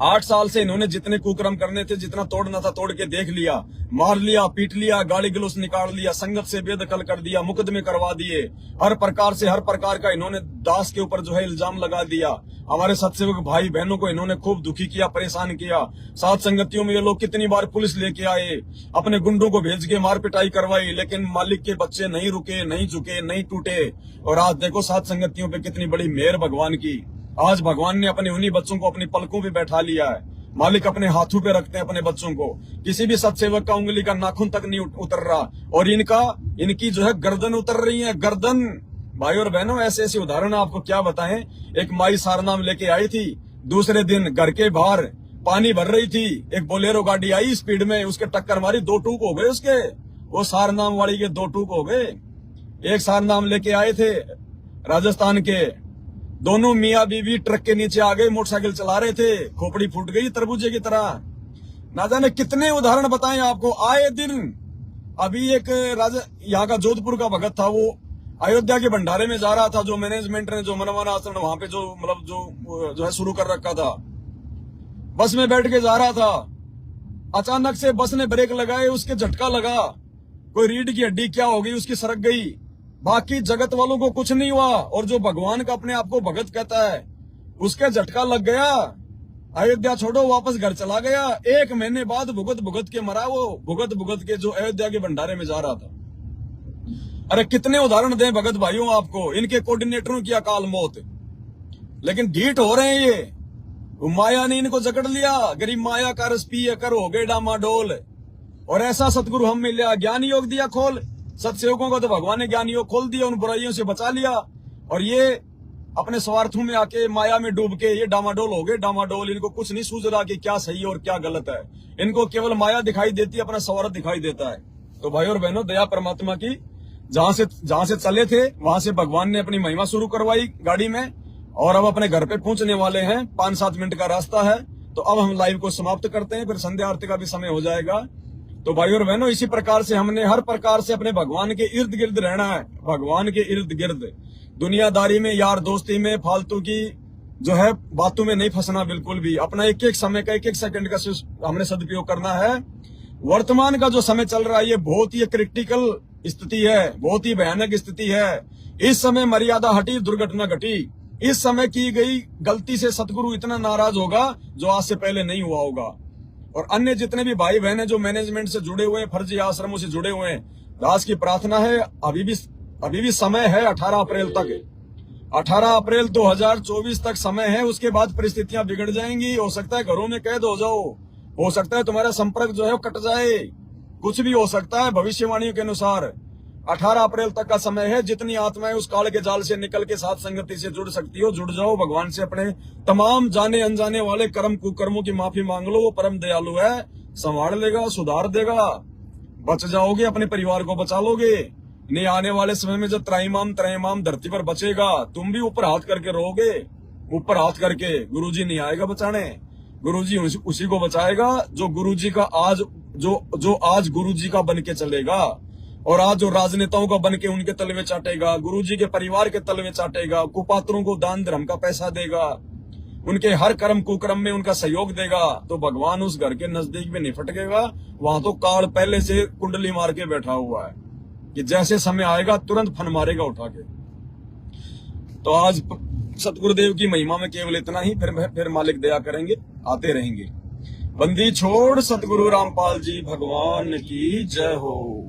8 साल से इन्होंने जितने कुकर्म करने थे, जितना तोड़ना था तोड़ के देख लिया, मार लिया, पीट लिया, गाली गलौज निकाल लिया, संगत से बेदखल कर दिया, मुकदमे करवा दिए, हर प्रकार से, हर प्रकार का इन्होंने दास के ऊपर जो है इल्जाम लगा दिया। हमारे सत्सेवक भाई बहनों को इन्होंने खूब दुखी किया, परेशान किया। साथ संगतियों में ये लोग कितनी बार पुलिस लेके आए, अपने गुंडों को भेज के मार पिटाई करवाई, लेकिन मालिक के बच्चे नहीं रुके, नहीं झुके, नहीं टूटे। और आज देखो साथ संगतियों पे कितनी बड़ी मेहर भगवान की। आज भगवान ने अपने उन्हीं बच्चों को अपनी पलकों पे बैठा लिया है। मालिक अपने हाथों पे रखते हैं अपने बच्चों को, किसी भी सत्सेवक का उंगली का नाखून तक नहीं उतर रहा, और इनकी जो है गर्दन उतर रही है, गर्दन। भाई और बहनों, ऐसे ऐसे उदाहरण आपको क्या बताएं। एक माई सारनाम लेके आई थी, दूसरे दिन घर के बाहर पानी भर रही थी, एक बोलेरो गाड़ी आई स्पीड में, उसके टक्कर मारी, 2 टूक हो गए उसके, वो सारनाम वाली के 2 टूक हो गए। एक सारनाम लेके आए थे राजस्थान के, दोनों मियाँ बीवी ट्रक के नीचे आ गए, मोटरसाइकिल चला रहे थे, खोपड़ी फूट गई तरबूजे की तरह। ना जाने कितने उदाहरण बताएं आपको आए दिन। अभी एक यहाँ का जोधपुर का भगत था, वो अयोध्या के भंडारे में जा रहा था, जो मैनेजमेंट ने जो मनमाना आश्रम वहां पे जो है शुरू कर रखा था, बस में बैठ के जा रहा था। अचानक से बस ने ब्रेक लगाए, उसके झटका लगा, कोई रीढ़ की हड्डी क्या हो गई, उसकी सरक गई। बाकी जगत वालों को कुछ नहीं हुआ, और जो भगवान का अपने आप को भगत कहता है उसके झटका लग गया। अयोध्या छोड़ो, वापस घर चला गया। 1 महीने बाद भुगत के मरा, वो भुगत के जो अयोध्या के भंडारे में जा रहा था। अरे कितने उदाहरण दें भगत भाइयों आपको, इनके कोऑर्डिनेटरों की अकाल मौत। लेकिन ढीठ हो रहे हैं ये, माया ने इनको जकड़ लिया, गरीब माया का रस पिए कर हो गए डामाडोल। और ऐसा सतगुरु हम मिला, ज्ञान योग दिया खोल, सत्सेवकों को तो भगवान ने ज्ञान योग खोल दिया, उन बुराइयों से बचा लिया, और ये अपने स्वार्थों में आके माया में डूब के ये डामाडोल हो गए, डामाडोल। इनको कुछ नहीं सूझ रहा कि क्या सही और क्या गलत है, इनको केवल माया दिखाई देती है, अपना स्वार्थ दिखाई देता है। तो भाई और बहनों, दया परमात्मा की, जहां से चले थे वहां से भगवान ने अपनी महिमा शुरू करवाई गाड़ी में, और अब अपने घर पे पहुंचने वाले हैं, 5-7 मिनट का रास्ता है। तो अब हम लाइव को समाप्त करते हैं, फिर संध्या आरती का भी समय हो जाएगा। तो भाई और बहनों, इसी प्रकार से हमने हर प्रकार से अपने भगवान के इर्द गिर्द रहना है, भगवान के इर्द गिर्द। दुनियादारी में, यार दोस्ती में, फालतू की जो है बातों में नहीं फंसना बिल्कुल भी। अपना एक एक समय का, एक एक सेकंड का हमने सदुपयोग करना है। वर्तमान का जो समय चल रहा है ये बहुत ही क्रिटिकल स्थिति है, बहुत ही भयानक स्थिति है। इस समय मर्यादा हटी, दुर्घटना घटी। इस समय की गई गलती से सतगुरु इतना नाराज होगा जो आज से पहले नहीं हुआ होगा। और अन्य जितने भी भाई बहन हैं जो मैनेजमेंट से जुड़े हुए हैं, फर्जी आश्रमों से जुड़े हुए हैं, दास की प्रार्थना है, अभी भी समय है 18 अप्रैल तक, 18 अप्रैल 2024 तक समय है। उसके बाद परिस्थितियां बिगड़ जाएंगी, हो सकता है घरों में कैद हो जाओ, हो सकता है तुम्हारा संपर्क जो है वो कट जाए, कुछ भी हो सकता है। भविष्यवाणियों के अनुसार 18 अप्रैल तक का समय है। जितनी आत्माएं उस काल के जाल से निकल के साथ संगति से जुड़ सकती हो, जुड़ जाओ। भगवान से अपने तमाम जाने अनजाने वाले कर्म कुकर्मों की माफी मांग लो, वो परम दयालु है, संभाल लेगा, सुधार देगा, बच जाओगे, अपने परिवार को बचा लोगे। नहीं, आने वाले समय में जब त्रैमाम धरती पर बचेगा, तुम भी ऊपर हाथ करके रहोगे, ऊपर हाथ करके। गुरुजी नहीं आएगा बचाने, गुरुजी उसी को बचाएगा जो गुरुजी का आज जो आज गुरुजी का बन के चलेगा। और आज जो राजनेताओं का बन के उनके तलवे चाटेगा, गुरुजी के परिवार के तलवे चाटेगा, कुपात्रों को दान धर्म का पैसा देगा, उनके हर कर्म कुकर्म में उनका सहयोग देगा, तो भगवान उस घर के नजदीक में नहीं फटकेगा। वहां तो काल पहले से कुंडली मार के बैठा हुआ है कि जैसे समय आएगा तुरंत फन मारेगा उठा के। तो आज सतगुरुदेव की महिमा में केवल इतना ही, फिर मालिक दया करेंगे, आते रहेंगे। बंदी छोड़ सतगुरु रामपाल जी भगवान की जय हो।